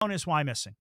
is Wyomissing.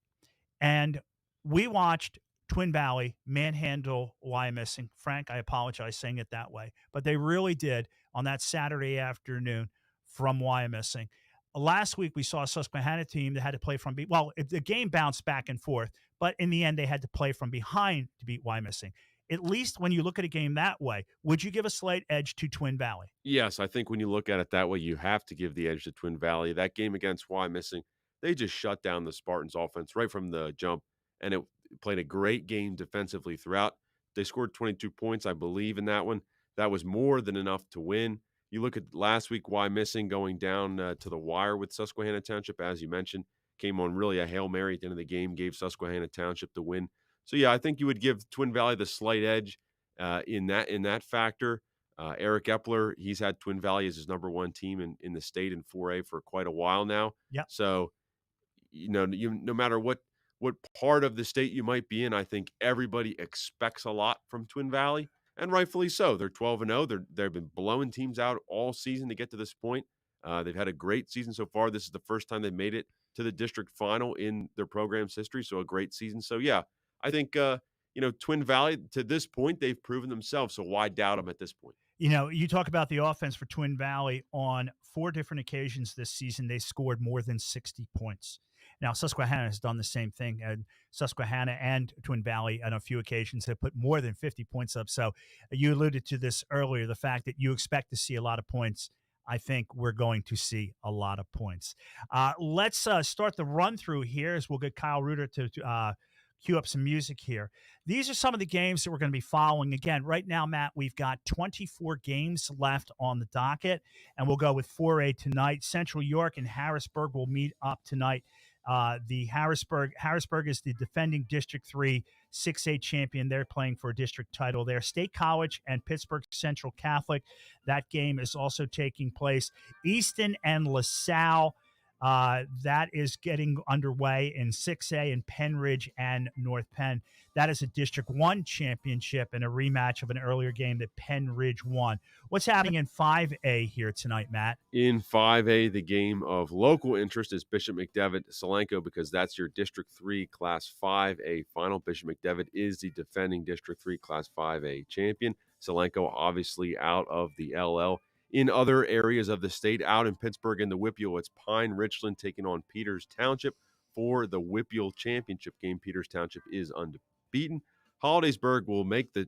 And we watched Twin Valley manhandle Wyomissing. Frank, I apologize saying it that way, but they really did on that Saturday afternoon from Wyomissing. Last week, we saw a Susquehanna team that had to play from the game bounced back and forth, but in the end, they had to play from behind to beat Wyomissing. At least when you look at a game that way, would you give a slight edge to Twin Valley? Yes, I think when you look at it that way, you have to give the edge to Twin Valley. That game against Wyomissing, they just shut down the Spartans' offense right from the jump, and it played a great game defensively throughout. They scored 22 points, I believe, in that one. That was more than enough to win. You look at last week, Wyomissing going down to the wire with Susquehanna Township, as you mentioned, came on really a Hail Mary at the end of the game, gave Susquehanna Township the win. So, yeah, I think you would give Twin Valley the slight edge in that factor. Eric Epler, he's had Twin Valley as his number one team in the state in 4A for quite a while now. Yeah. So, no matter what part of the state you might be in, I think everybody expects a lot from Twin Valley, and rightfully so. They're 12-0. They've been blowing teams out all season to get to this point. They've had a great season so far. This is the first time they've made it to the district final in their program's history, so a great season. So, yeah, I think Twin Valley, to this point, they've proven themselves, so why doubt them at this point? You talk about the offense for Twin Valley. On 4 different occasions this season, they scored more than 60 points. Now, Susquehanna has done the same thing, and Susquehanna and Twin Valley on a few occasions have put more than 50 points up. So you alluded to this earlier, the fact that you expect to see a lot of points. I think we're going to see a lot of points. Let's start the run-through here as we'll get Kyle Reuter to cue up some music here. These are some of the games that we're going to be following. Again, right now, Matt, we've got 24 games left on the docket, and we'll go with 4A tonight. Central York and Harrisburg will meet up tonight. The Harrisburg is the defending District 3 6A champion. They're playing for a district title there. State College and Pittsburgh Central Catholic. That game is also taking place. Easton and LaSalle. That is getting underway in 6A in Penn Ridge and North Penn. That is a District 1 championship and a rematch of an earlier game that Penn Ridge won. What's happening in 5A here tonight, Matt? In 5A, the game of local interest is Bishop McDevitt-Solanco, because that's your District 3 Class 5A final. Bishop McDevitt is the defending District 3 Class 5A champion. Solanco obviously out of the LL. In other areas of the state, out in Pittsburgh in the WEEU, it's Pine Richland taking on Peters Township for the WEEU championship game. Peters Township is undefeated. Hollidaysburg will make the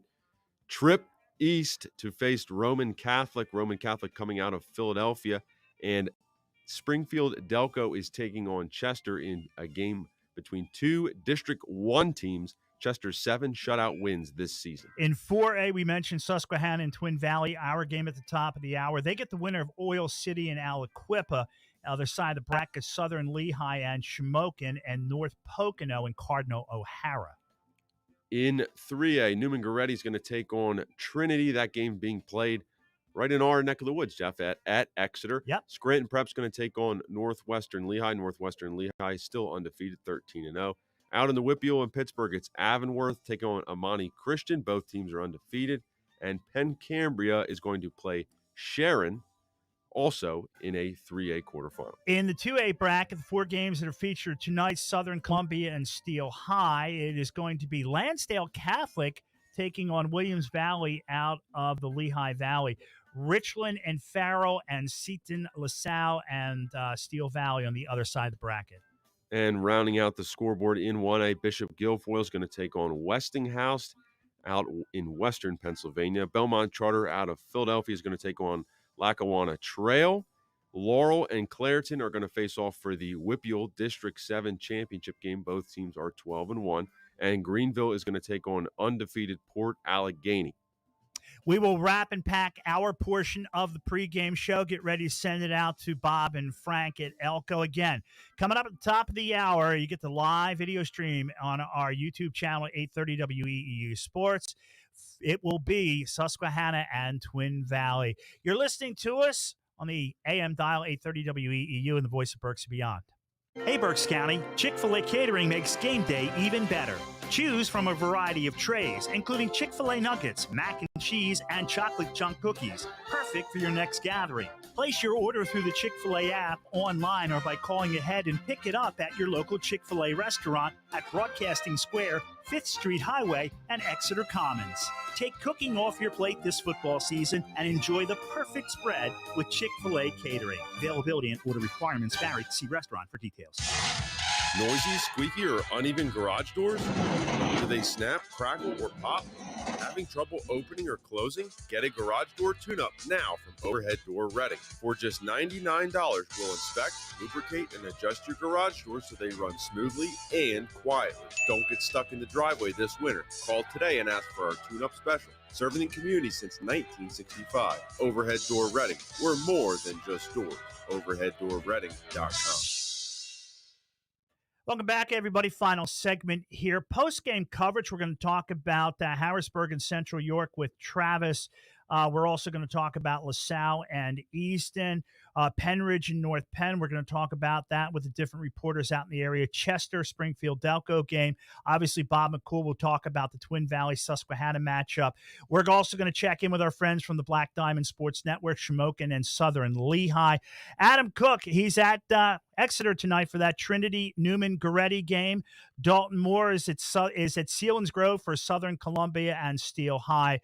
trip east to face Roman Catholic coming out of Philadelphia. And Springfield Delco is taking on Chester in a game between 2 District 1 teams. Chester's 7 shutout wins this season. In 4A, we mentioned Susquehanna and Twin Valley, our game at the top of the hour. They get the winner of Oil City and Aliquippa. Other side of the bracket, Southern Lehigh and Shamokin, and North Pocono and Cardinal O'Hara. In 3A, Newman Goretti is going to take on Trinity. That game being played right in our neck of the woods, Jeff, at Exeter. Yep. Scranton Prep's going to take on Northwestern Lehigh. Northwestern Lehigh still undefeated, 13-0. Out in the WEEU in Pittsburgh, it's Avonworth taking on Amani Christian. Both teams are undefeated. And Penn Cambria is going to play Sharon, also in a 3A quarterfinal. In the 2A bracket, the 4 games that are featured tonight, Southern Columbia and Steel High. It is going to be Lansdale Catholic taking on Williams Valley out of the Lehigh Valley. Richland and Farrell and Seton, LaSalle, and Steel Valley on the other side of the bracket. And rounding out the scoreboard in 1A, Bishop Guilfoyle is going to take on Westinghouse out in western Pennsylvania. Belmont Charter out of Philadelphia is going to take on Lackawanna Trail. Laurel and Clareton are going to face off for the WEEU District 7 championship game. Both teams are 12-1. And Greenville is going to take on undefeated Port Allegheny. We will wrap and pack our portion of the pregame show. Get ready to send it out to Bob and Frank at Elko. Again, coming up at the top of the hour, you get the live video stream on our YouTube channel at 830 WEEU Sports. It will be Susquehanna and Twin Valley. You're listening to us on the AM dial 830 WEEU and the voice of Berks Beyond. Hey, Berks County, Chick-fil-A Catering makes game day even better. Choose from a variety of trays, including Chick-fil-A nuggets, mac and cheese, and chocolate chunk cookies. Perfect for your next gathering. Place your order through the Chick-fil-A app, online, or by calling ahead and pick it up at your local Chick-fil-A restaurant at Broadcasting Square, 5th Street Highway, and Exeter Commons. Take cooking off your plate this football season and enjoy the perfect spread with Chick-fil-A catering. Availability and order requirements vary. See restaurant for details. Noisy, squeaky, or uneven garage doors? Do they snap, crackle, or pop? Having trouble opening or closing? Get a garage door tune-up now from Overhead Door Reading. For just $99, we'll inspect, lubricate, and adjust your garage doors so they run smoothly and quietly. Don't get stuck in the driveway this winter. Call today and ask for our tune-up special. Serving the community since 1965. Overhead Door Reading. We're more than just doors. OverheadDoorReading.com. Welcome back, everybody. Final segment here. Post-game coverage, we're going to talk about Harrisburg and Central York with Travis. We're also going to talk about LaSalle and Easton, Penridge and North Penn. We're going to talk about that with the different reporters out in the area. Chester, Springfield, Delco game. Obviously, Bob McCool will talk about the Twin Valley Susquehanna matchup. We're also going to check in with our friends from the Black Diamond Sports Network, Shamokin and Southern Lehigh. Adam Cook, he's at Exeter tonight for that Trinity Newman Goretti game. Dalton Moore is at Sealands Grove for Southern Columbia and Steel High.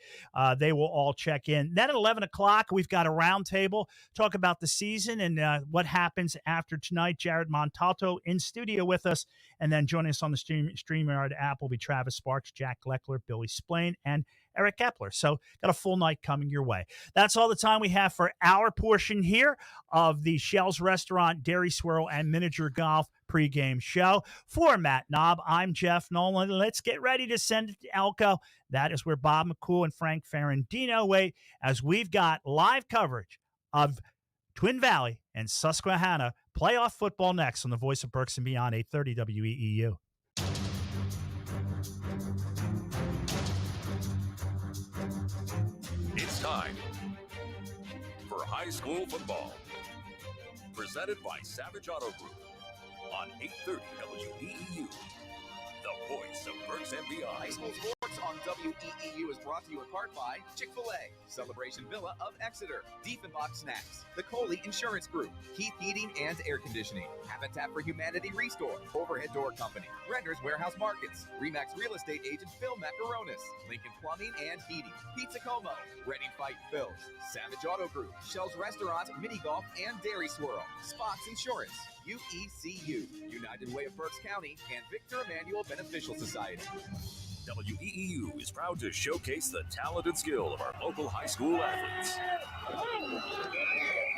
They will all check in. Then at 11 o'clock, we've got a roundtable, talk about the season and what happens after tonight. Jared Montalto in studio with us. And then joining us on the StreamYard app will be Travis Sparks, Jack Leckler, Billy Splain, and Eric Kepler. So got a full night coming your way. That's all the time we have for our portion here of the Shell's Restaurant, Dairy Swirl, and Miniature Golf pregame show. For Matt Knob, I'm Jeff Nolan. Let's get ready to send it to Elko. That is where Bob McCool and Frank Ferrandino wait, as we've got live coverage of Twin Valley and Susquehanna playoff football next on the Voice of Berks and Beyond, 830 WEEU. It's time for high school football. Presented by Savage Auto Group on 830 WEEU. The Voice of Berks and Beyond. High school sports on WEEU is brought to you in part by Chick-fil-A, Celebration Villa of Exeter, Diefenbach Snacks, the Coley Insurance Group, Keith Heating and Air Conditioning, Habitat for Humanity Restore, Overhead Door Company, Render's Warehouse Markets, Remax Real Estate Agent Phil Macaronis, Lincoln Plumbing and Heating, Pizza Como, Ready Fight Phil's, Savage Auto Group, Shell's Restaurant, Mini Golf and Dairy Swirl, Spots Insurance, UECU, United Way of Berks County, and Victor Emmanuel Beneficial Society. WEEU is proud to showcase the talent and skill of our local high school athletes.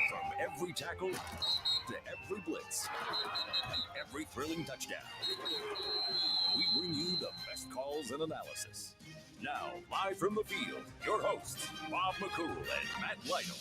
From every tackle to every blitz and every thrilling touchdown, we bring you the best calls and analysis. Now, live from the field, your hosts, Bob McCool and Matt Lytle.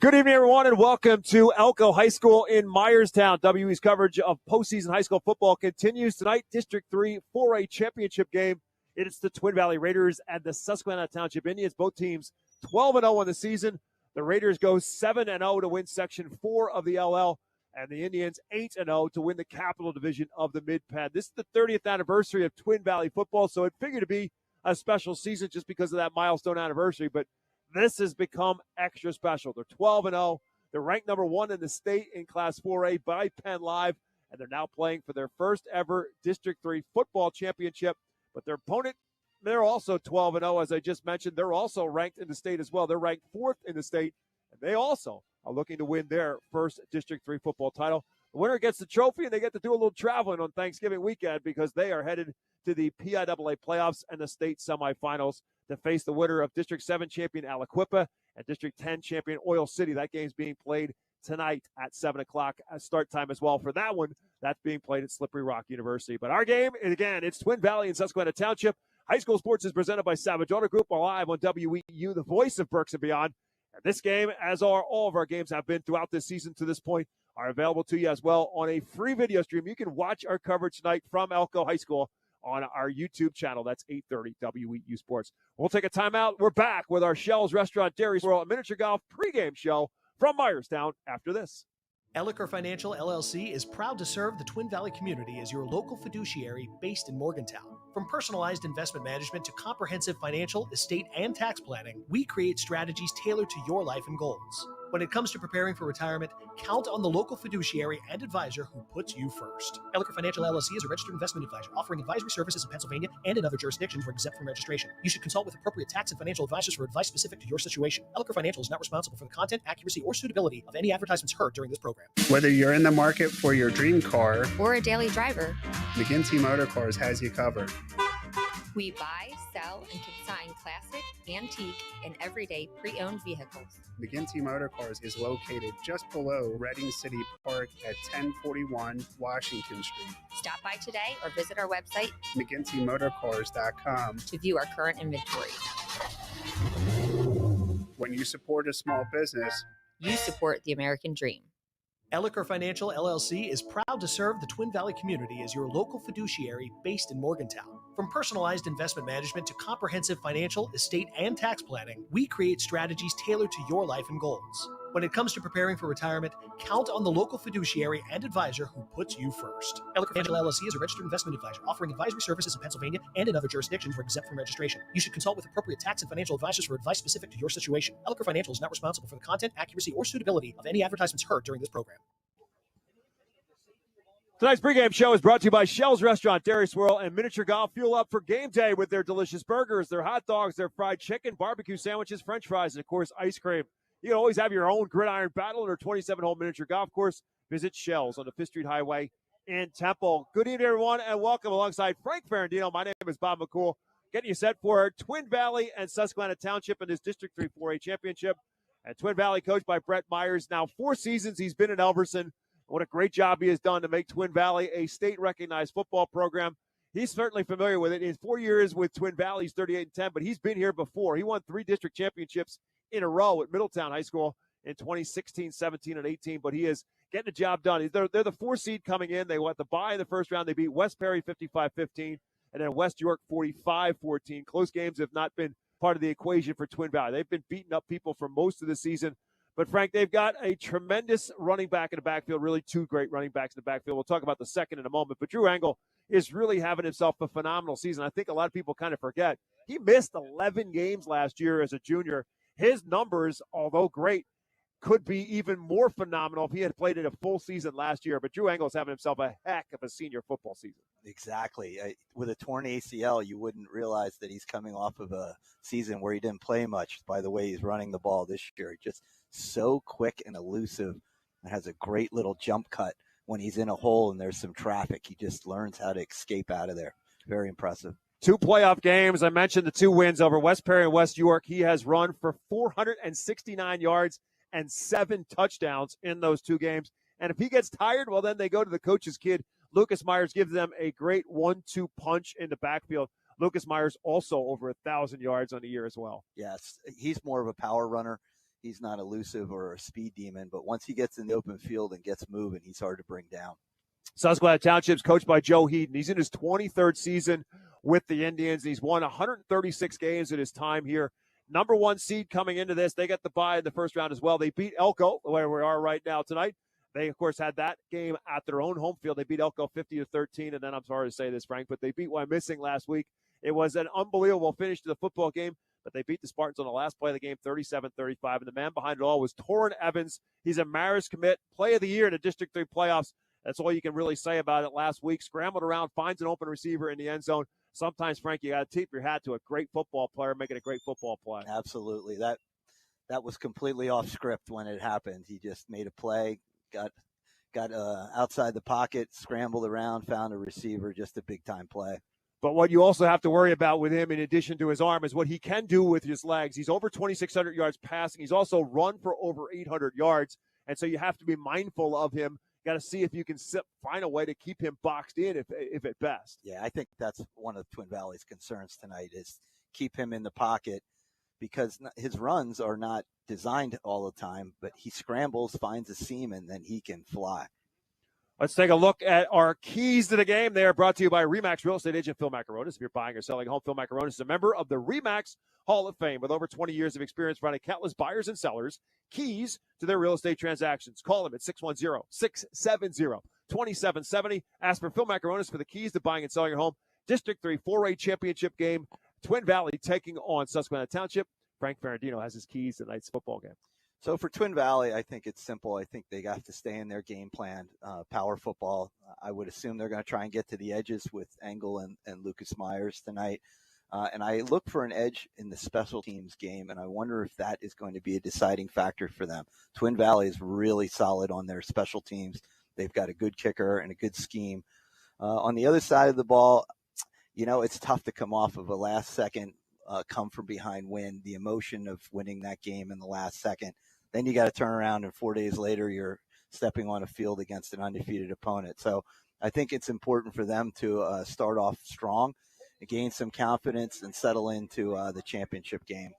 Good evening, everyone, and welcome to Elko High School in Myerstown. WE's coverage of postseason high school football continues tonight. District 3 4A championship game. It's the Twin Valley Raiders and the Susquehanna Township Indians. Both teams 12-0 on the season. The Raiders go 7-0 to win Section 4 of the LL, and the Indians 8-0 to win the Capital Division of the Mid-Penn. This is the 30th anniversary of Twin Valley football, so it figured to be a special season just because of that milestone anniversary, but this has become extra special. They're 12-0. They're ranked number 1 in the state in Class 4A by Penn Live, and they're now playing for their first ever District 3 football championship. But their opponent, they're also 12-0, as I just mentioned. They're also ranked in the state as well. They're ranked 4th in the state, and they also are looking to win their first District 3 football title. The winner gets the trophy, and they get to do a little traveling on Thanksgiving weekend because they are headed to the PIAA playoffs and the state semifinals to face the winner of District 7 champion Aliquippa and District 10 champion Oil City. That game's being played tonight at 7 o'clock start time as well for that one. That's being played at Slippery Rock University. But our game, again, it's Twin Valley and Susquehanna Township. High school sports is presented by Savage Auto Group, live on WEEU, the voice of Berks and Beyond. And this game, as are all of our games have been throughout this season to this point, are available to you as well on a free video stream. You can watch our coverage tonight from Elko High School on our YouTube channel. That's 8:30 WEEU Sports. We'll take a timeout. We're back with our Shell's Restaurant Dairy Swirl and Miniature Golf pregame show from Myerstown after this. Elliker Financial LLC is proud to serve the Twin Valley community as your local fiduciary based in Morgantown. From personalized investment management to comprehensive financial, estate, and tax planning, we create strategies tailored to your life and goals. When it comes to preparing for retirement, count on the local fiduciary and advisor who puts you first. Elliker Financial LLC is a registered investment advisor offering advisory services in Pennsylvania and in other jurisdictions where exempt from registration. You should consult with appropriate tax and financial advisors for advice specific to your situation. Elliker Financial is not responsible for the content, accuracy, or suitability of any advertisements heard during this program. Whether you're in the market for your dream car or a daily driver, McGinty Motor Cars has you covered. We buy, sell, and consign classic, antique, and everyday pre-owned vehicles. McGinty Motor Cars is located just below Reading City Park at 1041 Washington Street. Stop by today or visit our website, McGintyMotorcars.com, to view our current inventory. When you support a small business, you support the American dream. Elliker Financial LLC is proud to serve the Twin Valley community as your local fiduciary based in Morgantown. From personalized investment management to comprehensive financial, estate, and tax planning, we create strategies tailored to your life and goals. When it comes to preparing for retirement, count on the local fiduciary and advisor who puts you first. Elliker Financial LLC is a registered investment advisor offering advisory services in Pennsylvania and in other jurisdictions where exempt from registration. You should consult with appropriate tax and financial advisors for advice specific to your situation. Elliker Financial is not responsible for the content, accuracy, or suitability of any advertisements heard during this program. Tonight's pregame show is brought to you by Shell's Restaurant, Dairy Swirl, and Miniature Golf. Fuel up for game day with their delicious burgers, their hot dogs, their fried chicken, barbecue sandwiches, french fries, and, of course, ice cream. You can always have your own gridiron battle in our 27-hole miniature golf course. Visit Shell's on the 5th Street Highway in Temple. Good evening, everyone, and welcome alongside Frank Ferrandino. My name is Bob McCool, getting you set for Twin Valley and Susquehanna Township in this District 3 4A championship. And Twin Valley coached by Brett Myers. Now 4 seasons he's been in Elverson. What a great job he has done to make Twin Valley a state-recognized football program. He's certainly familiar with it. In 4 years with Twin Valley, he's 38-10, but he's been here before. He won 3 district championships in a row at Middletown High School in 2016, 17, and 18, but he is getting the job done. They're the 4 seed coming in. They went the bye in the first round. They beat West Perry 55-15, and then West York 45-14. Close games have not been part of the equation for Twin Valley. They've been beating up people for most of the season. But, Frank, they've got a tremendous running back in the backfield, really 2 great running backs in the backfield. We'll talk about the second in a moment. But Drew Engel is really having himself a phenomenal season. I think a lot of people kind of forget. He missed 11 games last year as a junior. His numbers, although great, could be even more phenomenal if he had played in a full season last year. But Drew Engel's having himself a heck of a senior football season. Exactly. With a torn ACL, you wouldn't realize that he's coming off of a season where he didn't play much by the way he's running the ball this year. Just so quick and elusive, and has a great little jump cut when he's in a hole and there's some traffic. He just learns how to escape out of there. Very impressive. 2 playoff games. I mentioned the 2 wins over West Perry and West York. He has run for 469 yards and 7 touchdowns in those 2 games. And if he gets tired, well, then they go to the coach's kid. Lucas Myers gives them a great 1-2 punch in the backfield. Lucas Myers also over 1,000 yards on the year as well. Yes, he's more of a power runner. He's not elusive or a speed demon, but once he gets in the open field and gets moving, he's hard to bring down. Susquehanna Township's coached by Joe Heaton. He's in his 23rd season with the Indians. He's won 136 games in his time here. Number 1 seed coming into this. They got the bye in the first round as well. They beat Elko, where we are right now tonight. They, of course, had that game at their own home field. They beat Elko 50-13, and then I'm sorry to say this, Frank, but they beat Wyomissing last week. It was an unbelievable finish to the football game, but they beat the Spartans on the last play of the game 37-35, and the man behind it all was Torrin Evans. He's a Marist commit, play of the year in the District 3 playoffs. That's all you can really say about it last week. Scrambled around, finds an open receiver in the end zone. Sometimes, Frank, you got to tip your hat to a great football player making a great football play. Absolutely. That was completely off script when it happened. He just made a play, got outside the pocket, scrambled around, found a receiver, just a big-time play. But what you also have to worry about with him, in addition to his arm, is what he can do with his legs. He's over 2,600 yards passing. He's also run for over 800 yards, and so you have to be mindful of him. Got to see if you can find a way to keep him boxed in, if at best. Yeah, I think that's one of Twin Valley's concerns tonight is keep him in the pocket because his runs are not designed all the time, but he scrambles, finds a seam, and then he can fly. Let's take a look at our keys to the game. They are brought to you by RE/MAX Real Estate Agent Phil Macaronis. If you're buying or selling a home, Phil Macaronis is a member of the RE/MAX Hall of Fame with over 20 years of experience providing countless buyers and sellers keys to their real estate transactions. Call him at 610-670-2770. Ask for Phil Macaronis for the keys to buying and selling your home. District 3 4A championship game. Twin Valley taking on Susquehanna Township. Frank Ferrandino has his keys to tonight's football game. So for Twin Valley, I think it's simple. I think they have to stay in their game plan, power football. I would assume they're going to try and get to the edges with Engel and Lucas Myers tonight. And I look for an edge in the special teams game, and I wonder if that is going to be a deciding factor for them. Twin Valley is really solid on their special teams. They've got a good kicker and a good scheme. On the other side of the ball, it's tough to come off of a last-second come from behind win, the emotion of winning that game in the last second. Then you got to turn around, and 4 days later, you're stepping on a field against an undefeated opponent. So I think it's important for them to start off strong, gain some confidence, and settle into the championship game.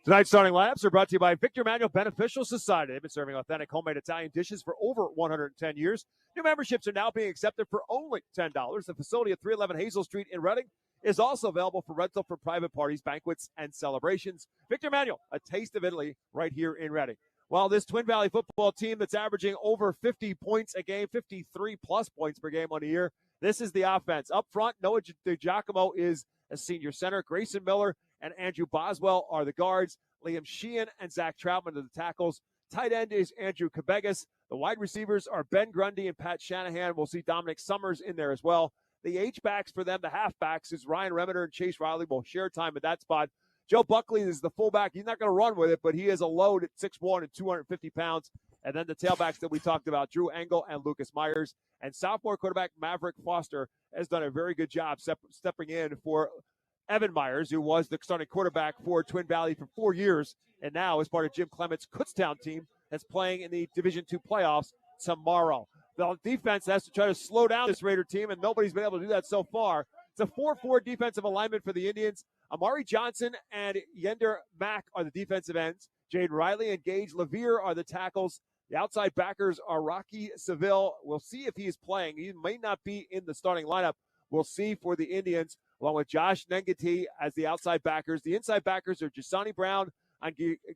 Tonight's starting lineups are brought to you by Victor Manuel Beneficial Society. They've been serving authentic homemade Italian dishes for over 110 years. New memberships are now being accepted for only $10. The facility at 311 Hazel Street in Reading is also available for rental for private parties, banquets, and celebrations. Victor Manuel, a taste of Italy right here in Reading. Well, this Twin Valley football team that's averaging over 50 points a game, 53-plus points per game on the year, this is the offense. Up front, Noah DiGiacomo is a senior center. Grayson Miller and Andrew Boswell are the guards. Liam Sheehan and Zach Troutman are the tackles. Tight end is Andrew Cabegas. The wide receivers are Ben Grundy and Pat Shanahan. We'll see Dominic Summers in there as well. The H-backs for them, the halfbacks, is Ryan Remeter and Chase Riley will share time at that spot. Joe Buckley is the fullback. He's not going to run with it, but he is a load at 6'1" and 250 pounds. And then the tailbacks that we talked about, Drew Engel and Lucas Myers. And sophomore quarterback Maverick Foster has done a very good job stepping in for Evan Myers, who was the starting quarterback for Twin Valley for 4 years, and now is part of Jim Clement's Kutztown team that's playing in the Division II playoffs tomorrow. The defense has to try to slow down this Raider team, and nobody's been able to do that so far. It's a 4-4 defensive alignment for the Indians. Amari Johnson and Yender Mack are the defensive ends. Jade Riley and Gage Levere are the tackles. The outside backers are Rocky Seville. We'll see if he is playing. He may not be in the starting lineup. We'll see for the Indians, along with Josh Nengati as the outside backers. The inside backers are Jasani Brown and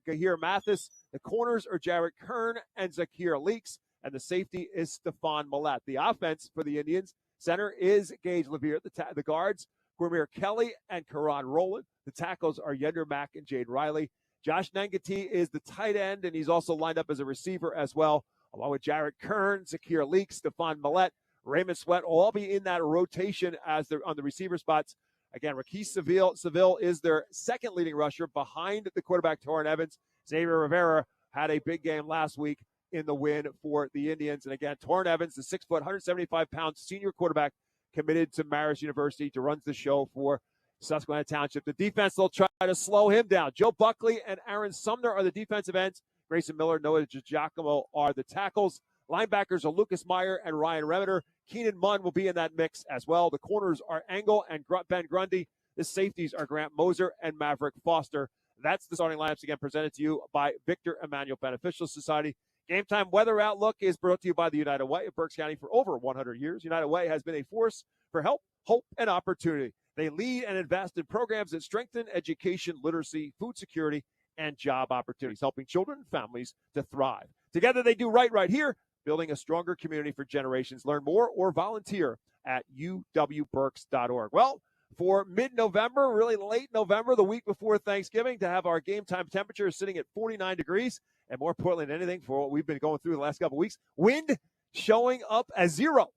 Gahir Mathis. The corners are Jarrett Kern and Zakir Leaks. And the safety is Stefan Millett. The offense for the Indians, center is Gage Levere. The guards, Gurmir Kelly and Karan Rowland. The tackles are Yender Mack and Jade Riley. Josh Nengati is the tight end, and he's also lined up as a receiver as well, along with Jarrett Kern, Zakir Leaks, Stefan Millett, Raymond Sweat will all be in that rotation as they're on the receiver spots. Again, Raquise Seville is their second leading rusher behind the quarterback, Torrin Evans. Xavier Rivera had a big game last week in the win for the Indians. And again, Torrin Evans, the 6 foot, 175-pound senior quarterback committed to Marist University to run the show for Susquehanna Township. The defense will try to slow him down. Joe Buckley and Aaron Sumner are the defensive ends. Grayson Miller, Noah DiGiacomo are the tackles. Linebackers are Lucas Meyer and Ryan Remeter. Keenan Munn will be in that mix as well. The corners are Engel and Ben Grundy. The safeties are Grant Moser and Maverick Foster. That's the starting lineups, again, presented to you by Victor Emmanuel Beneficial Society. Game time weather outlook is brought to you by the United Way of Berks County for over 100 years. United Way has been a force for help, hope, and opportunity. They lead and invest in programs that strengthen education, literacy, food security, and job opportunities, helping children and families to thrive. Together, they do right here, building a stronger community for generations. Learn more or volunteer at uwberks.org. Well, for mid-November, really late November, the week before Thanksgiving, to have our game time temperature sitting at 49 degrees, and more importantly than anything, for what we've been going through the last couple of weeks, wind showing up as 0.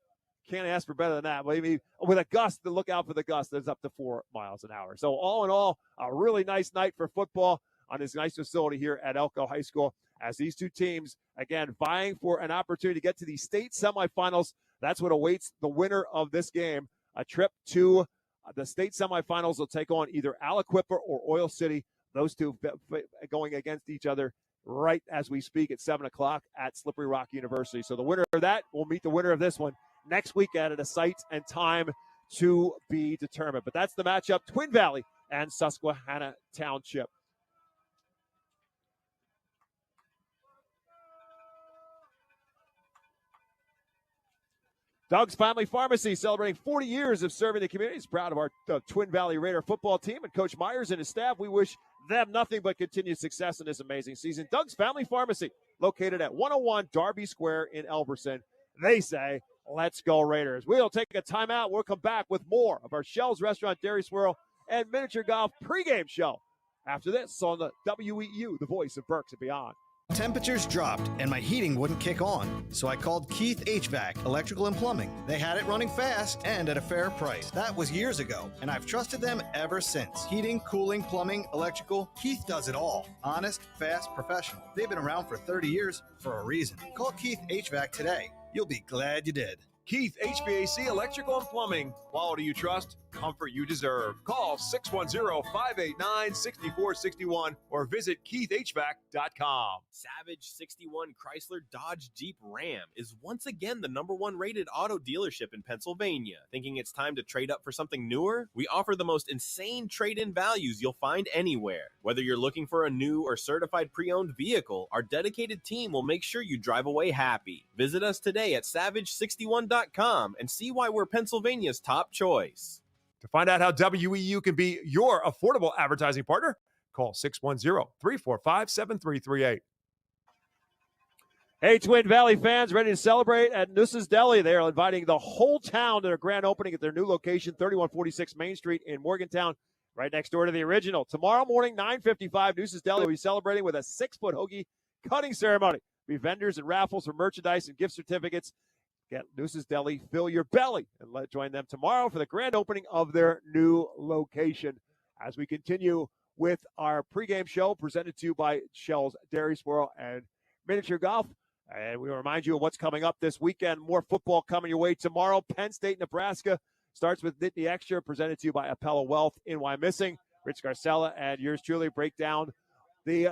Can't ask for better than that. Maybe with a gust, to look out for the gust, there's up to 4 miles an hour. So all in all, a really nice night for football on this nice facility here at Elko High School, as these two teams, again, vying for an opportunity to get to the state semifinals. That's what awaits the winner of this game. A trip to the state semifinals will take on either Aliquippa or Oil City. Those two going against each other right as we speak at 7 o'clock at Slippery Rock University. So the winner of that will meet the winner of this one next weekend at a site and time to be determined. But that's the matchup, Twin Valley and Susquehanna Township. Doug's Family Pharmacy, celebrating 40 years of serving the community. Is proud of our Twin Valley Raider football team and Coach Myers and his staff. We wish them nothing but continued success in this amazing season. Doug's Family Pharmacy, located at 101 Darby Square in Elberson. They say, let's go Raiders. We'll take a timeout. We'll come back with more of our Shell's Restaurant, Dairy Swirl, and Miniature Golf pregame show after this on the WEEU, the voice of Berks and beyond. Temperatures dropped and my heating wouldn't kick on, so I called Keith HVAC, Electrical and Plumbing. They had it running fast and at a fair price. That was years ago, and I've trusted them ever since. Heating, cooling, plumbing, electrical, Keith does it all. Honest, fast, professional. They've been around for 30 years for a reason. Call Keith HVAC today. You'll be glad you did. Keith HVAC Electrical and Plumbing. Quality you trust, comfort you deserve. Call 610-589-6461 or visit keithhvac.com. Savage 61 Chrysler Dodge Jeep Ram is once again the #1 rated auto dealership in Pennsylvania. Thinking it's time to trade up for something newer? We offer the most insane trade-in values you'll find anywhere. Whether you're looking for a new or certified pre-owned vehicle, our dedicated team will make sure you drive away happy. Visit us today at savage61.com and see why we're Pennsylvania's top choice. To find out how WEEU can be your affordable advertising partner, call 610-345-7338. Hey, Twin Valley fans, ready to celebrate at Nuss's Deli. They are inviting the whole town to their grand opening at their new location, 3146 Main Street in Morgantown, right next door to the original. Tomorrow morning, 9:55, Nuss's Deli will be celebrating with a 6-foot hoagie cutting ceremony. There'll be vendors and raffles for merchandise and gift certificates. Get Nuss's Deli, fill your belly, and join them tomorrow for the grand opening of their new location. As we continue with our pregame show presented to you by Shell's Dairy Swirl and Miniature Golf. And we remind you of what's coming up this weekend. More football coming your way tomorrow. Penn State, Nebraska starts with Nittany Extra, presented to you by Appella Wealth in Wyomissing. Rich Garcella and yours truly break down the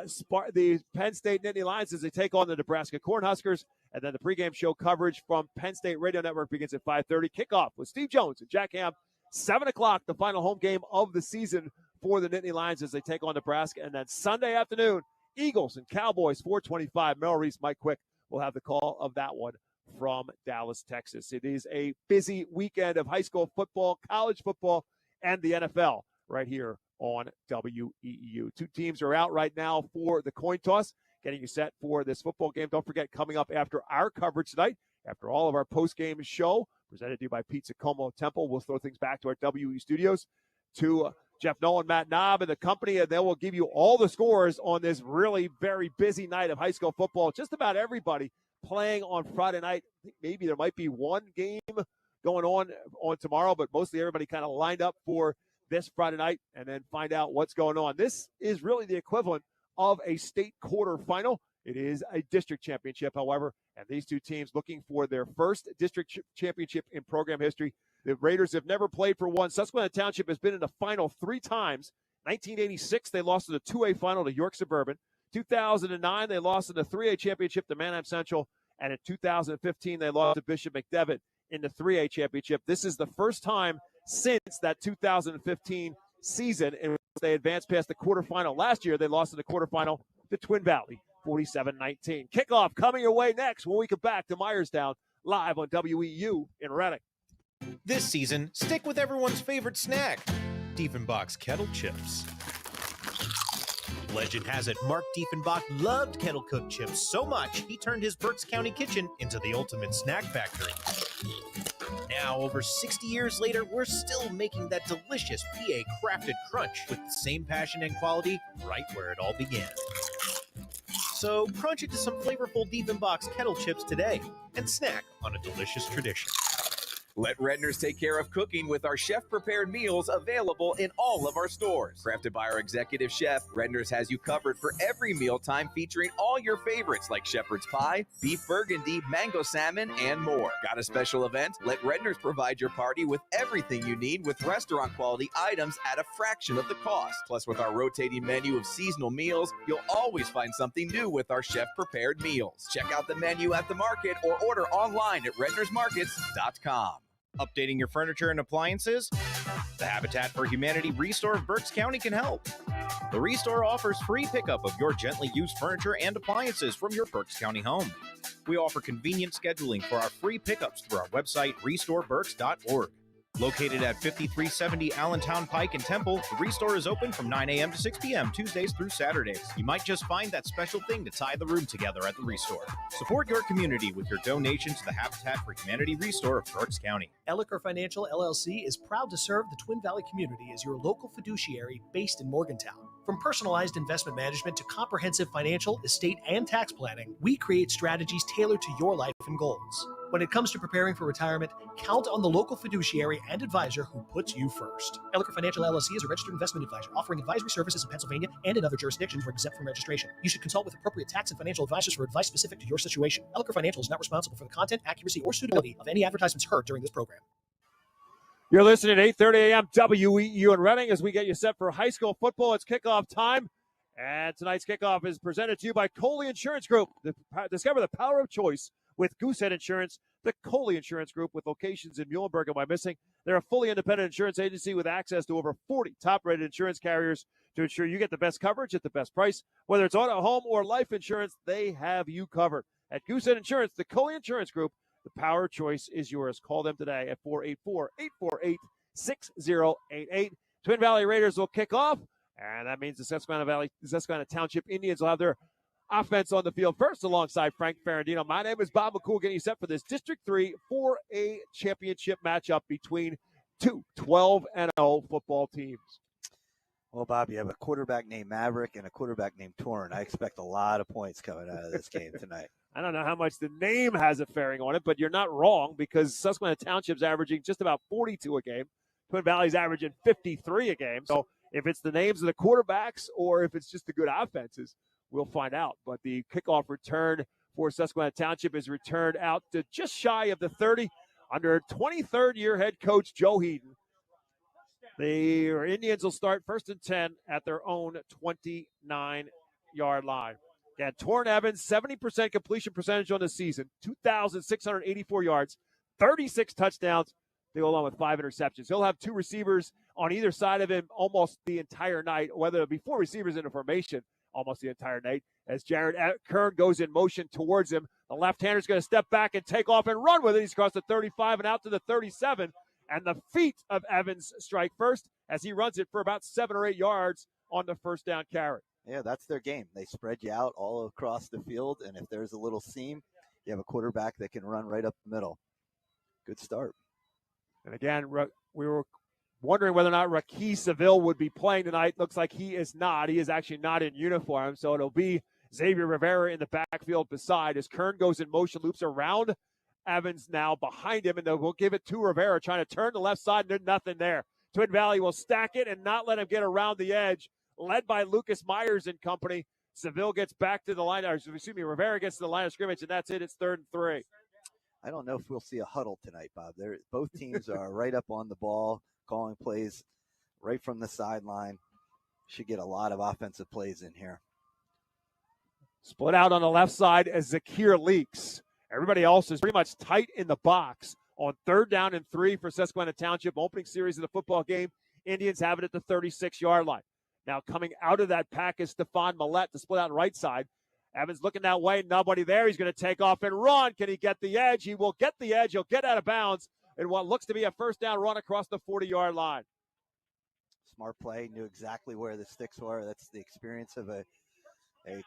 Penn State Nittany Lions as they take on the Nebraska Cornhuskers. And then the pregame show coverage from Penn State Radio Network begins at 5:30. Kickoff with Steve Jones and Jack Ham. 7 o'clock, the final home game of the season for the Nittany Lions as they take on Nebraska. And then Sunday afternoon, Eagles and Cowboys, 4:25. Merrill Reese, Mike Quick will have the call of that one from Dallas, Texas. It is a busy weekend of high school football, college football, and the NFL right here on WEEU. 2 teams are out right now for the coin toss, getting you set for this football game. Don't forget, coming up after our coverage tonight, after all of our post-game show, presented to you by Pizza Como Temple, we'll throw things back to our WE studios to Jeff Nolan, Matt Knob, and the company, and then we'll give you all the scores on this really very busy night of high school football. Just about everybody playing on Friday night. I think maybe there might be one game going on tomorrow, but mostly everybody kind of lined up for this Friday night and then find out what's going on. This is really the equivalent of a state quarterfinal. It is a district championship, however, and these 2 teams looking for their first district championship in program history. The Raiders have never played for one. Susquehanna Township has been in the final 3 times. 1986, they lost in the 2A final to York Suburban. 2009, they lost in the 3A championship to Manheim Central. And in 2015, they lost to Bishop McDevitt in the 3A championship. This is the first time since that 2015 season in which they advanced past the quarterfinal. Last year, they lost in the quarterfinal to Twin Valley, 47-19. Kickoff coming your way next when we come back to Myerstown, live on WEEU in Reddick. This season, stick with everyone's favorite snack, Diefenbach's Kettle Chips. Legend has it Mark Diefenbach loved kettle-cooked chips so much he turned his Berks County kitchen into the ultimate snack factory. Now, over 60 years later, we're still making that delicious PA-crafted crunch with the same passion and quality right where it all began. So crunch into some flavorful Diefenbach's Kettle Chips today and snack on a delicious tradition. Let Redner's take care of cooking with our chef-prepared meals available in all of our stores. Crafted by our executive chef, Redner's has you covered for every mealtime, featuring all your favorites like shepherd's pie, beef burgundy, mango salmon, and more. Got a special event? Let Redner's provide your party with everything you need with restaurant-quality items at a fraction of the cost. Plus, with our rotating menu of seasonal meals, you'll always find something new with our chef-prepared meals. Check out the menu at the market or order online at rednersmarkets.com. Updating your furniture and appliances? The Habitat for Humanity Restore of Berks County can help. The Restore offers free pickup of your gently used furniture and appliances from your Berks County home. We offer convenient scheduling for our free pickups through our website, restoreberks.org. Located at 5370 Allentown Pike in Temple, the Restore is open from 9 a.m. to 6 p.m. Tuesdays through Saturdays. You might just find that special thing to tie the room together at the Restore. Support your community with your donation to the Habitat for Humanity Restore of Berks County. Elliker Financial LLC is proud to serve the Twin Valley community as your local fiduciary based in Morgantown. From personalized investment management to comprehensive financial, estate, and tax planning, we create strategies tailored to your life and goals. When it comes to preparing for retirement, count on the local fiduciary and advisor who puts you first. Elliker Financial LLC is a registered investment advisor offering advisory services in Pennsylvania and in other jurisdictions where exempt from registration. You should consult with appropriate tax and financial advisors for advice specific to your situation. Elliker Financial is not responsible for the content, accuracy, or suitability of any advertisements heard during this program. You're listening at 8:30 a.m. WEEU in Reading as we get you set for high school football. It's kickoff time, and tonight's kickoff is presented to you by Coley Insurance Group. Discover the power of choice with Goosehead Insurance, the Coley Insurance Group with locations in Muhlenberg and Wyomissing. They're a fully independent insurance agency with access to over 40 top-rated insurance carriers to ensure you get the best coverage at the best price. Whether it's auto, home, or life insurance, they have you covered. At Goosehead Insurance, the Coley Insurance Group, the power of choice is yours. Call them today at 484-848-6088. Twin Valley Raiders will kick off, and that means the Susquehanna Township Indians will have their offense on the field first alongside Frank Ferrandino. My name is Bob McCool, getting you set for this District 3 4A championship matchup between two 12-0 football teams. Well, Bob, you have a quarterback named Maverick and a quarterback named Torn. I expect a lot of points coming out of this game tonight. I don't know how much the name has a bearing on it, but you're not wrong because Susquehanna Township's averaging just about 42 a game. Twin Valley's averaging 53 a game. So if it's the names of the quarterbacks or if it's just the good offenses, we'll find out. But the kickoff return for Susquehanna Township is returned out to just shy of the 30 under 23rd-year head coach Joe Heaton. The Indians will start 1st and 10 at their own 29-yard line. Again, Torrin Evans, 70% completion percentage on the season, 2,684 yards, 36 touchdowns. They go along with 5 interceptions. He'll have 2 receivers on either side of him almost the entire night, whether it be 4 receivers in a formation almost the entire night. As Jared Kern goes in motion towards him, the left-hander is going to step back and take off and run with it. He's across the 35 and out to the 37. And the feet of Evans strike first as he runs it for about 7 or 8 yards on the first down carry. Yeah, that's their game. They spread you out all across the field, and if there's a little seam, you have a quarterback that can run right up the middle. Good start. And again, we were wondering whether or not Raquel Seville would be playing tonight. Looks like he is not. He is actually not in uniform, so it'll be Xavier Rivera in the backfield beside as Kern goes in motion, loops around Evans now behind him, and we'll give it to Rivera trying to turn the left side. There's nothing there. Twin Valley will stack it and not let him get around the edge. Led by Lucas Myers and company. Seville gets back to the line, Rivera gets to the line of scrimmage, and that's it. It's 3rd and 3. I don't know if we'll see a huddle tonight, Bob. Both teams are right up on the ball, calling plays right from the sideline. Should get a lot of offensive plays in here. Split out on the left side as Zakir leaks. Everybody else is pretty much tight in the box on 3rd down and 3 for Susquehanna Township. Opening series of the football game. Indians have it at the 36-yard line. Now coming out of that pack is Stephon Millette to split out right side. Evans looking that way, nobody there. He's going to take off and run. Can he get the edge? He will get the edge. He'll get out of bounds in what looks to be a first down run across the 40-yard line. Smart play, knew exactly where the sticks were. That's the experience of a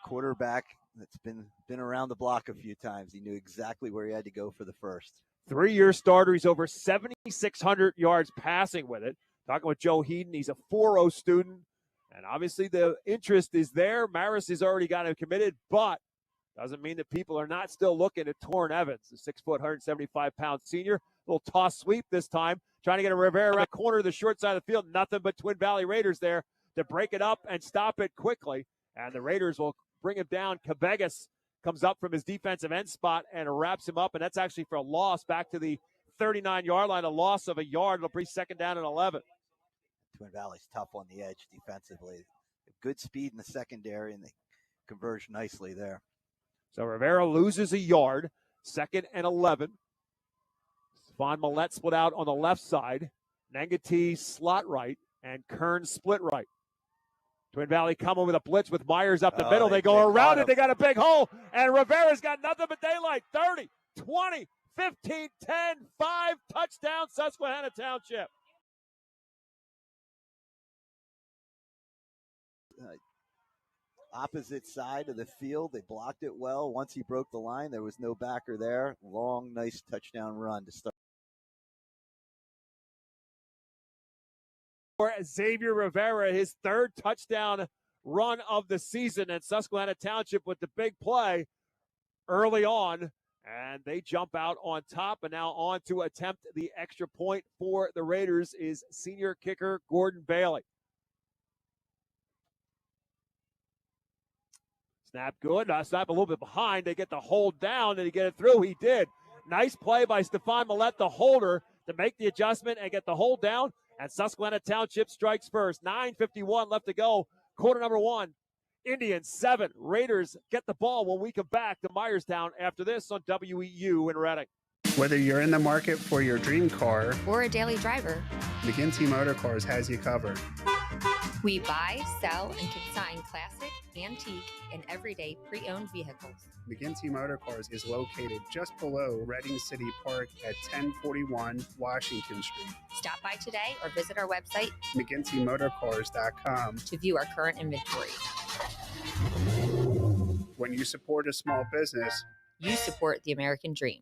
quarterback that's been around the block a few times. He knew exactly where he had to go for the first. 3-year starter. He's over 7,600 yards passing with it. Talking with Joe Heaton. He's a 4.0 student. And obviously the interest is there. Maris has already got him committed, but doesn't mean that people are not still looking at Torrin Evans, the 6', 175-pound senior. Little toss sweep this time, trying to get a Rivera around the corner of the short side of the field. Nothing but Twin Valley Raiders there to break it up and stop it quickly. And the Raiders will bring him down. Cabegas comes up from his defensive end spot and wraps him up, and that's actually for a loss back to the 39-yard line, a loss of a yard. It'll bring 2nd down and 11. Twin Valley's tough on the edge defensively. Good speed in the secondary, and they converge nicely there. So Rivera loses a yard, 2nd and 11. Stephon Millette split out on the left side. Nangati slot right, and Kern split right. Twin Valley coming with a blitz with Myers up the middle. They They go around caught it. They got a big hole. And Rivera's got nothing but daylight. 30, 20, 15, 10, 5. Touchdown, Susquehanna Township. Opposite side of the field. They blocked it well. Once he broke the line, there was no backer there. Long, nice touchdown run to start. For Xavier Rivera, his third touchdown run of the season, and Susquehanna Township with the big play early on, and they jump out on top. And now on to attempt the extra point for the Raiders is senior kicker Gordon Bailey. Snap good. Snap a little bit behind. They get the hold down, and he get it through. He did. Nice play by Stefan Millette, the holder, to make the adjustment and get the hold down. And Susquehanna Township strikes first. 9:51 left to go. Quarter number one. Indians 7. Raiders get the ball when we come back to Myerstown after this on WEEU in Reading. Whether you're in the market for your dream car or a daily driver, McGinty Motor Cars has you covered. we buy, sell, and consign classic, antique, and everyday pre-owned vehicles. McGinty Motor Cars is located just below Reading City Park at 1041 Washington Street. Stop by today or visit our website, McGintyMotorcars.com, to view our current inventory. When you support a small business, You support the American dream.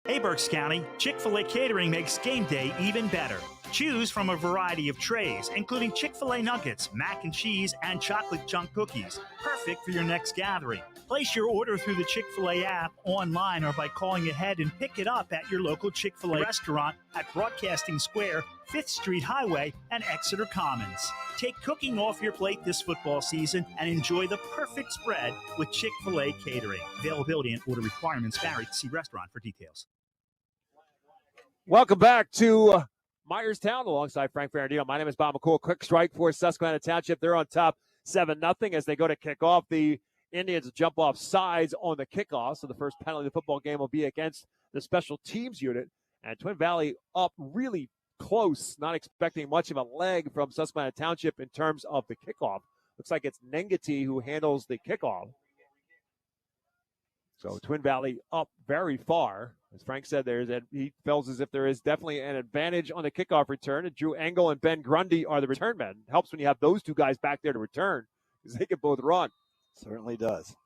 Hey, Berks County, Chick-fil-A Catering makes game day even better. Choose from a variety of trays, including Chick-fil-A nuggets, mac and cheese, and chocolate chunk cookies. Perfect for your next gathering. Place your order through the Chick-fil-A app, online, or by calling ahead and pick it up at your local Chick-fil-A restaurant at Broadcasting Square, 5th Street Highway, and Exeter Commons. Take cooking off your plate this football season and enjoy the perfect spread with Chick-fil-A Catering. Availability and order requirements vary. See restaurant for details. Welcome back to Myerstown alongside Frank Ferrandino. My name is Bob McCool. Quick strike for Susquehanna Township. They're on top 7-0 as they go to kick off. The Indians jump off sides on the kickoff, so the first penalty of the football game will be against the special teams unit. And Twin Valley up really close, not expecting much of a leg from Susquehanna Township in terms of the kickoff. Looks like it's Nengati who handles the kickoff. So Twin Valley up very far. As Frank said, he feels as if there is definitely an advantage on the kickoff return. And Drew Engel and Ben Grundy are the return men. It helps when you have those two guys back there to return because they can both run. Certainly does.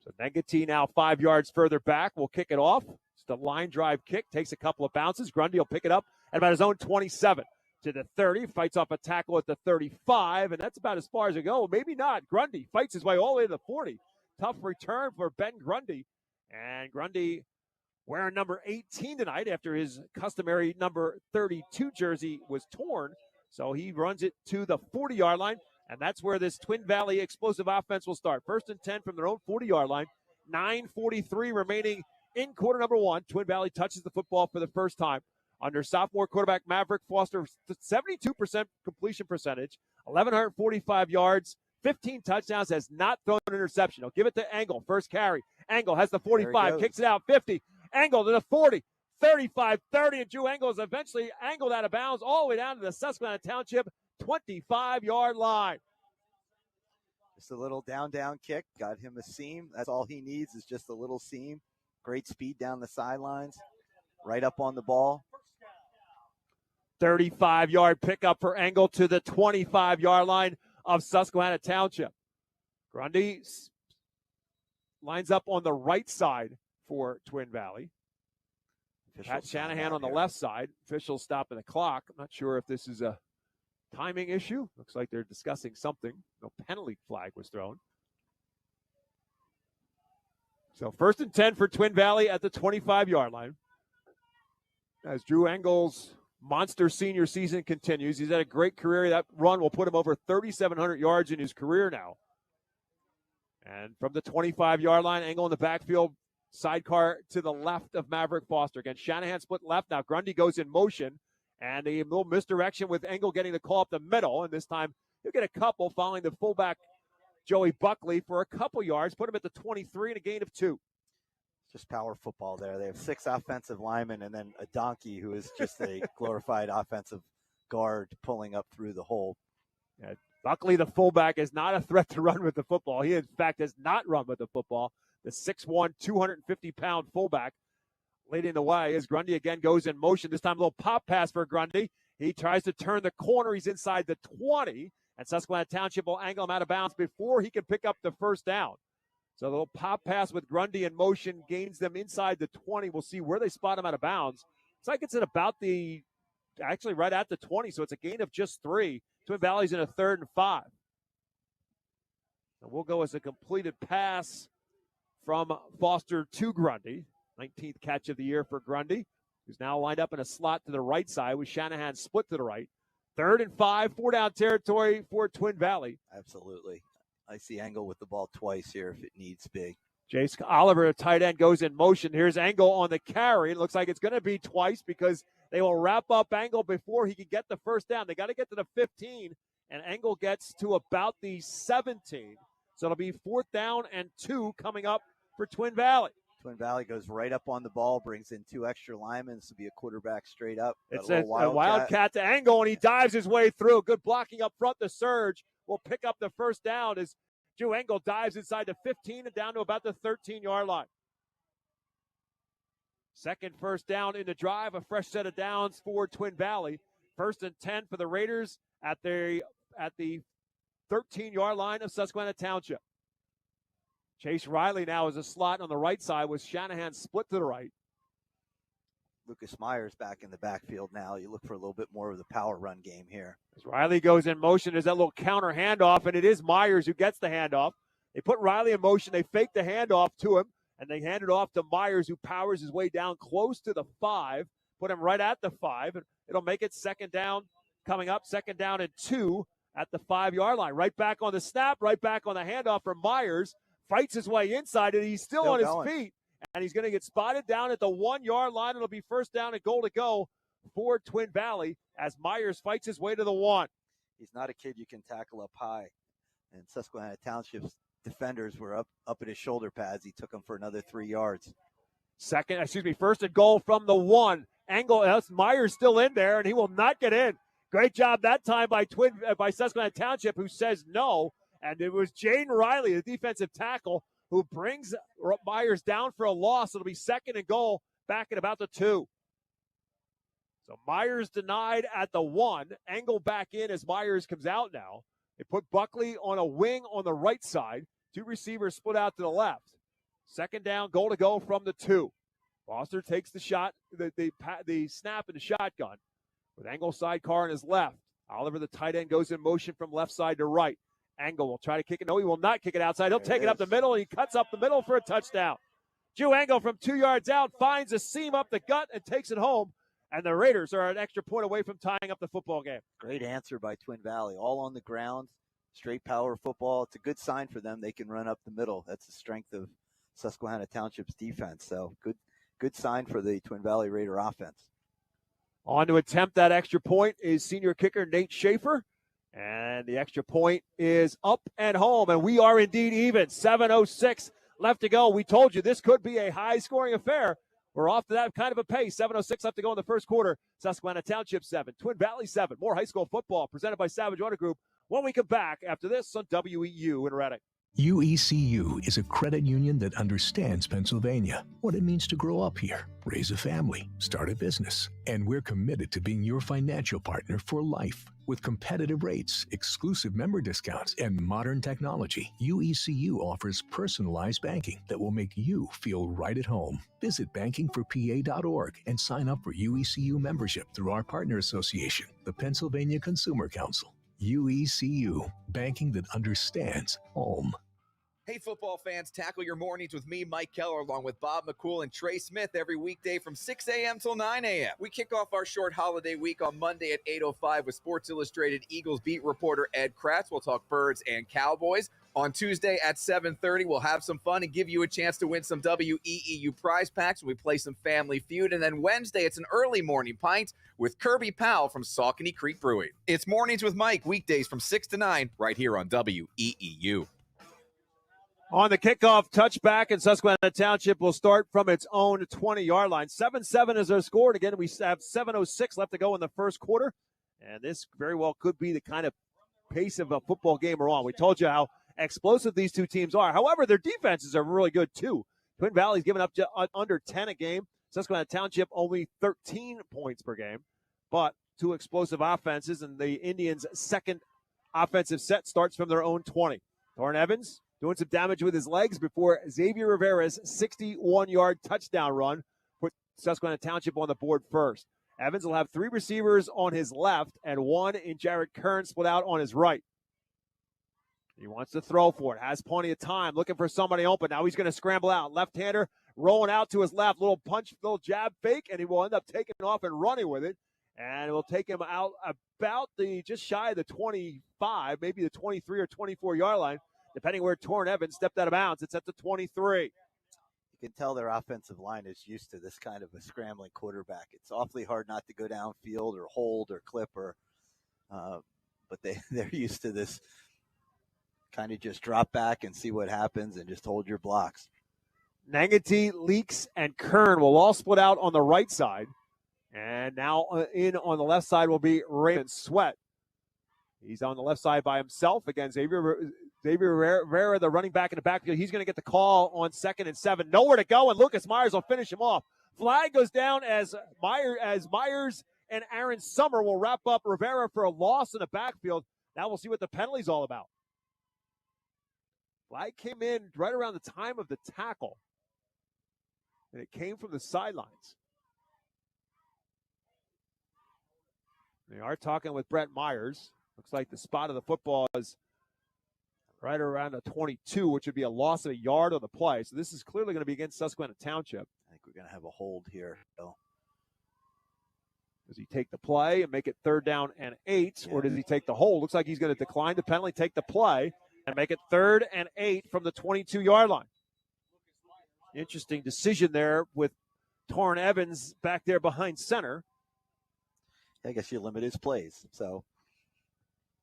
So Nengati now 5 yards further back will kick it off. It's the line drive kick. Takes a couple of bounces. Grundy will pick it up at about his own 27 to the 30. Fights off a tackle at the 35, and that's about as far as it goes. Maybe not. Grundy fights his way all the way to the 40. Tough return for Ben Grundy. And Grundy wearing number 18 tonight after his customary number 32 jersey was torn. So he runs it to the 40-yard line, and that's where this Twin Valley explosive offense will start. 1st and 10 from their own 40-yard line. 9:43 remaining in quarter number one. Twin Valley touches the football for the first time under sophomore quarterback Maverick Foster. 72% completion percentage, 1,145 yards, 15 touchdowns, has not thrown an interception. I'll give it to Engel. First carry. Engel has the 45, kicks it out 50. Engel to the 40, 35, 30, and Drew Engel is eventually angled out of bounds all the way down to the Susquehanna Township 25-yard line. Just a little down kick. Got him a seam. That's all he needs is just a little seam. Great speed down the sidelines. Right up on the ball. 35-yard pickup for Engel to the 25-yard line of Susquehanna Township. Grundy lines up on the right side for Twin Valley. Pat Shanahan on the left side. Officials stopping the clock. I'm not sure if this is a timing issue. Looks like they're discussing something. No penalty flag was thrown. So 1st and 10 for Twin Valley at the 25-yard line. As Drew Engel's monster senior season continues, he's had a great career. That run will put him over 3,700 yards in his career now. And from the 25-yard line, Engel in the backfield, sidecar to the left of Maverick Foster. Again, Shanahan split left. Now Grundy goes in motion, and a little misdirection with Engel getting the call up the middle. And this time he'll get a couple following the fullback, Joey Buckley, for a couple yards. Put him at the 23 and a gain of 2. Just power football there. They have 6 offensive linemen and then a donkey who is just a glorified offensive guard pulling up through the hole. Yeah, Luckily, the fullback is not a threat to run with the football. He, in fact, has not run with the football. The 6'1", 250-pound fullback leading the way as Grundy again goes in motion. This time a little pop pass for Grundy. He tries to turn the corner. He's inside the 20, and Susquehanna Township will angle him out of bounds before he can pick up the first down. So a little pop pass with Grundy in motion gains them inside the 20. We'll see where they spot him out of bounds. It's like it's at about actually right at the 20, so it's a gain of just 3. Twin Valley's in a 3rd and 5. And we'll go as a completed pass from Foster to Grundy. 19th catch of the year for Grundy, who's now lined up in a slot to the right side with Shanahan split to the right. 3rd and 5, 4-down territory for Twin Valley. Absolutely. I see Engel with the ball twice here if it needs big. Jace Oliver, a tight end, goes in motion. Here's Engel on the carry. It looks like it's going to be twice because they will wrap up Engel before he can get the first down. They got to get to the 15, and Engel gets to about the 17. So it'll be 4th down and 2 coming up for Twin Valley. Twin Valley goes right up on the ball, brings in 2 extra linemen. This will be a quarterback straight up. It's a wildcat to Engel, and he dives his way through. Good blocking up front. The surge will pick up the first down as Joe Engel dives inside the 15 and down to about the 13-yard line. Second first down in the drive, a fresh set of downs for Twin Valley. 1st and 10 for the Raiders at the 13-yard line of Susquehanna Township. Chase Riley now is a slot on the right side with Shanahan split to the right. Lucas Myers back in the backfield now. You look for a little bit more of the power run game here. As Riley goes in motion, there's that little counter handoff, and it is Myers who gets the handoff. They put Riley in motion. They fake the handoff to him, and they hand it off to Myers, who powers his way down close to the 5, put him right at the 5, and it'll make it 2nd down coming up, 2nd down and 2 at the 5-yard line. Right back on the snap, right back on the handoff from Myers. Fights his way inside, and he's still on his feet. And he's going to get spotted down at the 1-yard line. It'll be 1st down and goal to go for Twin Valley as Myers fights his way to the 1. He's not a kid you can tackle up high. And Susquehanna Township's defenders were up at his shoulder pads. He took him for another 3 yards. 1st and goal from the 1. Myers still in there, and he will not get in. Great job that time by Susquehanna Township, who says no. And it was Jaden Riley, the defensive tackle, who brings Myers down for a loss. It'll be 2nd and goal back at about the 2. So Myers denied at the 1. Engel back in as Myers comes out now. They put Buckley on a wing on the right side. 2 receivers split out to the left. 2nd down, goal to go from the 2. Foster takes the shot, the snap in the shotgun with Engel sidecar on his left. Oliver, the tight end, goes in motion from left side to right. Engel will try to kick it. No, he will not kick it outside. He'll take it up the middle, and he cuts up the middle for a touchdown. Joe Engel from 2 yards out finds a seam up the gut and takes it home. And the Raiders are an extra point away from tying up the football game. Great answer by Twin Valley. All on the ground, straight power football. It's a good sign for them. They can run up the middle. That's the strength of Susquehanna Township's defense. So good sign for the Twin Valley Raider offense. On to attempt that extra point is senior kicker Nate Schaefer. And the extra point is up and home. And we are indeed even. 7:06 left to go. We told you this could be a high-scoring affair. We're off to that kind of a pace. 7:06 left to go in the first quarter. Susquehanna Township 7, Twin Valley 7. More high school football presented by Savage Auto Group when we come back after this on WEEU in Reading. UECU is a credit union that understands Pennsylvania, what it means to grow up here, raise a family, start a business. And we're committed to being your financial partner for life. With competitive rates, exclusive member discounts, and modern technology, UECU offers personalized banking that will make you feel right at home. Visit bankingforpa.org and sign up for UECU membership through our partner association, the Pennsylvania Consumer Council. UECU, banking that understands home. Hey, football fans, tackle your mornings with me, Mike Keller, along with Bob McCool and Trey Smith every weekday from 6 a.m. till 9 a.m. We kick off our short holiday week on Monday at 8:05 with Sports Illustrated Eagles beat reporter Ed Kratz. We'll talk Birds and Cowboys. On Tuesday at 7:30, we'll have some fun and give you a chance to win some WEEU prize packs when we play some Family Feud. And then Wednesday, it's an early morning pint with Kirby Powell from Saucony Creek Brewing. It's Mornings with Mike, weekdays from 6 to 9, right here on WEEU. On the kickoff, touchback, and Susquehanna Township will start from its own 20-yard line. 7-7 is our score. Again, we have 7:06 left to go in the first quarter. And this very well could be the kind of pace of a football game are on. We told you how explosive these two teams are. However, their defenses are really good too. Twin Valley's given up under 10 a game. Susquehanna Township only 13 points per game, but two explosive offenses, and the Indians' second offensive set starts from their own 20. Torrin Evans doing some damage with his legs before Xavier Rivera's 61-yard touchdown run put Susquehanna Township on the board first. Evans will have three receivers on his left and one in Jared Kern split out on his right. He wants to throw for it, has plenty of time, looking for somebody open. Now he's going to scramble out. Left-hander rolling out to his left, little punch, little jab fake, and he will end up taking off and running with it. And it will take him out about just shy of the 25, maybe the 23 or 24-yard line, depending where Torrin Evans stepped out of bounds. It's at the 23. You can tell their offensive line is used to this kind of a scrambling quarterback. It's awfully hard not to go downfield or hold or clip but they're used to this kind of just drop back and see what happens and just hold your blocks. Nangati, Leaks, and Kern will all split out on the right side. And now in on the left side will be Raymond Sweat. He's on the left side by himself. Again, Xavier Rivera, the running back in the backfield. He's going to get the call on 2nd and 7. Nowhere to go, and Lucas Myers will finish him off. Flag goes down as Myers and Aaron Summer will wrap up Rivera for a loss in the backfield. Now we'll see what the penalty's all about. Flag came in right around the time of the tackle, and it came from the sidelines. They are talking with Brett Myers. Looks like the spot of the football is right around the 22, which would be a loss of a yard on the play. So this is clearly going to be against Susquehanna Township. I think we're going to have a hold here. Does he take the play and make it 3rd down and 8, or does he take the hold? Looks like he's going to decline the penalty, take the play, and make it 3rd and 8 from the 22-yard line. Interesting decision there with Torrin Evans back there behind center. I guess you limit his plays. So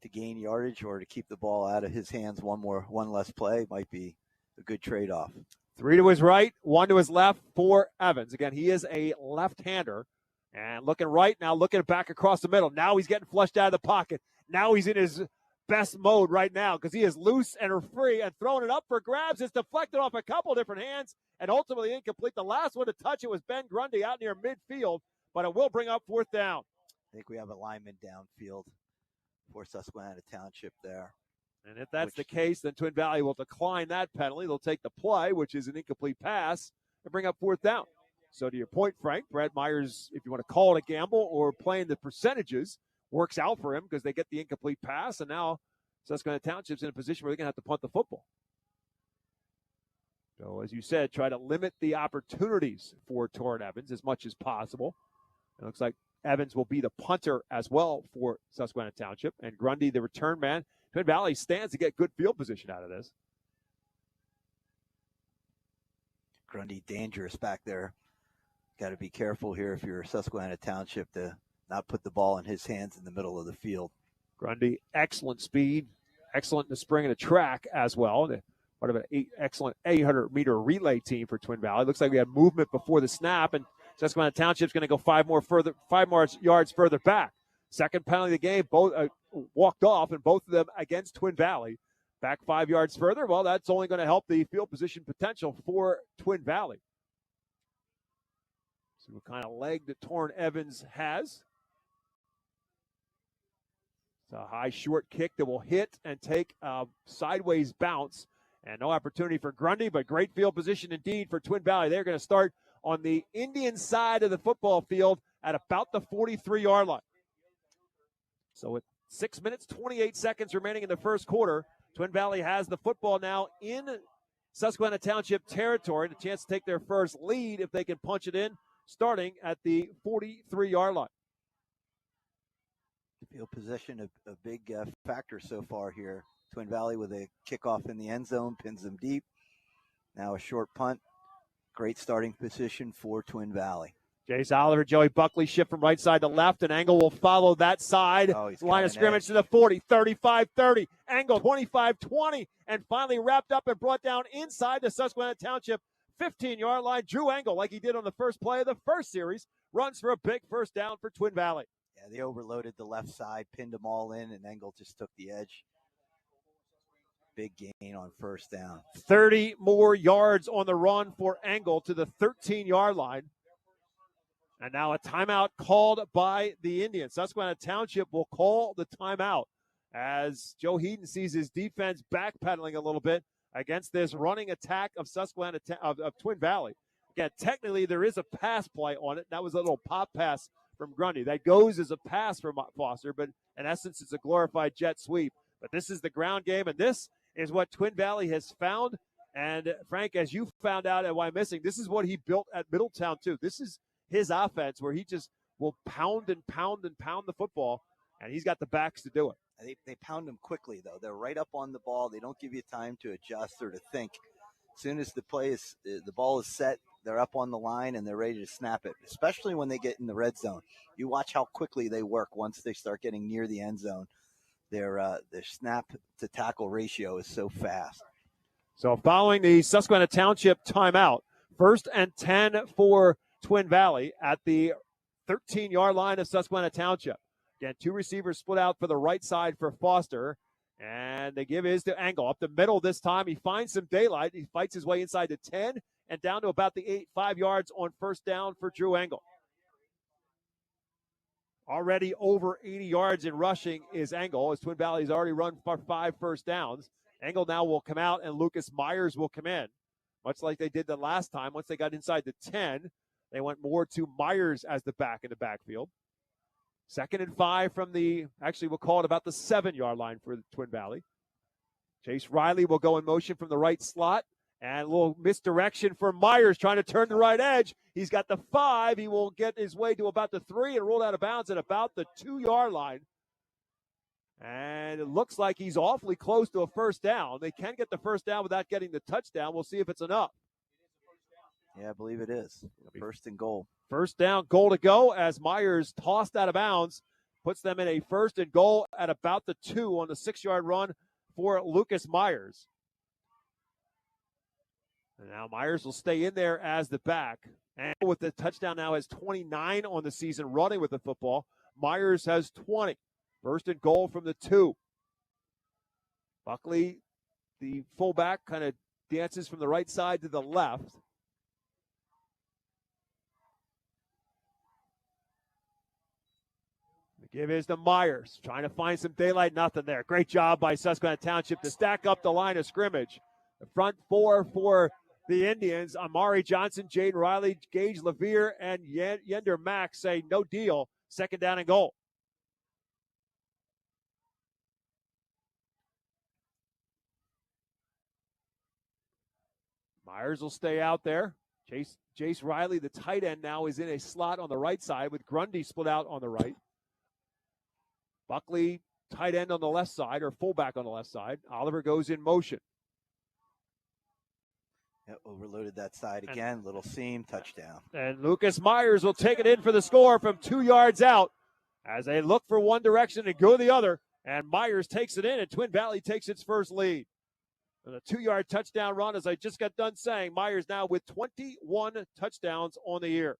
to gain yardage or to keep the ball out of his hands one less play might be a good trade-off. 3 to his right, 1 to his left for Evans. Again, he is a left-hander. And looking right now, looking back across the middle. Now he's getting flushed out of the pocket. Now he's in his best mode right now because he is loose and free and throwing it up for grabs. It's deflected off a couple different hands and ultimately incomplete. The last one to touch it was Ben Grundy out near midfield, but it will bring up 4th down. I think we have a lineman downfield for Susquehanna Township there. And if that's the case, then Twin Valley will decline that penalty. They'll take the play, which is an incomplete pass, and bring up 4th down. So to your point, Frank, Brett Myers, if you want to call it a gamble or playing the percentages, works out for him because they get the incomplete pass, and now Susquehanna Township's in a position where they're going to have to punt the football. So, as you said, try to limit the opportunities for Torrin Evans as much as possible. It looks like Evans will be the punter as well for Susquehanna Township, and Grundy the return man. Twin Valley stands to get good field position out of this. Grundy dangerous back there. Got to be careful here if you're Susquehanna Township to not put the ball in his hands in the middle of the field. Grundy, excellent speed, excellent in the spring and the track as well. Part of an excellent 800-meter relay team for Twin Valley. Looks like we had movement before the snap, and Susquehanna Township's going to go 5 more yards further back. Second penalty of the game, both walked off, and both of them against Twin Valley. Back 5 yards further, well, that's only going to help the field position potential for Twin Valley. See what kind of leg that Torrin Evans has. It's a high short kick that will hit and take a sideways bounce. And no opportunity for Grundy, but great field position indeed for Twin Valley. They're going to start on the Indian side of the football field at about the 43-yard line. So with 6 minutes, 28 seconds remaining in the first quarter, Twin Valley has the football now in Susquehanna Township territory and a chance to take their first lead if they can punch it in, starting at the 43-yard line. Field position, a big factor so far here. Twin Valley with a kickoff in the end zone, pins them deep. Now a short punt. Great starting position for Twin Valley. Jace Oliver, Joey Buckley shift from right side to left, and Angle will follow that side. Line of scrimmage to the 40, 35-30, Angle 25-20, and finally wrapped up and brought down inside the Susquehanna Township 15-yard line. Drew Angle, like he did on the first play of the first series, runs for a big first down for Twin Valley. Yeah, Yeah, they overloaded the left side, pinned them all in, and Engel just took the edge. Big gain on first down. 30 more yards on the run for Engel to the 13-yard line. And now a timeout called by the Indians. Susquehanna Township will call the timeout as Joe Heaton sees his defense backpedaling a little bit against this running attack of Susquehanna of Twin Valley. Again, technically there is a pass play on it. That was a little pop pass from Grundy. That goes as a pass from Foster, but in essence it's a glorified jet sweep. But this is the ground game, and this is what Twin Valley has found. And Frank, as you found out at Wyomissing, this is what he built at Middletown too. This is his offense where he just will pound and pound and pound the football, and he's got the backs to do it. They pound them quickly, though. They're right up on the ball. They don't give you time to adjust or to think. As soon as the ball is set, they're up on the line and they're ready to snap it, especially when they get in the red zone. You watch how quickly they work once they start getting near the end zone. Their snap to tackle ratio is so fast. So following the Susquehanna Township timeout, 1st and 10 for Twin Valley at the 13-yard line of Susquehanna Township. Again, 2 receivers split out for the right side for Foster, and they give his to Engel. Up the middle this time, he finds some daylight. He fights his way inside the 10 and down to about the 5 yards on first down for Drew Engel. Already over 80 yards in rushing is Engel, as Twin Valley's already run for 5 first downs. Engel now will come out, and Lucas Myers will come in, much like they did the last time. Once they got inside the 10, they went more to Myers as the back in the backfield. 2nd and 5 from we'll call it about the 7-yard line for Twin Valley. Chase Riley will go in motion from the right slot. And a little misdirection for Myers trying to turn the right edge. He's got the 5. He will get his way to about the 3 and roll out of bounds at about the 2-yard line. And it looks like he's awfully close to a first down. They can get the first down without getting the touchdown. We'll see if it's enough. Yeah, I believe it is. 1st and goal. First down, goal to go as Myers tossed out of bounds. Puts them in a 1st and goal at about the 2 on the 6-yard run for Lucas Myers. And now Myers will stay in there as the back. And with the touchdown now has 29 on the season running with the football. Myers has 20. 1st and goal from the 2. Buckley, the fullback, kind of dances from the right side to the left. The give is to Myers, trying to find some daylight. Nothing there. Great job by Susquehanna Township to stack up the line of scrimmage. The front 4 for the Indians, Amari Johnson, Jaden Riley, Gage Levere, and Yender Mack say no deal. 2nd down and goal. Myers will stay out there. Jace Riley, the tight end, now is in a slot on the right side with Grundy split out on the right. Buckley, tight end on the left side, or fullback on the left side. Oliver goes in motion. Yep, overloaded that side again. Little seam, touchdown. And Lucas Myers will take it in for the score from 2 yards out as they look for one direction and go the other. And Myers takes it in, and Twin Valley takes its first lead. And a 2-yard touchdown run, as I just got done saying. Myers now with 21 touchdowns on the year.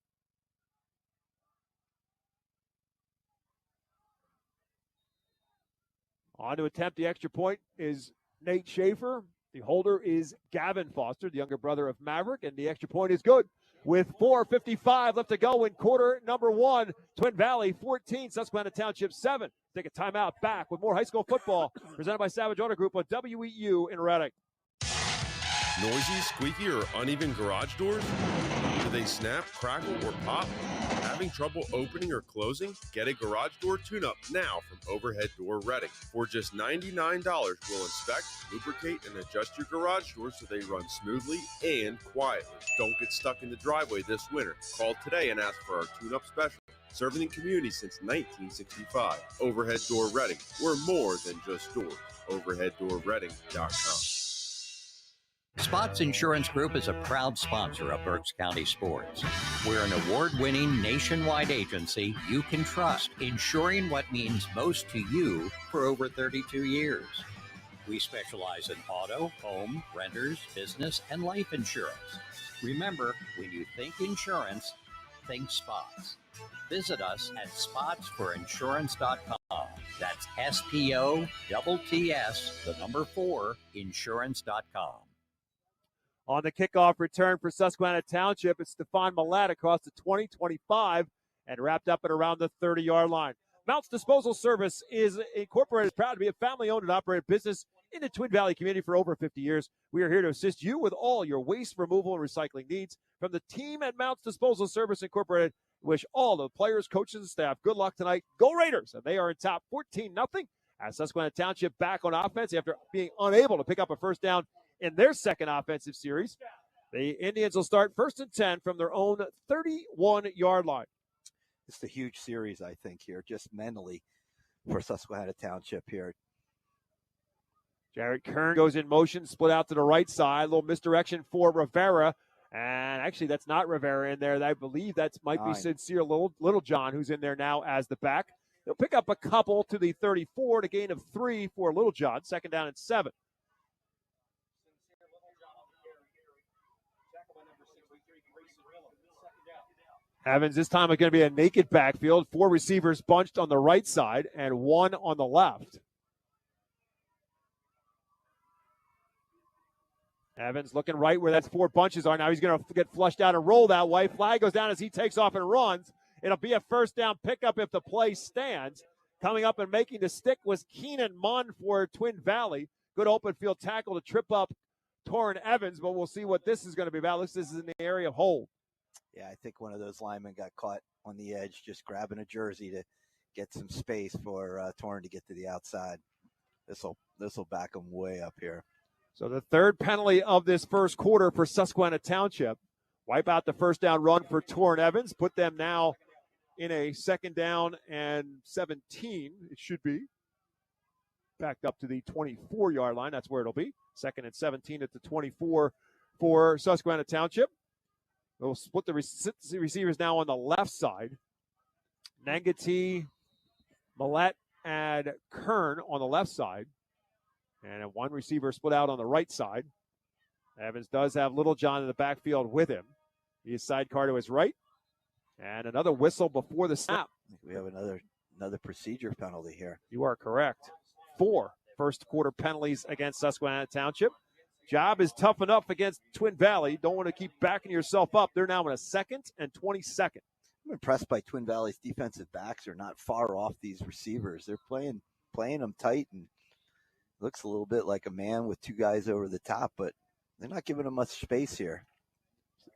On to attempt the extra point is Nate Schaefer. The holder is Gavin Foster, the younger brother of Maverick, and the extra point is good. With 4:55 left to go in quarter number 1, Twin Valley 14, Susquehanna Township 7. Take a timeout. Back with more high school football presented by Savage Auto Group on WEEU in Reading. Noisy, squeaky, or uneven garage doors? Do they snap, crackle, or pop? Having trouble opening or closing? Get a garage door tune-up now from Overhead Door Reading. For just $99, we'll inspect, lubricate, and adjust your garage doors so they run smoothly and quietly. Don't get stuck in the driveway this winter. Call today and ask for our tune-up special. Serving the community since 1965. Overhead Door Reading. We're more than just doors. OverheadDoorReading.com. Spots Insurance Group is a proud sponsor of Berks County Sports. We're an award-winning nationwide agency you can trust, insuring what means most to you for over 32 years. We specialize in auto, home, renters, business, and life insurance. Remember, when you think insurance, think spots. Visit us at spotsforinsurance.com. That's SPOTTS, 4, insurance.com. On the kickoff return for Susquehanna Township, it's Stephon Millett across the 20-25 and wrapped up at around the 30-yard line. Mounts Disposal Service is incorporated, proud to be a family-owned and operated business in the Twin Valley community for over 50 years. We are here to assist you with all your waste removal and recycling needs. From the team at Mounts Disposal Service Incorporated, wish all the players, coaches, and staff good luck tonight. Go Raiders! And they are in top 14-0 as Susquehanna Township back on offense after being unable to pick up a first down in their second offensive series. The Indians will start 1st and 10 from their own 31-yard line. It's a huge series, I think, here, just mentally for Susquehanna Township here. Jarrett Kern goes in motion, split out to the right side. A little misdirection for Rivera. And actually, that's not Rivera in there. I believe that might be Sincere Little John, who's in there now as the back. They'll pick up a couple to the 34, to gain of 3 for Little John. 2nd down and 7. Evans this time is going to be a naked backfield. 4 receivers bunched on the right side and 1 on the left. Evans looking right where that's 4 bunches are. Now he's going to get flushed out and roll that way. Flag goes down as he takes off and runs. It'll be a first down pickup if the play stands. Coming up and making the stick was Keenan Munn for Twin Valley. Good open field tackle to trip up Torrin Evans, but we'll see what this is going to be about. This is in the area of hold. Yeah, I think one of those linemen got caught on the edge, just grabbing a jersey to get some space for Torrin to get to the outside. This will back him way up here. So the third penalty of this first quarter for Susquehanna Township. Wipe out the first down run for Torrin Evans. Put them now in a 2nd down and 17. It should be. Backed up to the 24-yard line. That's where it'll be. 2nd and 17 at the 24 for Susquehanna Township. We'll split the receivers now on the left side. Nangati, Millett, and Kern on the left side. And 1 receiver split out on the right side. Evans does have Little John in the backfield with him. He's sidecar to his right. And another whistle before the snap. We have another procedure penalty here. You are correct. 4 first quarter penalties against Susquehanna Township. Job is tough enough against Twin Valley. Don't want to keep backing yourself up. They're now in a 2nd and 22nd. I'm impressed by Twin Valley's defensive backs are not far off these receivers. They're playing them tight, and looks a little bit like a man with 2 guys over the top, but they're not giving them much space here.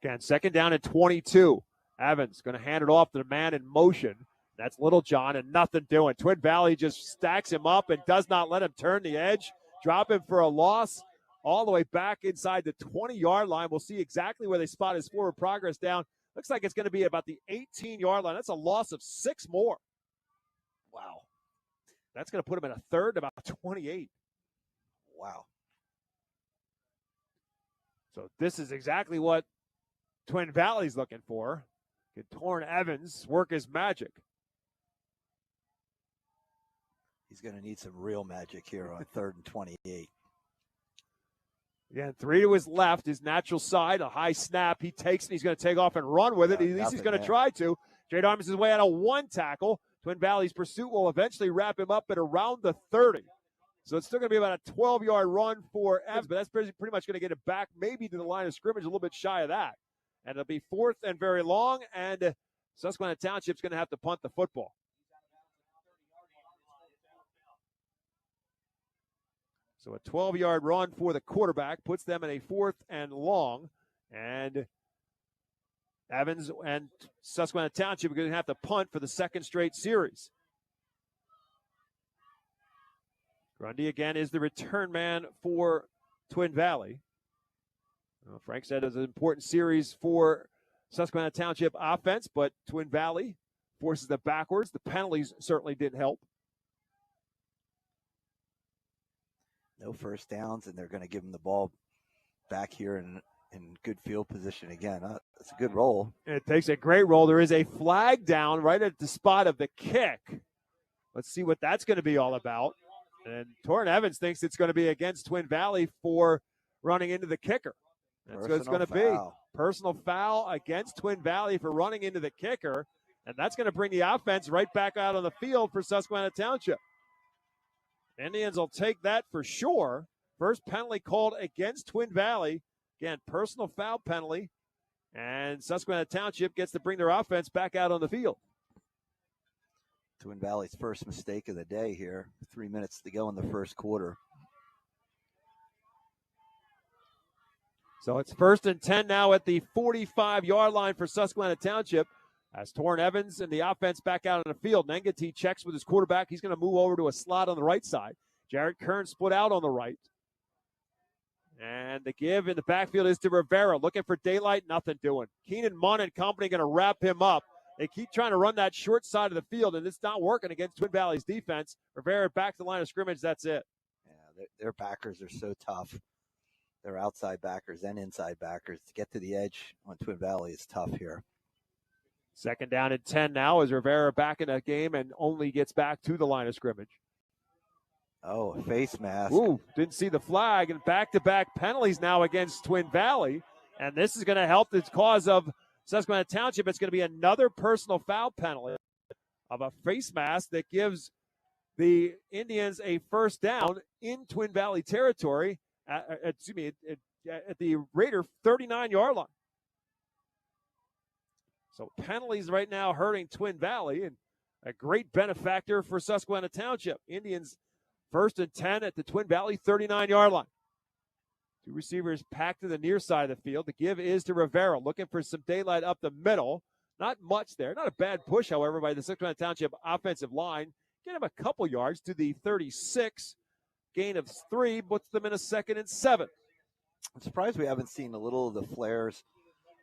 Again, 2nd down and 22. Evans going to hand it off to the man in motion. That's Little John, and nothing doing. Twin Valley just stacks him up and does not let him turn the edge. Drop him for a loss all the way back inside the 20-yard line. We'll see exactly where they spot his forward progress down. Looks like it's going to be about the 18-yard line. That's a loss of 6 more. Wow. That's going to put him in a 3rd, about 28. Wow. So this is exactly what Twin Valley's looking for. Can Torrin Evans work his magic? He's going to need some real magic here on 3rd and 28. Again, 3 to his left, his natural side, a high snap. He takes it. He's going to take off and run with it. At least he's going to try to. Jade Arms is way out of 1 tackle. Twin Valley's pursuit will eventually wrap him up at around the 30. So it's still going to be about a 12-yard run for Evans, but that's pretty much going to get it back maybe to the line of scrimmage, a little bit shy of that. And it'll be 4th and very long, and Susquehanna Township's going to have to punt the football. So a 12-yard run for the quarterback puts them in a 4th and long. And Evans and Susquehanna Township are going to have to punt for the 2nd straight series. Grundy again is the return man for Twin Valley. Frank said it was an important series for Susquehanna Township offense, but Twin Valley forces them backwards. The penalties certainly didn't help. No first downs, and they're going to give them the ball back here in good field position again. It's a good roll. It takes a great roll. There is a flag down right at the spot of the kick. Let's see what that's going to be all about. And Torrin Evans thinks it's going to be against Twin Valley for running into the kicker. That's what it's going to be. Personal foul against Twin Valley for running into the kicker, and that's going to bring the offense right back out on the field for Susquehanna Township. Indians will take that for sure. First penalty called against Twin Valley. Again, personal foul penalty, and Susquehanna Township gets to bring their offense back out on the field. Twin Valley's first mistake of the day here. 3 minutes to go in the first quarter. So it's 1st and 10 now at the 45-yard line for Susquehanna Township. As Torrin Evans and the offense back out on the field. Nengati checks with his quarterback. He's going to move over to a slot on the right side. Jarrett Kern split out on the right. And the give in the backfield is to Rivera. Looking for daylight, nothing doing. Keenan Munn and company going to wrap him up. They keep trying to run that short side of the field, and it's not working against Twin Valley's defense. Rivera back to the line of scrimmage. That's it. Yeah, their backers are so tough. Their outside backers and inside backers. To get to the edge on Twin Valley is tough here. 2nd down and 10 now as Rivera back in that game and only gets back to the line of scrimmage. Oh, a face mask. Ooh, didn't see the flag, and back-to-back penalties now against Twin Valley. And this is going to help the cause of Susquehanna Township. It's going to be another personal foul penalty of a face mask that gives the Indians a 1st down in Twin Valley territory, at the Raider 39-yard line. So penalties right now hurting Twin Valley, and a great benefactor for Susquehanna Township. Indians 1st and 10 at the Twin Valley 39-yard line. Two receivers packed to the near side of the field. The give is to Rivera, looking for some daylight up the middle. Not much there. Not a bad push, however, by the Susquehanna Township offensive line. Get him a couple yards to the 36. Gain of 3 puts them in a 2nd and 7. I'm surprised we haven't seen a little of the flares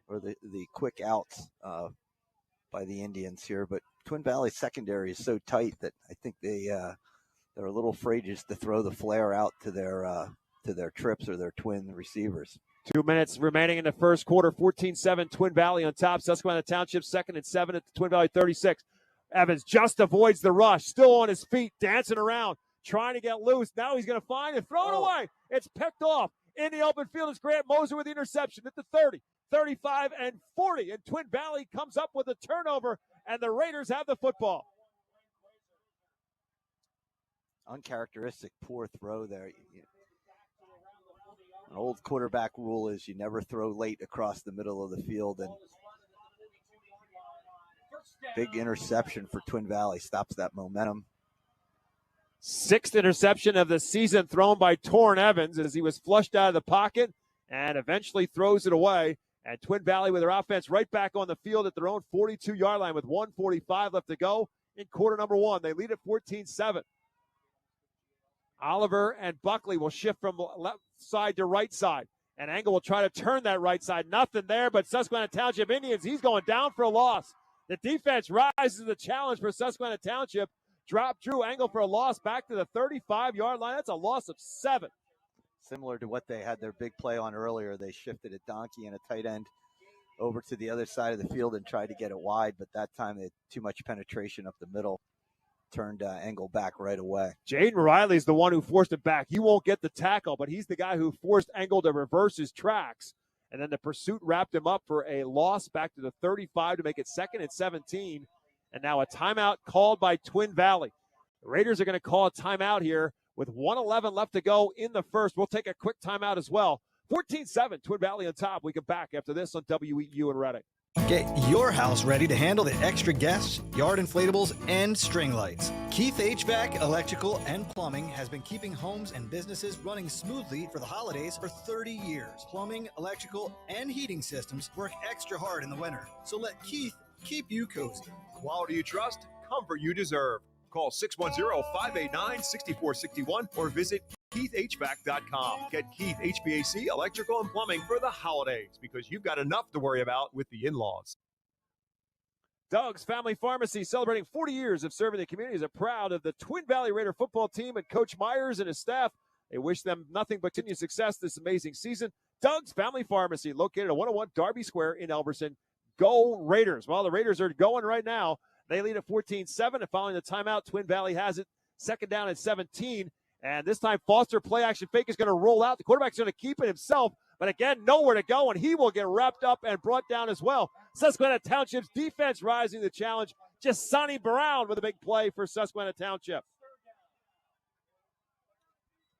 or the quick outs by the Indians here. But Twin Valley secondary is so tight that I think they're a little afraid just to throw the flare out to their trips or their twin receivers. 2 minutes remaining in the first quarter. 14-7 Twin Valley on top. Susquehanna Township 2nd and 7 at the Twin Valley 36. Evans just avoids the rush. Still on his feet, dancing around, trying to get loose. Now he's going to find it. Throw it away. It's picked off. In the open field is Grant Moser with the interception at the 30, 35, and 40. And Twin Valley comes up with a turnover, and the Raiders have the football. Uncharacteristic poor throw there. An old quarterback rule is you never throw late across the middle of the field, and big interception for Twin Valley stops that momentum. 6th interception of the season thrown by Torrin Evans as he was flushed out of the pocket and eventually throws it away. And Twin Valley with their offense right back on the field at their own 42-yard line with 1:45 left to go in quarter number 1. They lead at 14-7. Oliver and Buckley will shift from left side to right side. And Engel will try to turn that right side. Nothing there, but Susquehanna Township Indians, he's going down for a loss. The defense rises to the challenge for Susquehanna Township. Drop Drew Engel for a loss back to the 35-yard line. That's a loss of 7. Similar to what they had their big play on earlier. They shifted a donkey and a tight end over to the other side of the field and tried to get it wide, but that time they had too much penetration up the middle. Turned Engel back right away. Jaden Riley's the one who forced it back. He won't get the tackle, but he's the guy who forced Engel to reverse his tracks. And then the pursuit wrapped him up for a loss back to the 35 to make it 2nd and 17. And now a timeout called by Twin Valley. The Raiders are going to call a timeout here with 1:11 left to go in the first. We'll take a quick timeout as well. 14-7, Twin Valley on top. We come back after this on WEEU in Reading. Get your house ready to handle the extra guests, yard inflatables, and string lights. Keith HVAC, Electrical, and Plumbing has been keeping homes and businesses running smoothly for the holidays for 30 years. Plumbing, electrical, and heating systems work extra hard in the winter. So let Keith keep you cozy. Quality you trust, comfort you deserve. Call 610-589-6461 or visit KeithHVAC.com. Get Keith HVAC, Electrical, and Plumbing for the holidays because you've got enough to worry about with the in-laws. Doug's Family Pharmacy, celebrating 40 years of serving the community, is proud of the Twin Valley Raider football team and Coach Myers and his staff. They wish them nothing but continued success this amazing season. Doug's Family Pharmacy, located at 101 Darby Square in Elberson. Go Raiders. Well, the Raiders are going right now. They lead at 14-7, and following the timeout, Twin Valley has it 2nd down at 17. And this time, Foster play action fake is going to roll out. The quarterback's going to keep it himself, but again, nowhere to go, and he will get wrapped up and brought down as well. Susquehanna Township's defense rising to the challenge. Just Sonny Brown with a big play for Susquehanna Township.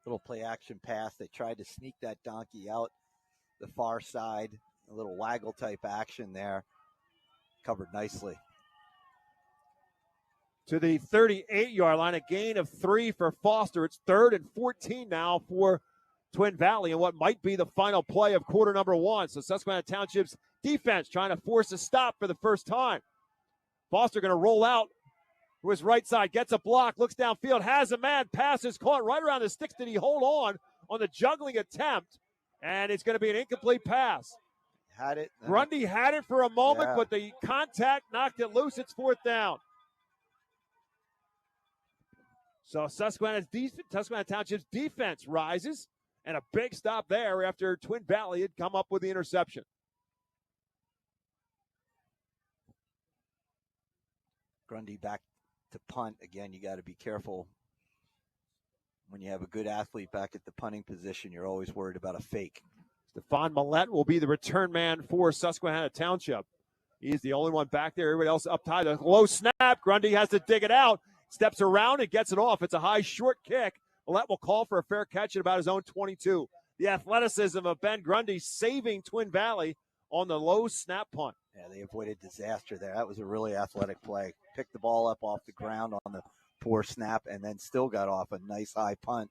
Little play action pass. They tried to sneak that donkey out the far side. A little waggle type action there. Covered nicely. To the 38-yard line, a gain of 3 for Foster. It's 3rd and 14 now for Twin Valley and what might be the final play of quarter number 1. So Susquehanna Township's defense trying to force a stop for the first time. Foster going to roll out to his right side, gets a block, looks downfield, has a man, passes, caught right around the sticks. Did he hold on the juggling attempt? And it's going to be an incomplete pass. Had it. Grundy had it for a moment, but the contact knocked it loose. It's 4th down. So Susquehanna Township's defense rises, and a big stop there after Twin Valley had come up with the interception. Grundy back to punt. Again, you got to be careful. When you have a good athlete back at the punting position, you're always worried about a fake. Stephon Millette will be the return man for Susquehanna Township. He's the only one back there. Everybody else up tight. A low snap. Grundy has to dig it out. Steps around and gets it off. It's a high, short kick. Millette will call for a fair catch at about his own 22. The athleticism of Ben Grundy saving Twin Valley on the low snap punt. Yeah, they avoided disaster there. That was a really athletic play. Picked the ball up off the ground on the poor snap and then still got off a nice high punt.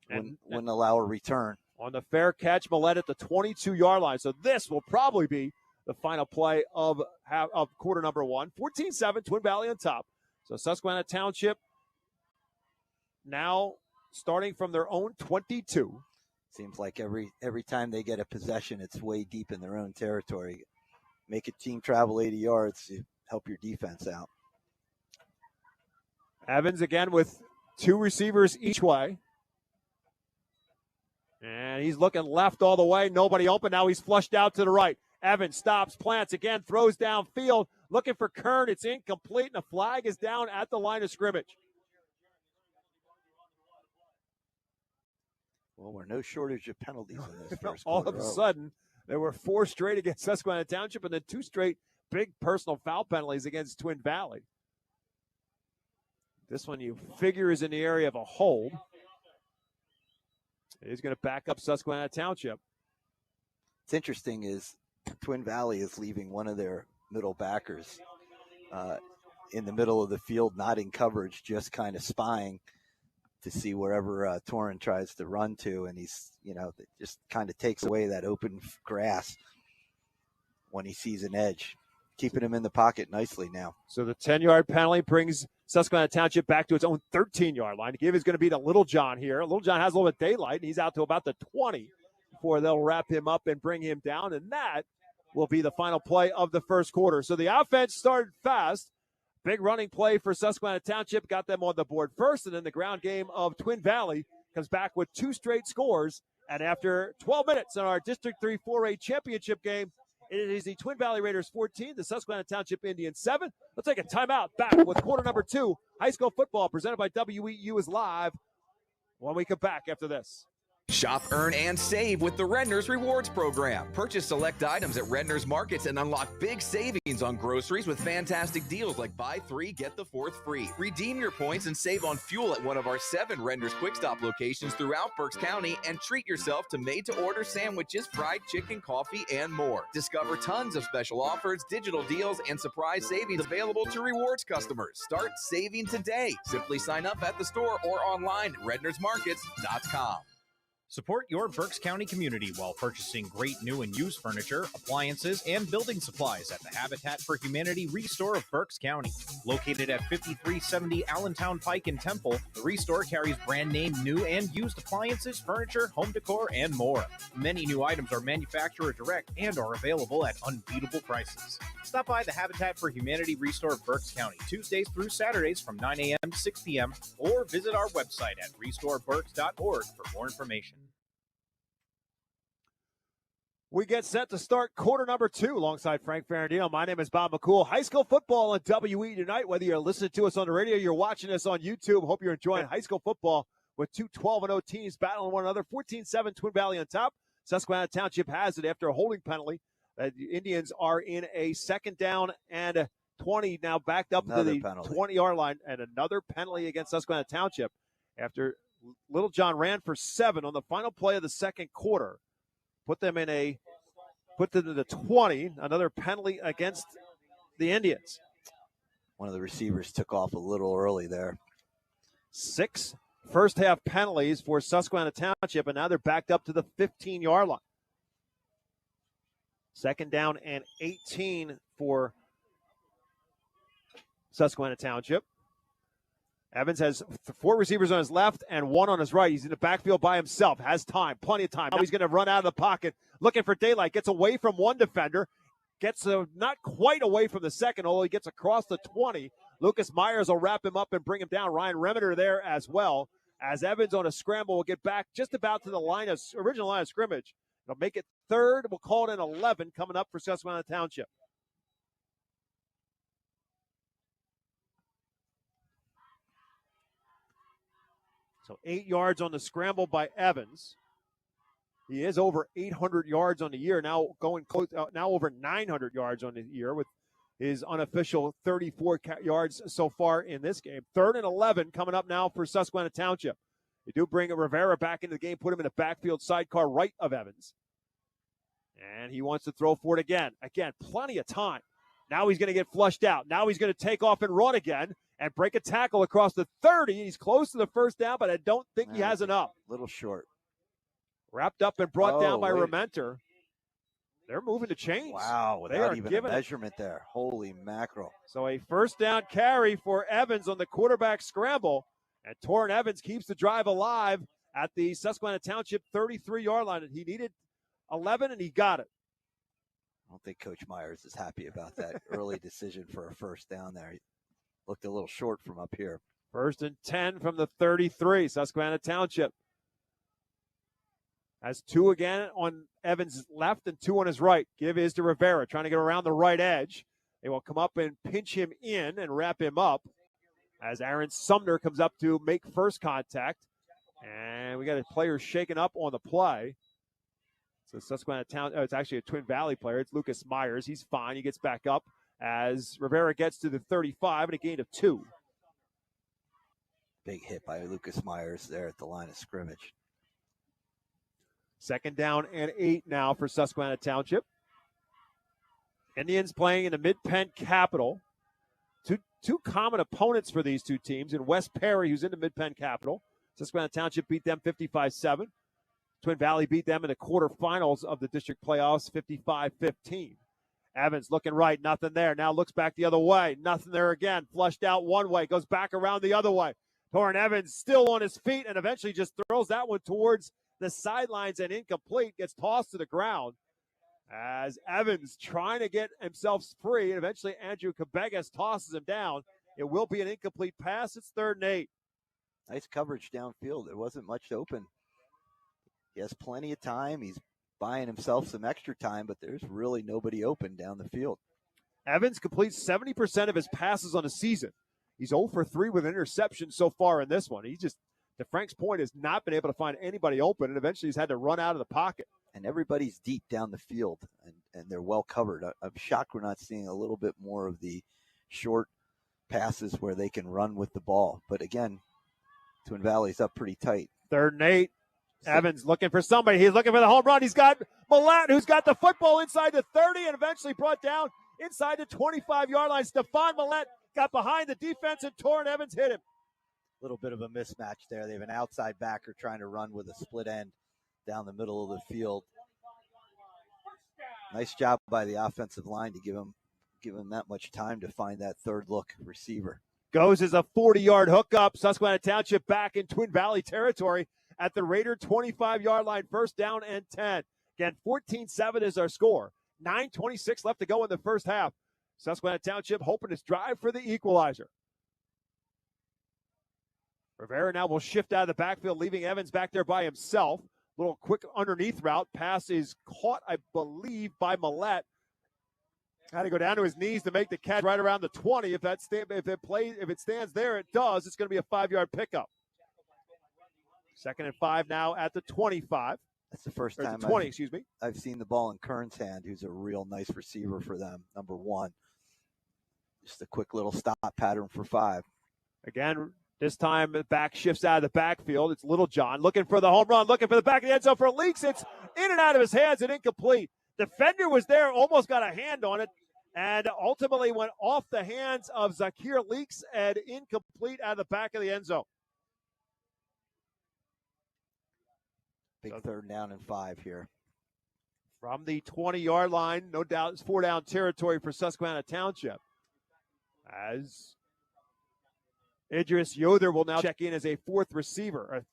Wouldn't allow a return. On the fair catch, Millette at the 22-yard line. So this will probably be the final play of quarter number 1. 14-7, Twin Valley on top. So Susquehanna Township now starting from their own 22. Seems like every time they get a possession, it's way deep in their own territory. Make a team travel 80 yards to help your defense out. Evans again with 2 receivers each way. And he's looking left all the way. Nobody open. Now he's flushed out to the right. Evans stops, plants again, throws downfield. Looking for Kern. It's incomplete, and the flag is down at the line of scrimmage. Well, we're no shortage of penalties in this first All quarter. of a sudden, there were 4 straight against Susquehanna Township and then 2 straight big personal foul penalties against Twin Valley. This one you figure is in the area of a hold. He's going to back up Susquehanna Township. What's interesting is Twin Valley is leaving one of their middle backers in the middle of the field, not in coverage, just kind of spying to see wherever Torrin tries to run to, and he's, just kind of takes away that open grass when he sees an edge, keeping him in the pocket nicely now. So the 10-yard penalty brings Susquehanna Township back to its own 13-yard line. The give is going to be to Little John here. Little John has a little bit of daylight, and he's out to about the 20 before they'll wrap him up and bring him down, and that will be the final play of the first quarter. So the offense started fast. Big running play for Susquehanna Township, got them on the board first, and then the ground game of Twin Valley comes back with 2 straight scores. And after 12 minutes in our District 3 4A championship game, it is the Twin Valley Raiders 14, the Susquehanna Township Indians 7. Let's take a timeout. Back with quarter number 2. High school football presented by WEEU is live when we come back after this. Shop, earn, and save with the Redner's Rewards Program. Purchase select items at Redner's Markets and unlock big savings on groceries with fantastic deals like buy 3, get the 4th free. Redeem your points and save on fuel at one of our 7 Redner's Quick Stop locations throughout Berks County, and treat yourself to made-to-order sandwiches, fried chicken, coffee, and more. Discover tons of special offers, digital deals, and surprise savings available to rewards customers. Start saving today. Simply sign up at the store or online at rednersmarkets.com. Support your Berks County community while purchasing great new and used furniture, appliances, and building supplies at the Habitat for Humanity Restore of Berks County. Located at 5370 Allentown Pike in Temple, the Restore carries brand name new and used appliances, furniture, home decor, and more. Many new items are manufacturer direct and are available at unbeatable prices. Stop by the Habitat for Humanity Restore of Berks County Tuesdays through Saturdays from 9 a.m. to 6 p.m. or visit our website at restoreberks.org for more information. We get set to start quarter number 2 alongside Frank Ferrandino. My name is Bob McCool. High school football on WE tonight. Whether you're listening to us on the radio, you're watching us on YouTube. Hope you're enjoying high school football with 2 12-0 teams battling one another. 14-7 Twin Valley on top. Susquehanna Township has it after a holding penalty. The Indians are in a 2nd down and 20, now backed up to the 20-yard line, and another penalty against Susquehanna Township after Little John ran for 7 on the final play of the second quarter. Put them in the 20, another penalty against the Indians. One of the receivers took off a little early there. 6 first-half penalties for Susquehanna Township, and now they're backed up to the 15-yard line. 2nd down and 18 for Susquehanna Township. Evans has 4 receivers on his left and 1 on his right. He's in the backfield by himself, has time, plenty of time. Now he's going to run out of the pocket, looking for daylight, gets away from one defender, gets not quite away from the second, although he gets across the 20. Lucas Myers will wrap him up and bring him down. Ryan Remeter there as well, as Evans on a scramble will get back just about to the original line of scrimmage. It'll make it 3rd. We'll call it an 11 coming up for Susquehanna Township. So 8 yards on the scramble by Evans. He is over 800 yards on the year, now going close, now over 900 yards on the year with his unofficial 34 yards so far in this game. 3rd and 11 coming up now for Susquehanna Township. They do bring Rivera back into the game, put him in the backfield sidecar right of Evans. And he wants to throw for it again. Again, plenty of time. Now he's going to get flushed out. Now he's going to take off and run again and break a tackle across the 30. He's close to the 1st down, but I don't think he has enough. Little short. Wrapped up and brought down by Rementer. They're moving to chains. Wow, without even a measurement there. Holy mackerel. So a 1st down carry for Evans on the quarterback scramble. And Torrin Evans keeps the drive alive at the Susquehanna Township 33-yard line. And he needed 11, and he got it. I don't think Coach Myers is happy about that early decision for a 1st down there. He looked a little short from up here. 1st and 10 from the 33, Susquehanna Township. Has 2 again on Evans' left and 2 on his right. Give is to Rivera, trying to get around the right edge. They will come up and pinch him in and wrap him up as Aaron Sumner comes up to make first contact. And we got a player shaken up on the play. So Susquehanna Town, it's actually a Twin Valley player. It's Lucas Myers. He's fine. He gets back up as Rivera gets to the 35 and a gain of 2. Big hit by Lucas Myers there at the line of scrimmage. 2nd down and 8 now for Susquehanna Township. Indians playing in the Mid-Penn Capital. Two common opponents for these two teams in West Perry, who's in the Mid-Penn Capital. Susquehanna Township beat them 55-7. Twin Valley beat them in the quarterfinals of the district playoffs 55-15. Evans looking right, nothing there. Now looks back the other way, nothing there again. Flushed out one way, goes back around the other way. Torrin Evans still on his feet and eventually just throws that one towards the sidelines and incomplete, gets tossed to the ground as Evans trying to get himself free, and eventually Andrew Cabegas tosses him down. It will be an incomplete pass. It's 3rd and 8. Nice coverage downfield. There wasn't much open. He has plenty of time. He's buying himself some extra time, but there's really nobody open down the field. Evans completes 70% of his passes on the season. He's 0 for 3 with interception so far in this one. He just, to Frank's point, has not been able to find anybody open, and eventually he's had to run out of the pocket. And everybody's deep down the field, and they're well covered. I'm shocked we're not seeing a little bit more of the short passes where they can run with the ball. But again, Twin Valley's up pretty tight. 3rd and 8. Evans looking for somebody. He's looking for the home run. He's got Millett, who's got the football inside the 30 and eventually brought down inside the 25-yard line. Stephon Millett got behind the defense, and Torrin Evans hit him. A little bit of a mismatch there. They have an outside backer trying to run with a split end down the middle of the field. Nice job by the offensive line to give him that much time to find that 3rd look receiver. Goes as a 40-yard hookup. Susquehanna Township back in Twin Valley territory at the Raider 25-yard line, 1st down and 10. Again, 14-7 is our score. 9:26 left to go in the first half. Susquehanna Township hoping to drive for the equalizer. Rivera now will shift out of the backfield, leaving Evans back there by himself. Little quick underneath route. Pass is caught, I believe, by Millett. Had to go down to his knees to make the catch right around the 20. If it stands there, it does. It's going to be a 5-yard pickup. 2nd and 5 now at the 25. That's the first time 20, excuse me. I've seen the ball in Kern's hand, who's a real nice receiver for them, number 1. Just a quick little stop pattern for 5. Again, this time the back shifts out of the backfield. It's Little John looking for the home run, looking for the back of the end zone for Leaks. It's in and out of his hands and incomplete. Defender was there, almost got a hand on it, and ultimately went off the hands of Zakir Leaks and incomplete out of the back of the end zone. Big 3rd down and 5 here. From the 20-yard line, no doubt it's 4-down territory for Susquehanna Township. As Idris Yoder will now check in as a 5th receiver.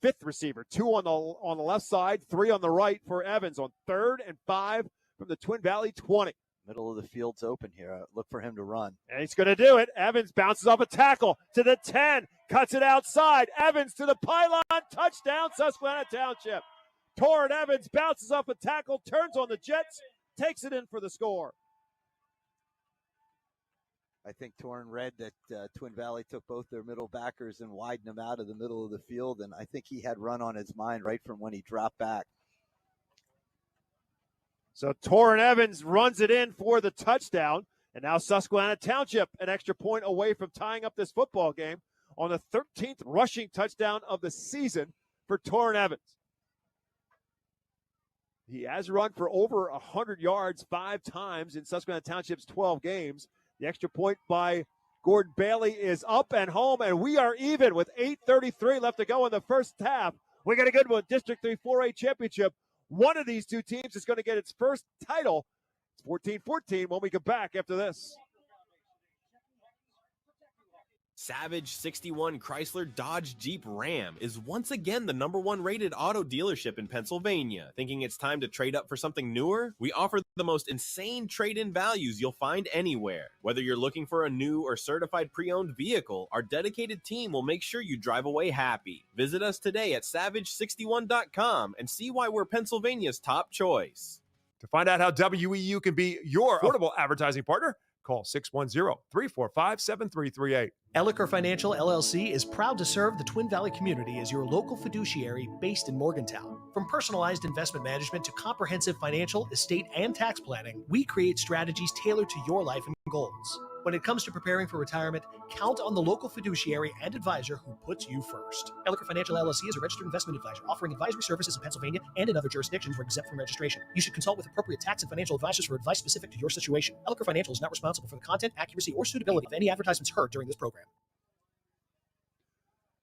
2 on the left side, 3 on the right for Evans on 3rd and 5 from the Twin Valley 20. Middle of the field's open here. Look for him to run. And he's going to do it. Evans bounces off a tackle to the 10, cuts it outside. Evans to the pylon, touchdown Susquehanna Township. Torrin Evans bounces off a tackle, turns on the Jets, takes it in for the score. I think Torrin read that Twin Valley took both their middle backers and widened them out of the middle of the field, and I think he had run on his mind right from when he dropped back. So Torrin Evans runs it in for the touchdown, and now Susquehanna Township an extra point away from tying up this football game on the 13th rushing touchdown of the season for Torrin Evans. He has run for over 100 yards 5 times in Susquehanna Township's 12 games. The extra point by Gordon Bailey is up and home, and we are even with 8:33 left to go in the first half. We got a good one, District 3 4A championship. One of these two teams is going to get its first title. It's 14-14 when we come back after this. Savage 61 Chrysler Dodge Jeep Ram is once again the #1 rated auto dealership in Pennsylvania. Thinking it's time to trade up for something newer? We offer the most insane trade-in values you'll find anywhere. Whether you're looking for a new or certified pre-owned vehicle, our dedicated team will make sure you drive away happy. Visit us today at savage61.com and see why we're Pennsylvania's top choice. To find out how WEU can be your affordable advertising partner, call 610-345-7338. Elliker Financial LLC is proud to serve the Twin Valley community as your local fiduciary based in Morgantown. From personalized investment management to comprehensive financial, estate, and tax planning, we create strategies tailored to your life and goals. When it comes to preparing for retirement, count on the local fiduciary and advisor who puts you first. Elliker Financial LLC is a registered investment advisor offering advisory services in Pennsylvania and in other jurisdictions where exempt from registration. You should consult with appropriate tax and financial advisors for advice specific to your situation. Elliker Financial is not responsible for the content, accuracy, or suitability of any advertisements heard during this program.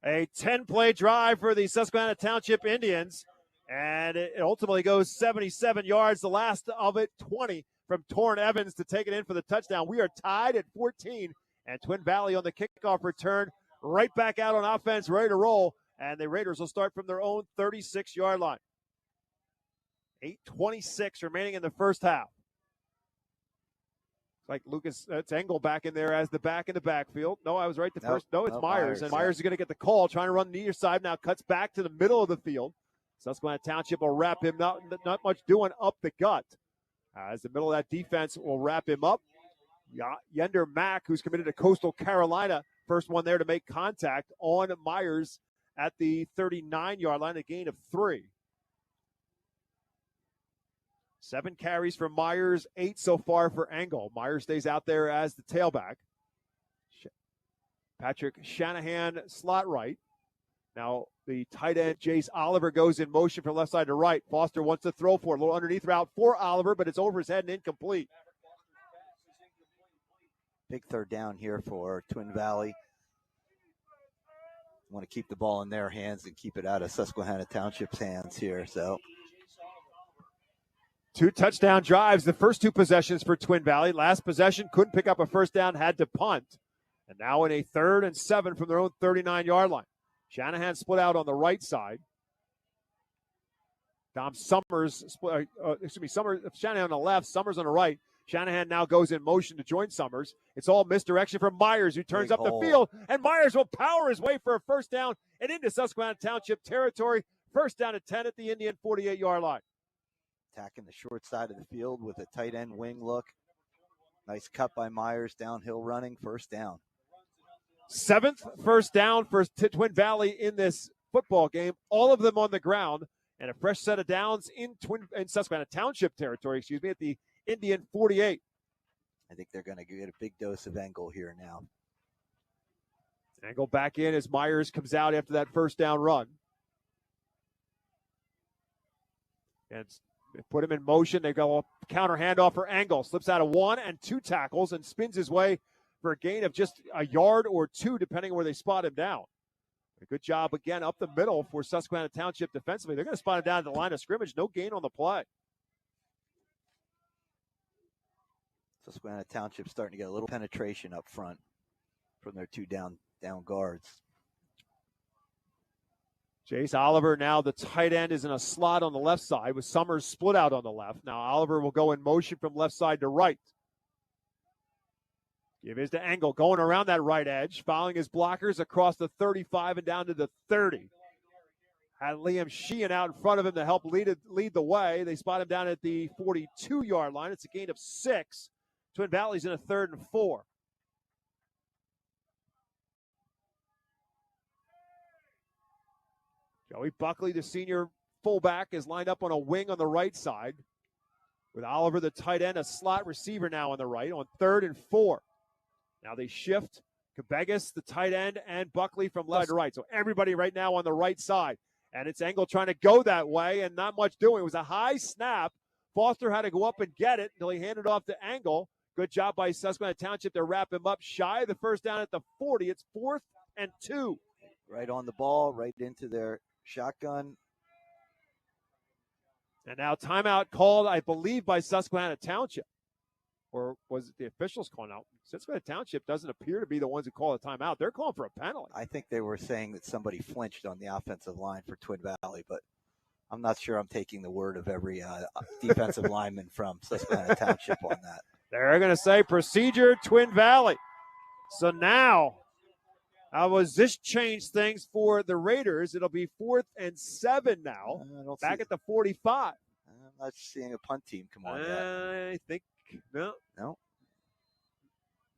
A 10-play drive for the Susquehanna Township Indians, and it ultimately goes 77 yards, the last of it 20 from Torrin Evans to take it in for the touchdown. We are tied at 14, and Twin Valley on the kickoff return, right back out on offense, ready to roll, and the Raiders will start from their own 36-yard line. 8:26 remaining in the first half. Like Lucas, it's Engel back in there as the back in the backfield. No, I was right the first. No, it's Myers. And Myers is going to get the call, trying to run near side. Now cuts back to the middle of the field. Susquehanna Township will wrap him, not much doing up the gut. As the middle of that defense will wrap him up. Yender Mack, who's committed to Coastal Carolina, first one there to make contact on Myers at the 39-yard line, a gain of 3. 7 carries for Myers, 8 so far for Engel. Myers stays out there as the tailback. Patrick Shanahan, slot right. Now the tight end, Jace Oliver, goes in motion from left side to right. Foster wants to throw for it. A little underneath route for Oliver, but it's over his head and incomplete. Big 3rd down here for Twin Valley. Want to keep the ball in their hands and keep it out of Susquehanna Township's hands here. So 2 touchdown drives, the first 2 possessions for Twin Valley. Last possession, couldn't pick up a first down, had to punt. And now in a 3rd and 7 from their own 39-yard line. Shanahan split out on the right side. Shanahan on the left, Summers on the right. Shanahan now goes in motion to join Summers. It's all misdirection from Myers, who turns up the field, and Myers will power his way for a first down and into Susquehanna Township territory. First down at 10 at the Indian 48-yard line. Attacking the short side of the field with a tight end wing look. Nice cut by Myers, downhill running, first down. 7th first down for Twin Valley in this football game, all of them on the ground. And a fresh set of downs in Susquehanna Township territory, at the Indian 48. I think they're going to get a big dose of Engel here now. Engel back in as Myers comes out after that first down run. And put him in motion. They go counter handoff for Engel. Slips out of 1 and 2 tackles and spins his way for a gain of just a yard or 2, depending on where they spot him down. A good job again up the middle for Susquehanna Township defensively. They're going to spot him down at the line of scrimmage. No gain on the play. Susquehanna Township starting to get a little penetration up front from their 2 down guards. Chase Oliver now the tight end is in a slot on the left side with Summers split out on the left. Now Oliver will go in motion from left side to right. Give is to Engel going around that right edge, following his blockers across the 35 and down to the 30. Had Liam Sheehan out in front of him to help lead the way. They spot him down at the 42-yard line. It's a gain of 6. Twin Valley's in a 3rd and 4. Joey Buckley, the senior fullback, is lined up on a wing on the right side with Oliver, the tight end, a slot receiver now on the right on 3rd and 4. Now they shift Cabegas, the tight end, and Buckley from left to right. So everybody right now on the right side. And it's Engel trying to go that way and not much doing. It was a high snap. Foster had to go up and get it until he handed off to Engel. Good job by Susquehanna Township to wrap him up shy of the first down at the 40. It's 4th and 2. Right on the ball, right into their shotgun. And now timeout called, I believe, by Susquehanna Township. Or was it the officials calling out? Susquehanna Township doesn't appear to be the ones who call a timeout. They're calling for a penalty. I think they were saying that somebody flinched on the offensive line for Twin Valley, but I'm not sure I'm taking the word of every defensive lineman from Susquehanna Township on that. They're going to say procedure Twin Valley. So now, how was this change things for the Raiders? It'll be 4th and 7 now. Back at the 45. I'm not seeing a punt team come on yet. I think no.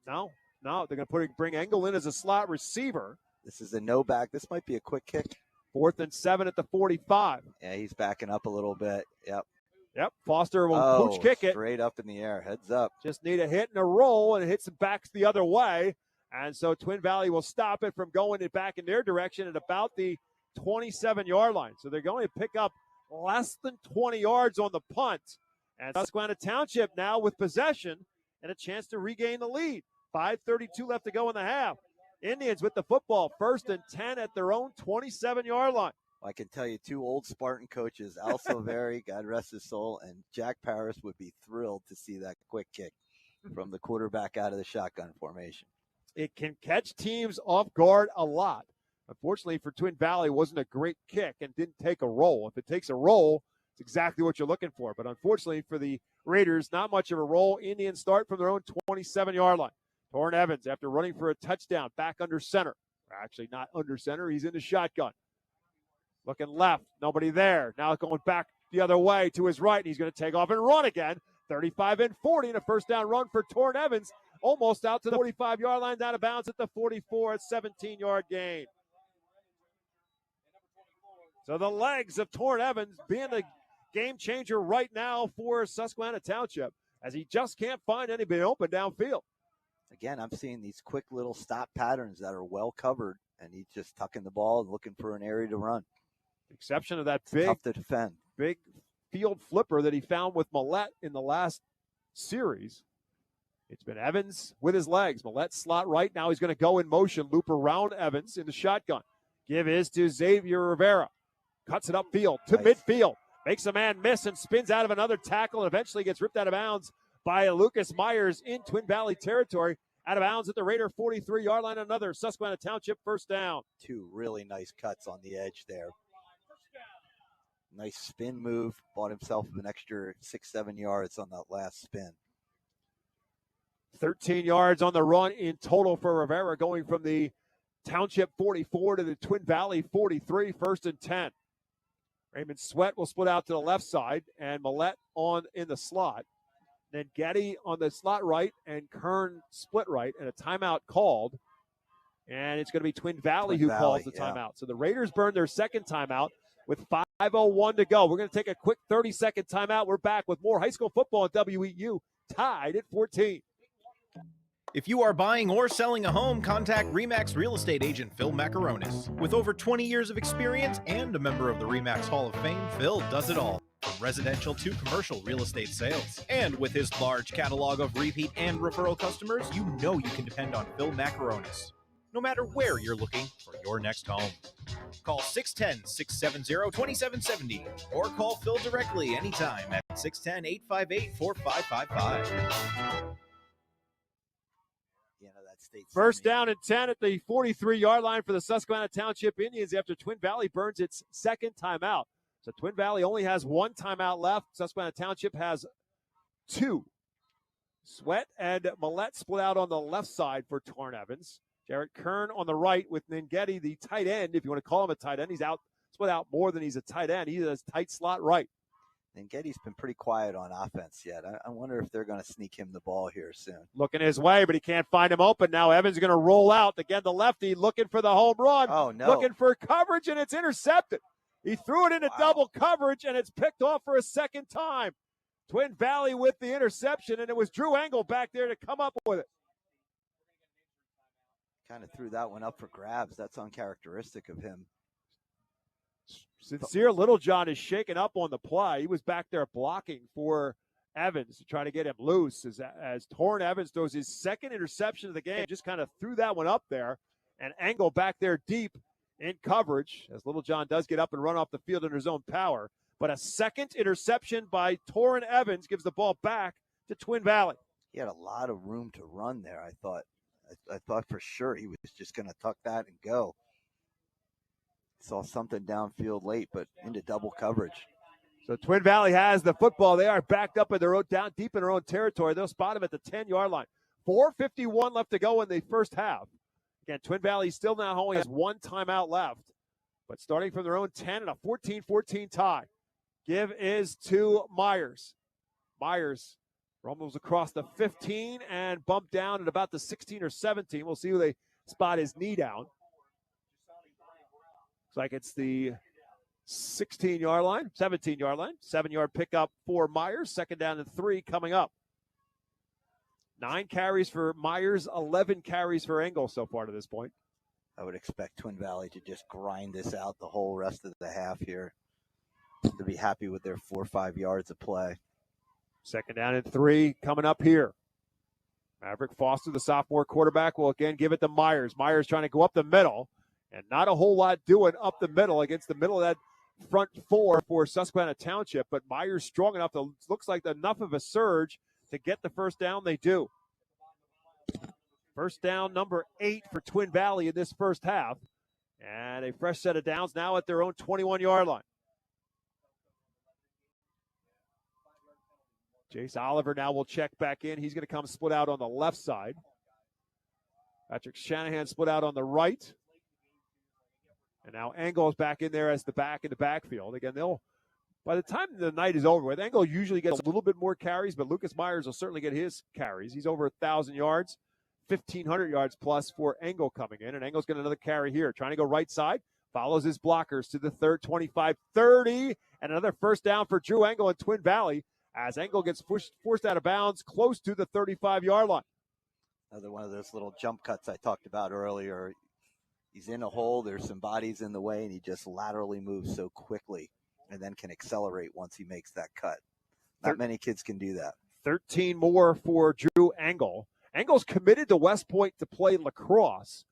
They're going to bring Engel in as a slot receiver. This is a no back. This might be a quick kick. 4th and 7 at the 45. Yeah, he's backing up a little bit. Yep. Foster will pooch kick it. Straight up in the air. Heads up. Just need a hit and a roll, and it hits him back the other way. And so Twin Valley will stop it from going back in their direction at about the 27-yard line. So they're going to pick up less than 20 yards on the punt. And Susquehanna Township now with possession and a chance to regain the lead. 5:32 left to go in the half. Indians with the football, 1st and 10 at their own 27-yard line. I can tell you 2 old Spartan coaches, Al Silveri, God rest his soul, and Jack Parris would be thrilled to see that quick kick from the quarterback out of the shotgun formation. It can catch teams off guard a lot. Unfortunately for Twin Valley, it wasn't a great kick and didn't take a roll. If it takes a roll, it's exactly what you're looking for. But unfortunately for the Raiders, not much of a roll. Indians start from their own 27-yard line. Torrin Evans, after running for a touchdown, back under center. Actually, not under center. He's in the shotgun. Looking left. Nobody there. Now going back the other way to his right. And he's going to take off and run again. 35 and 40 and a first down run for Torrin Evans. Almost out to the 45-yard line, out of bounds at the 44, at 17-yard gain. So the legs of Torrin Evans being the game changer right now for Susquehanna Township, as he just can't find anybody open downfield. Again, I'm seeing these quick little stop patterns that are well covered, and he's just tucking the ball and looking for an area to run. Exception of that tough to defend. Big field flipper that he found with Millette in the last series. It's been Evans with his legs. Millette slot right. Now he's going to go in motion, loop around Evans in the shotgun. Give is to Xavier Rivera. Cuts it upfield to midfield. Makes a man miss and spins out of another tackle and eventually gets ripped out of bounds by Lucas Myers in Twin Valley territory. Out of bounds at the Raider 43-yard line. Another Susquehanna Township first down. 2 really nice cuts on the edge there. Nice spin move. Bought himself an extra 6-7 yards on that last spin. 13 yards on the run in total for Rivera, going from the Township 44 to the Twin Valley 43, 1st and 10. Raymond Sweat will split out to the left side, and Millette on in the slot. Then Getty on the slot right, and Kern split right, and a timeout called. And it's going to be Twin Valley who calls the timeout. So the Raiders burned their second timeout with 5 5:01 to go. We're going to take a quick 30-second timeout. We're back with more high school football at WEEU, tied at 14. If you are buying or selling a home, contact RE/MAX real estate agent Phil Macaronis. With over 20 years of experience and a member of the RE/MAX Hall of Fame, Phil does it all, from residential to commercial real estate sales. And with his large catalog of repeat and referral customers, you know you can depend on Phil Macaronis, no matter where you're looking for your next home. Call 610-670-2770 or call Phil directly anytime at 610-858-4555. First down and 10 at the 43-yard line for the Susquehanna Township Indians after Twin Valley burns its second timeout. So Twin Valley only has one timeout left. Susquehanna Township has two. Sweat and Millette split out on the left side for Torrin Evans. Jarrett Kern on the right with Ningetti, the tight end, if you want to call him a tight end. He's out, split out more than he's a tight end. He's a tight slot right. Ningetti's been pretty quiet on offense yet. I wonder if they're going to sneak him the ball here soon. Looking his way, but he can't find him open. Now Evans is going to roll out. Again, the lefty looking for the home run. Oh, no. Looking for coverage, and it's intercepted. He threw it into double coverage, and it's picked off for a second time. Twin Valley with the interception, and it was Drew Engel back there to come up with it. Kind of threw that one up for grabs. That's uncharacteristic of him. Sincere Littlejohn is shaken up on the play. He was back there blocking for Evans to try to get him loose as Torrin Evans throws his second interception of the game. Just kind of threw that one up there, and Engel back there deep in coverage as Littlejohn does get up and run off the field under his own power. But a second interception by Torrin Evans gives the ball back to Twin Valley. He had a lot of room to run there, I thought. I thought for sure he was just going to tuck that and go. Saw something downfield late, but into double coverage. So Twin Valley has the football. They are backed up in their own, down deep in their own territory. They'll spot him at the 10-yard line. 4:51 left to go in the first half. Again, Twin Valley still now only has one timeout left, but starting from their own 10 and a 14-14 tie. Give is to Myers. Myers rumbles across the 15 and bumped down at about the 16 or 17. We'll see who they spot his knee down. Looks like it's the 16-yard line, 17-yard line. 7-yard pickup for Myers. Second down and 3 coming up. 9 carries for Myers, 11 carries for Engel so far to this point. I would expect Twin Valley to just grind this out the whole rest of the half here. To be happy with their 4 or 5 yards of play. Second down and 3 coming up here. Maverick Foster, the sophomore quarterback, will again give it to Myers. Myers trying to go up the middle. And not a whole lot doing up the middle against the middle of that front four for Susquehanna Township. But Myers strong enough, to looks like enough of a surge to get the first down. They do. First down number 8 for Twin Valley in this first half. And a fresh set of downs now at their own 21-yard line. Jace Oliver now will check back in. He's going to come split out on the left side. Patrick Shanahan split out on the right. And now Engel is back in there as the back in the backfield. Again, by the time the night is over with, Engel usually gets a little bit more carries, but Lucas Myers will certainly get his carries. He's over 1,000 yards, 1,500 yards plus for Engel coming in. And Engel's got another carry here, trying to go right side. Follows his blockers to the 25, 30, and another first down for Drew Engel in Twin Valley as Engel gets forced out of bounds close to the 35-yard line. Another one of those little jump cuts I talked about earlier. He's in a hole, there's some bodies in the way, and he just laterally moves so quickly and then can accelerate once he makes that cut. Not many kids can do that. 13 more for Drew Engel. Engel's committed to West Point to play lacrosse,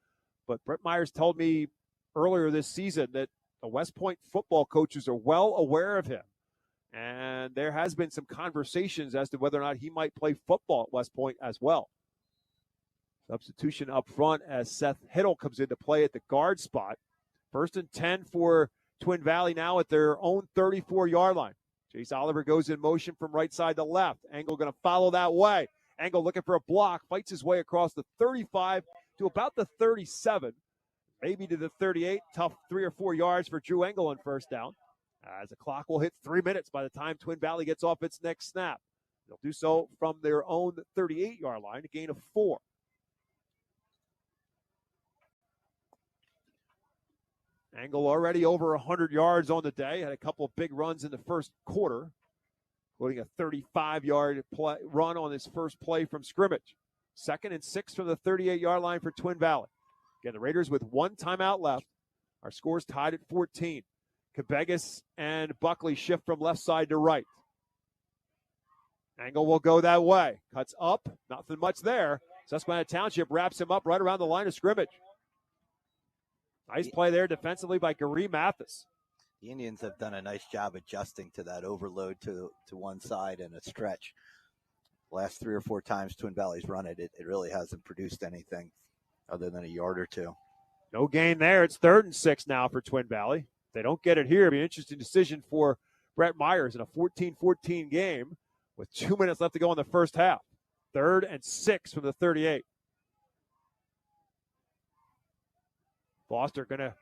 but Brett Myers told me earlier this season that the West Point football coaches are well aware of him. And there has been some conversations as to whether or not he might play football at West Point as well. Substitution up front as Seth Hiddle comes into play at the guard spot. First and 10 for Twin Valley now at their own 34-yard line. Jace Oliver goes in motion from right side to left. Engel going to follow that way. Engel looking for a block, fights his way across the 35 to about the 37, maybe to the 38. Tough 3 or 4 yards for Drew Engel on first down. As the clock will hit 3 minutes by the time Twin Valley gets off its next snap. They'll do so from their own 38-yard line, a gain of 4. Angle already over 100 yards on the day. Had a couple of big runs in the first quarter, including a 35-yard run on his first play from scrimmage. 2nd and 6 from the 38-yard line for Twin Valley. Again, the Raiders with 1 timeout left. Our score's tied at 14. Cabegas and Buckley shift from left side to right. Angle will go that way. Cuts up. Nothing much there. Susquehanna Township wraps him up right around the line of scrimmage. Nice play there defensively by Gary Mathis. The Indians have done a nice job adjusting to that overload to one side and a stretch. Last 3 or 4 times Twin Valley's run it really hasn't produced anything other than a yard or two. No gain there. It's 3rd and 6 now for Twin Valley. If they don't get it here, it'll be an interesting decision for Brett Myers in a 14-14 game with 2 minutes left to go in the first half. 3rd and 6 from the 38. Foster going to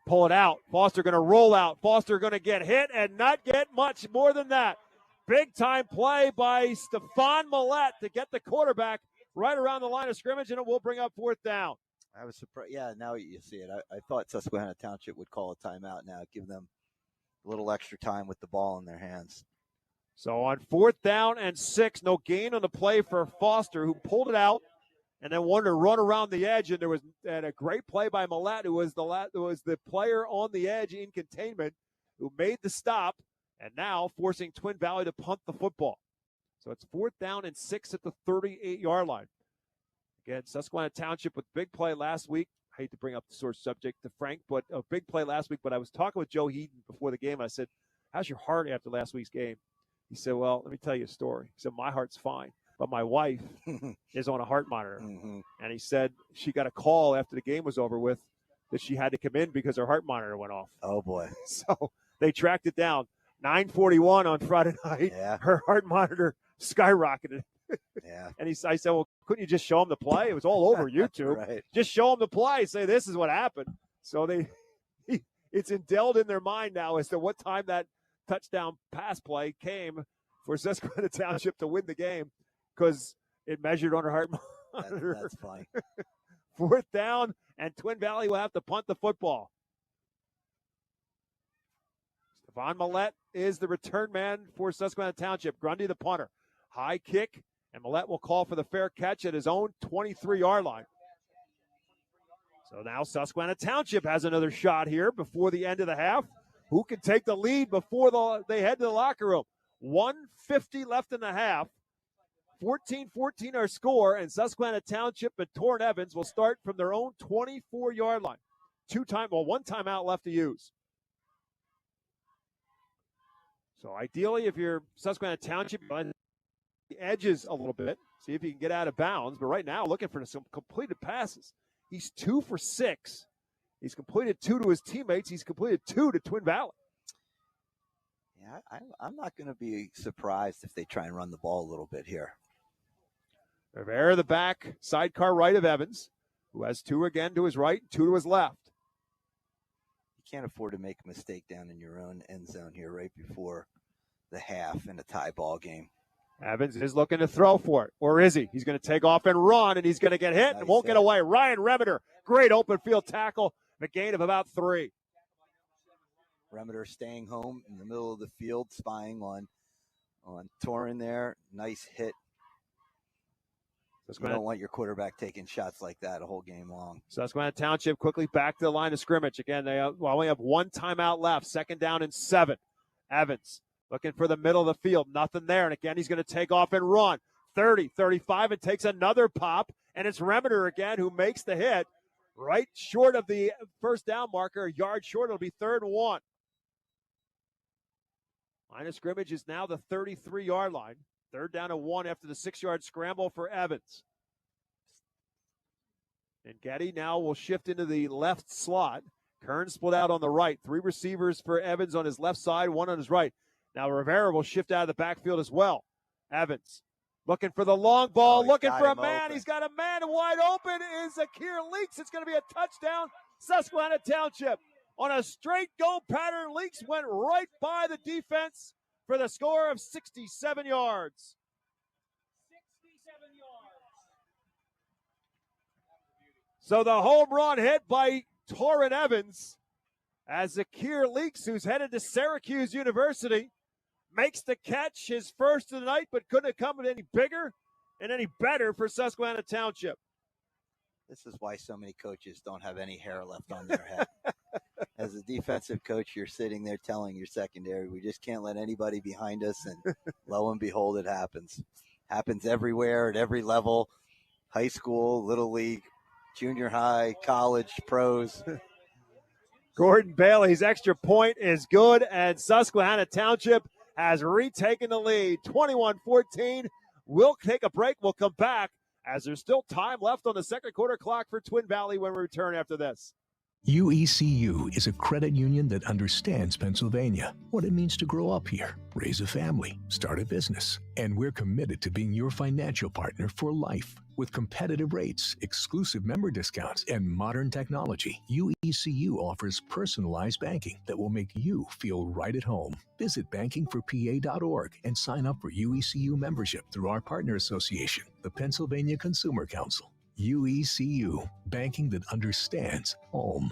pull it out. Foster going to roll out. Foster going to get hit and not get much more than that. Big-time play by Stephon Millette to get the quarterback right around the line of scrimmage, and it will bring up 4th down. I was surprised. Yeah, now you see it. I thought Susquehanna Township would call a timeout now, give them a little extra time with the ball in their hands. So on 4th down and 6, no gain on the play for Foster, who pulled it out and then wanted to run around the edge. And there was a great play by Millette, who was the player on the edge in containment, who made the stop, and now forcing Twin Valley to punt the football. So it's 4th down and 6 at the 38-yard line. Again, Susquehanna Township with big play last week. I hate to bring up the sore subject to Frank, but a big play last week. But I was talking with Joe Heaton before the game. I said, how's your heart after last week's game? He said, well, let me tell you a story. He said, my heart's fine, but my wife is on a heart monitor. Mm-hmm. And he said she got a call after the game was over with that she had to come in because her heart monitor went off. Oh, boy. So they tracked it down. 9:41 on Friday night. Yeah. Her heart monitor skyrocketed. Yeah. And I said, well, couldn't you just show him the play? It was all over YouTube. Right. Just show him the play. Say, this is what happened. So it's indelled in their mind now as to what time that touchdown pass play came for Susquehanna Township to win the game because it measured on her heart monitor. That's funny. 4th down, and Twin Valley will have to punt the football. Stephon Millette is the return man for Susquehanna Township. Grundy the punter. High kick, and Millette will call for the fair catch at his own 23-yard line. So now Susquehanna Township has another shot here before the end of the half. Who can take the lead before they head to the locker room? 1:50 left in the half. 14-14 our score, and Susquehanna Township and Torrin Evans will start from their own 24-yard line. 1 timeout left to use. So ideally, if you're Susquehanna Township, the edges a little bit, see if you can get out of bounds. But right now, looking for some completed passes. He's 2 for 6. He's completed 2 to his teammates. He's completed 2 to Twin Valley. Yeah, I'm not going to be surprised if they try and run the ball a little bit here. Rivera, the back, sidecar right of Evans, who has 2 again to his right, 2 to his left. You can't afford to make a mistake down in your own end zone here right before the half in a tie ball game. Evans is looking to throw for it. Or is he? He's going to take off and run, and he's going to get hit and won't get away. Ryan Remeter, great open field tackle. A gain of about 3. Remeter staying home in the middle of the field, spying on Torrin there. Nice hit. You don't want your quarterback taking shots like that a whole game long. Susquehanna Township quickly back to the line of scrimmage. Again, they only have 1 timeout left. 2nd down and 7. Evans looking for the middle of the field. Nothing there. And again, he's going to take off and run. 30, 35, and takes another pop. And it's Remeter again who makes the hit. Right short of the first down marker, a yard short. It'll be 3rd and 1. Line of scrimmage is now the 33-yard line. 3rd down and 1 after the 6-yard scramble for Evans. And Getty now will shift into the left slot. Kern split out on the right. 3 receivers for Evans on his left side, 1 on his right. Now Rivera will shift out of the backfield as well. Evans looking for the long ball, looking for a man. Open. He's got a man wide open. Is Akir Leaks. It's going to be a touchdown. Susquehanna Township on a straight go pattern. Leaks went right by the defense for the score of 67 yards. 67 yards. So the home run hit by Torrin Evans as Zakir Leaks, who's headed to Syracuse University, makes the catch, his first of the night, but couldn't have come any bigger and any better for Susquehanna Township. This is why so many coaches don't have any hair left on their head. As a defensive coach, you're sitting there telling your secondary, we just can't let anybody behind us, and lo and behold, it happens. Happens everywhere, at every level, high school, little league, junior high, college, pros. Gordon Bailey's extra point is good, and Susquehanna Township has retaken the lead, 21-14. We'll take a break. We'll come back as there's still time left on the second quarter clock for Twin Valley when we return after this. WEEU is a credit union that understands Pennsylvania, what it means to grow up here, raise a family, start a business. And we're committed to being your financial partner for life. With competitive rates, exclusive member discounts, and modern technology, WEEU offers personalized banking that will make you feel right at home. Visit bankingforpa.org and sign up for WEEU membership through our partner association, the Pennsylvania Consumer Council. WEEU, banking that understands home.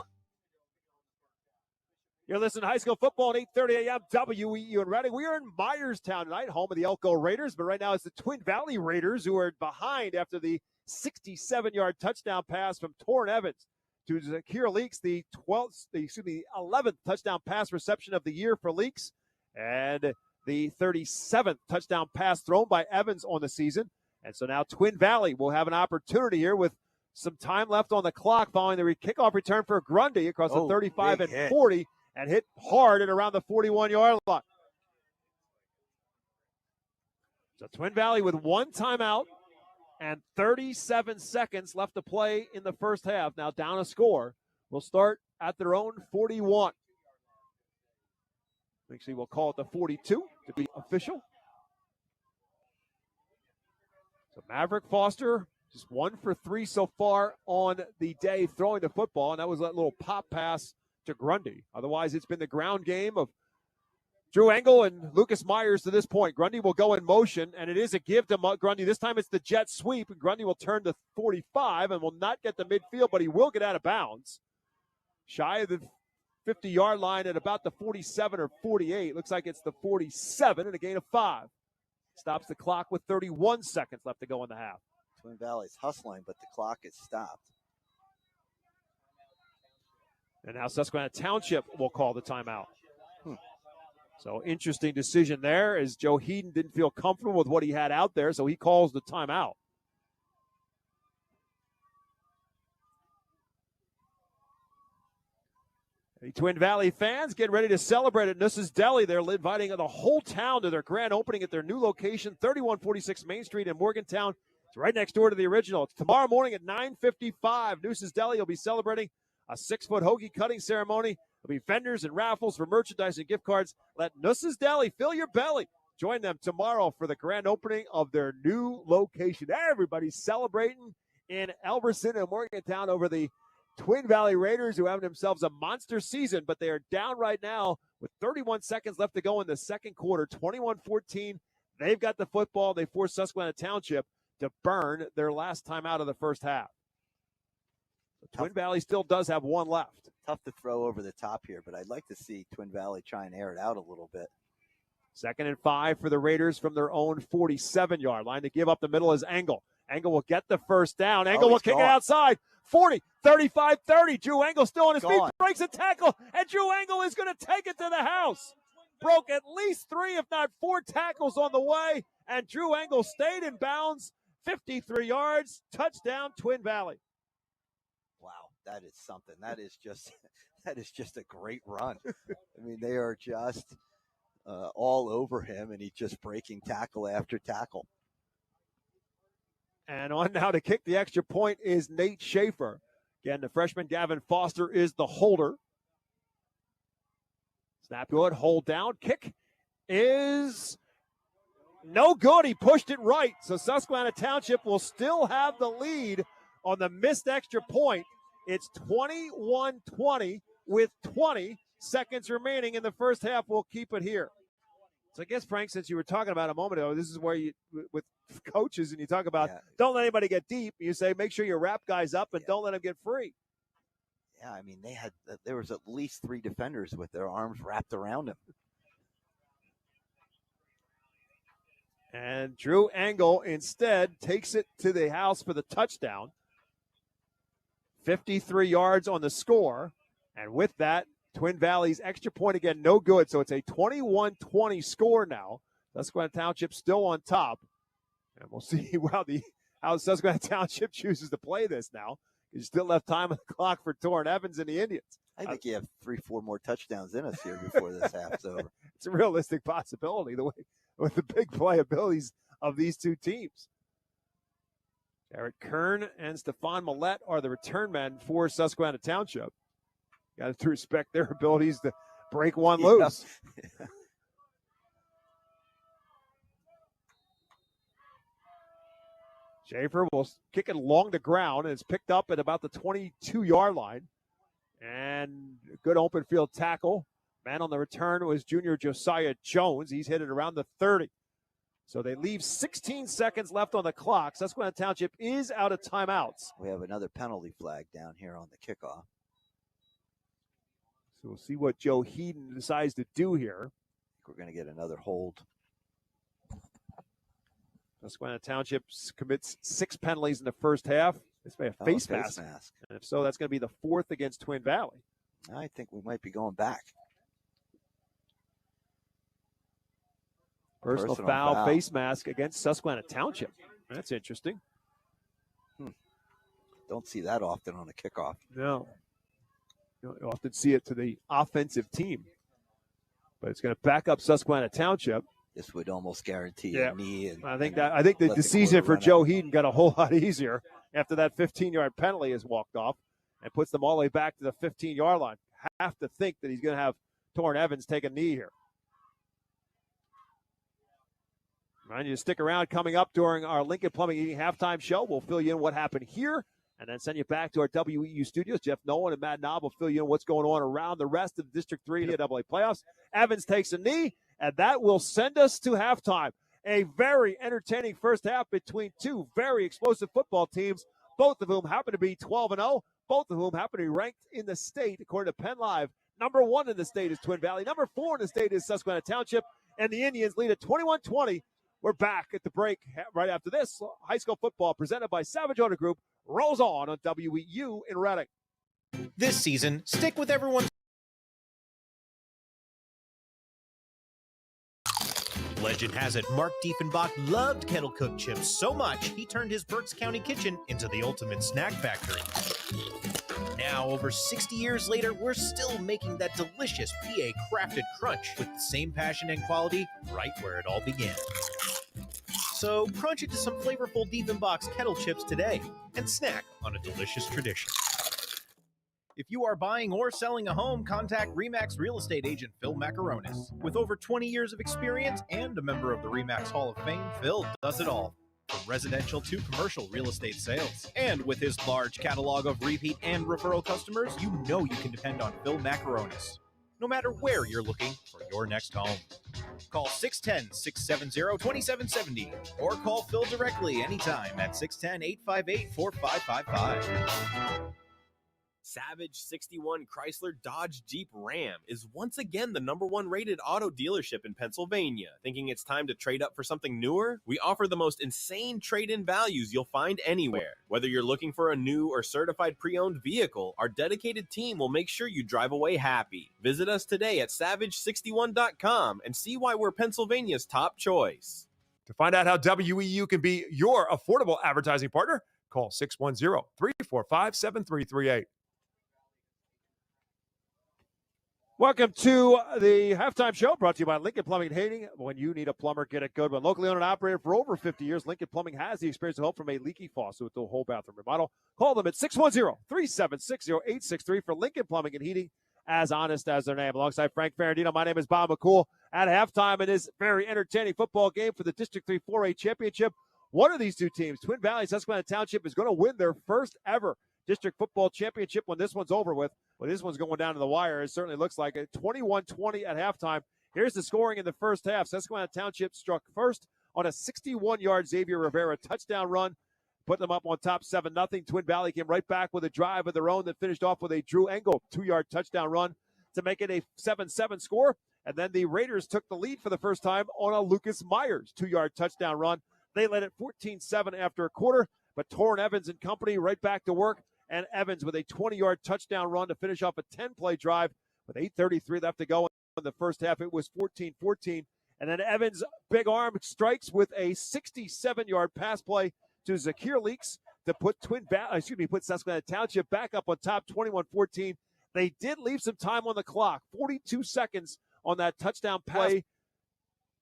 You're listening to high school football at 8:30 a.m. WEEU and Reading. We are in Myerstown tonight, home of the Elko Raiders, but right now it's the Twin Valley Raiders who are behind after the 67-yard touchdown pass from Torrin Evans to Zakir Leaks, the 11th touchdown pass reception of the year for Leaks, and the 37th touchdown pass thrown by Evans on the season. And so now Twin Valley will have an opportunity here with some time left on the clock following the kickoff return for Grundy across the 35 and 40 and hit hard at around the 41-yard line. So Twin Valley with one timeout and 37 seconds left to play in the first half. Now down a score. Will start at their own 41. Actually, we'll call it the 42 to be official. So Maverick Foster, just 1 for 3 so far on the day throwing the football, and that was that little pop pass to Grundy. Otherwise, it's been the ground game of Drew Engel and Lucas Myers to this point. Grundy will go in motion, and it is a give to Grundy. This time it's the jet sweep, and Grundy will turn to 45 and will not get the midfield, but he will get out of bounds. Shy of the 50-yard line at about the 47 or 48. Looks like it's the 47 and a gain of 5. Stops the clock with 31 seconds left to go in the half. Twin Valley's hustling, but the clock is stopped. And now Susquehanna Township will call the timeout. So interesting decision there as Joe Heaton didn't feel comfortable with what he had out there, so he calls the timeout. The Twin Valley fans get ready to celebrate at Nuss's Deli. They're inviting the whole town to their grand opening at their new location, 3146 Main Street in Morgantown. It's right next door to the original. It's tomorrow morning at 9:55. Nuss's Deli will be celebrating a 6-foot hoagie cutting ceremony. There'll be vendors and raffles for merchandise and gift cards. Let Nuss's Deli fill your belly. Join them tomorrow for the grand opening of their new location. Everybody's celebrating in Elverson and Morgantown over the Twin Valley Raiders, who have themselves a monster season, but they are down right now with 31 seconds left to go in the second quarter, 21-14. They've got the football. They force Susquehanna Township to burn their last time out of the first half. Twin Valley still does have one left. Tough to throw over the top here, but I'd like to see Twin Valley try and air it out a little bit. 2nd and 5 for the Raiders from their own 47-yard line. To give up the middle is Engel. Engel will get the first down. Engel will kick it outside. 40, 35, 30. Drew Engel still on his feet, breaks a tackle, and Drew Engel is going to take it to the house. Broke at least 3, if not 4 tackles on the way, and Drew Engel stayed in bounds. 53 yards, touchdown, Twin Valley. Wow, that is something. That is just a great run. I mean, they are just all over him, and he's just breaking tackle after tackle. And on now to kick the extra point is Nate Schaefer. Again, the freshman Gavin Foster is the holder. Snap good, hold down. Kick is no good. He pushed it right. So Susquehanna Township will still have the lead on the missed extra point. It's 21-20 with 20 seconds remaining in the first half. We'll keep it here. So I guess, Frank, since you were talking about a moment ago, this is where you, with coaches, and you talk about don't let anybody get deep. You say make sure you wrap guys up and don't let them get free. Yeah, I mean, there was at least 3 defenders with their arms wrapped around him. And Drew Engel instead takes it to the house for the touchdown. 53 yards on the score. And with that, Twin Valley's extra point again, no good. So it's a 21-20 score now. Susquehanna Township still on top. And we'll see how Susquehanna Township chooses to play this now. You still left time on the clock for Torrin Evans and the Indians. I think you have 3-4 more touchdowns in us here before this half's over. It's a realistic possibility with the big playabilities of these two teams. Jarrett Kern and Stefan Millette are the return men for Susquehanna Township. Got to respect their abilities to break one loose. Yeah. Schaefer will kick it along the ground, and it's picked up at about the 22-yard line. And good open field tackle. Man on the return was junior Josiah Jones. He's hit it around the 30. So they leave 16 seconds left on the clock. Susquehanna Township is out of timeouts. We have another penalty flag down here on the kickoff. So we'll see what Joe Heeden decides to do here. I think we're going to get another hold. Susquehanna Township commits 6 penalties in the first half. This may be a face mask. And if so, that's going to be the 4th against Twin Valley. I think we might be going back. Personal foul, face mask against Susquehanna Township. That's interesting. Don't see that often on a kickoff. No. You often see it to the offensive team. But it's going to back up Susquehanna Township. This would almost guarantee a knee. And, I think the season for Joe Heeden got a whole lot easier after that 15-yard penalty is walked off and puts them all the way back to the 15-yard line. Have to think that he's going to have Torrin Evans take a knee here. Remind you to stick around. Coming up during our Lincoln Plumbing Heating halftime show, we'll fill you in what happened here and then send you back to our WEEU studios. Jeff Nolan and Matt Knob will fill you in what's going on around the rest of the District 3 NCAA playoffs. Evans takes a knee, and that will send us to halftime. A very entertaining first half between two very explosive football teams, both of whom happen to be 12-0, both of whom happen to be ranked in the state, according to Penn Live. Number 1 in the state is Twin Valley. Number 4 in the state is Susquehanna Township, and the Indians lead at 21-20. We're back at the break right after this. High school football presented by Savage Auto Group rolls on WEEU in Reading. This season, stick with everyone. Legend has it, Mark Diefenbach loved kettle cooked chips so much, he turned his Berks County kitchen into the ultimate snack factory. Now, over 60 years later, we're still making that delicious PA crafted crunch with the same passion and quality right where it all began. So crunch into some flavorful Diefenbach's kettle chips today and snack on a delicious tradition. If you are buying or selling a home, contact RE/MAX real estate agent Phil Macaronis. With over 20 years of experience and a member of the RE/MAX Hall of Fame, Phil does it all, from residential to commercial real estate sales. And with his large catalog of repeat and referral customers, you know you can depend on Phil Macaronis, no matter where you're looking for your next home. Call 610-670-2770 or call Phil directly anytime at 610-858-4555. Savage 61 Chrysler Dodge Jeep Ram is once again the #1 rated auto dealership in Pennsylvania. Thinking it's time to trade up for something newer? We offer the most insane trade-in values you'll find anywhere. Whether you're looking for a new or certified pre-owned vehicle, our dedicated team will make sure you drive away happy. Visit us today at savage61.com and see why we're Pennsylvania's top choice. To find out how WEEU can be your affordable advertising partner, call 610-345-7338. Welcome to the halftime show brought to you by Lincoln Plumbing and Heating. When you need a plumber, get a good one. Locally owned and operated for over 50 years, Lincoln Plumbing has the experience of help from a leaky faucet with the whole bathroom remodel. Call them at 610-376-0863 for Lincoln Plumbing and Heating, as honest as their name. Alongside Frank Ferrandino, my name is Bob McCool. At halftime in this very entertaining football game for the District 3 4A Championship, one of these two teams, Twin Valley Susquehanna Township, is going to win their first ever District Football Championship when this one's over with. Well, this one's going down to the wire. It certainly looks like it. 21-20 at halftime. Here's the scoring in the first half. Susquehanna Township struck first on a 61-yard Xavier Rivera touchdown run. put them up on top 7-0. Twin Valley came right back with a drive of their own that finished off with a Drew Engel 2-yard touchdown run to make it a 7-7 score. And then the Raiders took the lead for the first time on a Lucas Myers 2-yard touchdown run. They led it 14-7 after a quarter, but Torrin Evans and company right back to work. And Evans with a 20-yard touchdown run to finish off a 10-play drive with 8:33 left to go in the first half. It was 14-14. And then Evans' big arm strikes with a 67-yard pass play to Zakir Leaks to put Susquehanna Township back up on top 21-14. They did leave some time on the clock, 42 seconds on that touchdown play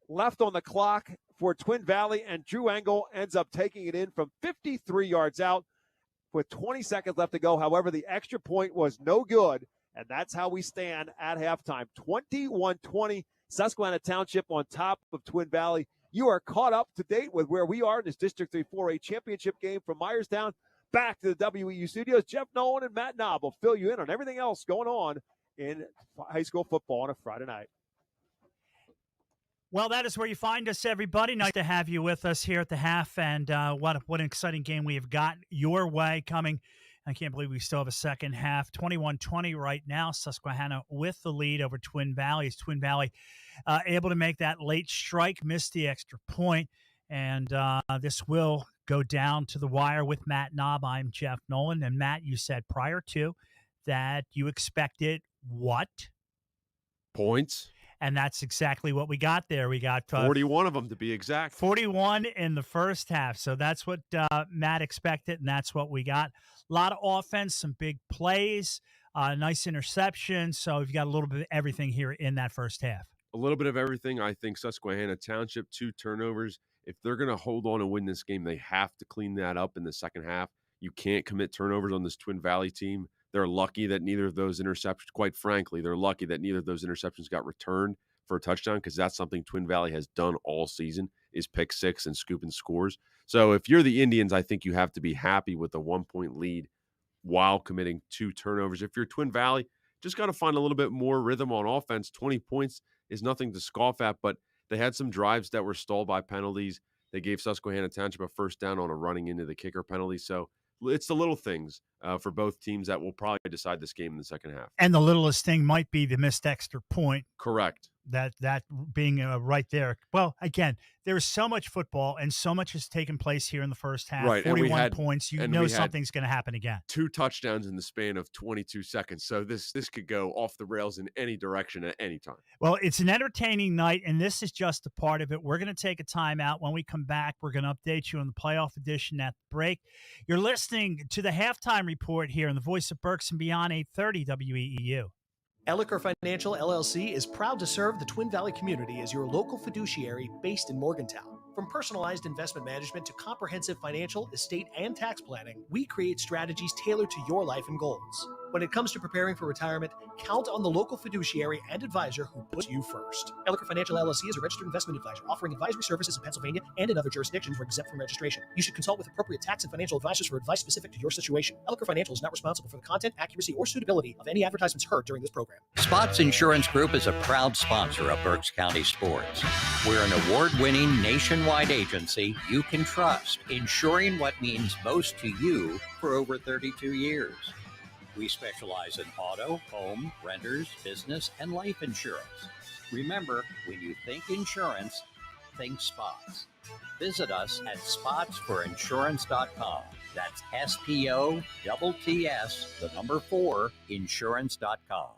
left on the clock for Twin Valley, and Drew Engel ends up taking it in from 53 yards out with 20 seconds left to go. However, the extra point was no good, and that's how we stand at halftime. 21-20, Susquehanna Township on top of Twin Valley. You are caught up to date with where we are in this District 3 4A championship game from Myerstown. Back to the WEEU studios. Jeff Nolan and Matt Knob will fill you in on everything else going on in high school football on a Friday night. Well, that is where you find us, everybody. Nice to have you with us here at the half, and what an exciting game we have got your way coming. I can't believe we still have a second half. 21-20 right now. Susquehanna with the lead over Twin Valley. Twin Valley able to make that late strike, missed the extra point, and this will go down to the wire with Matt Knob. I'm Jeff Nolan, and Matt, you said prior to that you expected what? Points. And that's exactly what we got there. We got 41 of them to be exact. 41 in the first half. So that's what Matt expected, and that's what we got. A lot of offense, some big plays, nice interception. So we've got a little bit of everything here in that first half. A little bit of everything. I think Susquehanna Township, 2 turnovers. If they're going to hold on and win this game, they have to clean that up in the second half. You can't commit turnovers on this Twin Valley team. They're lucky that neither of those interceptions, quite frankly, they're lucky that neither of those interceptions got returned for a touchdown, because that's something Twin Valley has done all season, is pick six and scooping scores. So if you're the Indians, I think you have to be happy with a 1-point lead while committing 2 turnovers. If you're Twin Valley, just got to find a little bit more rhythm on offense. 20 points is nothing to scoff at, but they had some drives that were stalled by penalties. They gave Susquehanna Township a first down on a running into the kicker penalty. So it's the little things for both teams that will probably decide this game in the second half. And the littlest thing might be the missed extra point. Correct. That being right there. Well, again, there is so much football and so much has taken place here in the first half. Right. 41 points. You know something's going to happen again. 2 touchdowns in the span of 22 seconds. So this could go off the rails in any direction at any time. Well, it's an entertaining night, and this is just a part of it. We're going to take a timeout. When we come back, we're going to update you on the playoff edition at the break. You're listening to the halftime report here on the Voice of Berks and Beyond, 830 WEEU. Elliker Financial LLC is proud to serve the Twin Valley community as your local fiduciary based in Morgantown. From personalized investment management to comprehensive financial, estate, and tax planning, we create strategies tailored to your life and goals. When it comes to preparing for retirement, count on the local fiduciary and advisor who puts you first. Elliker Financial LLC is a registered investment advisor offering advisory services in Pennsylvania and in other jurisdictions where exempt from registration. You should consult with appropriate tax and financial advisors for advice specific to your situation. Elliker Financial is not responsible for the content, accuracy, or suitability of any advertisements heard during this program. Spots Insurance Group is a proud sponsor of Berks County sports. We're an award-winning nationwide agency you can trust, ensuring what means most to you for over 32 years. We specialize in auto, home, renters, business, and life insurance. Remember, when you think insurance, think Spots. Visit us at spotsforinsurance.com. That's SPOTTS, 4, insurance.com.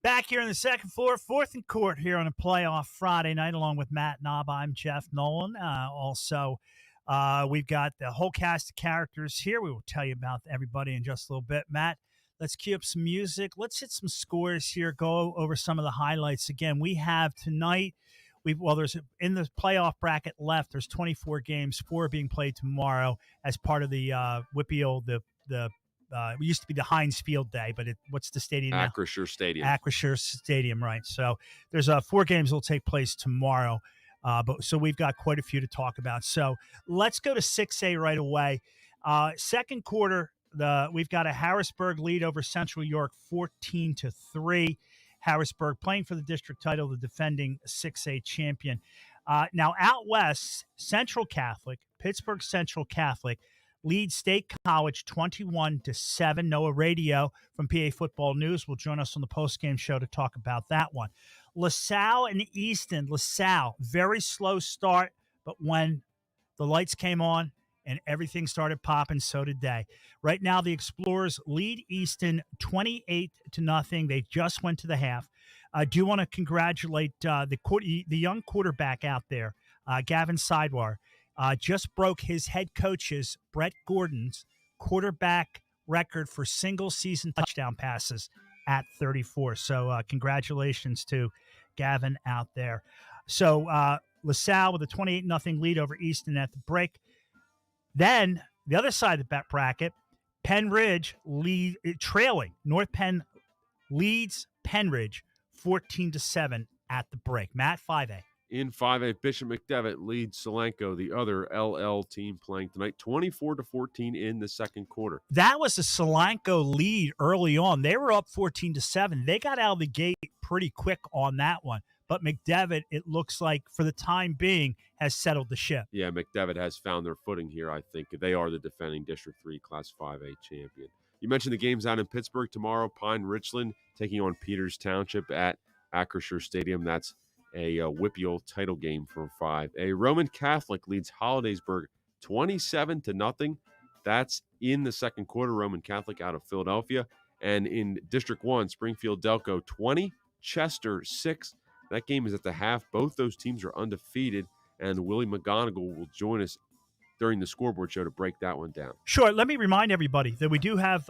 Back here on the second floor, 4th and Court here on a playoff Friday night, along with Matt Knob. I'm Jeff Nolan. We've got the whole cast of characters here. We will tell you about everybody in just a little bit. Matt, let's cue up some music. Let's hit some scores here, go over some of the highlights. Again, we have tonight, there's in the playoff bracket left, there's 24 games, 4 being played tomorrow as part of the WEEU, it used to be the Heinz Field Day, but what's the stadium now? Acrisure Stadium. Acrisure Stadium, right. So there's 4 games that will take place tomorrow. So we've got quite a few to talk about. So let's go to 6A right away. Second quarter, we've got a Harrisburg lead over Central York, 14-3. Harrisburg playing for the district title, the defending 6A champion. Now, out west, Central Catholic, Pittsburgh Central Catholic, leads State College 21-7. Noah Radio from PA Football News will join us on the postgame show to talk about that one. LaSalle and Easton. LaSalle, very slow start, but when the lights came on and everything started popping, so did they. Right now, the Explorers lead Easton 28-0. They just went to the half. I do want to congratulate the young quarterback out there, Gavin Sidewar. Just broke his head coach's, Brett Gordon's, quarterback record for single-season touchdown passes at 34. So congratulations to Gavin out there. So LaSalle with a 28-0 lead over Easton at the break. Then the other side of the bracket, Penn Ridge trailing. North Penn leads Penn Ridge 14-7 at the break. Matt, 5A. In 5A, Bishop McDevitt leads Solanco, the other LL team playing tonight, 24-14 in the second quarter. That was a Solanco lead early on. They were up 14-7. They got out of the gate pretty quick on that one. But McDevitt, it looks like, for the time being, has settled the ship. Yeah, McDevitt has found their footing here, I think. They are the defending District 3 Class 5A champion. You mentioned the games out in Pittsburgh tomorrow. Pine Richland taking on Peters Township at Acrisure Stadium. That's a WEEU title game for 5A. Roman Catholic leads Hollidaysburg 27-0. That's in the second quarter. Roman Catholic out of Philadelphia. And in District 1, Springfield Delco 20, Chester 6. That game is at the half. Both those teams are undefeated, and Willie McGonigal will join us during the scoreboard show to break that one down. Sure. Let me remind everybody that we do have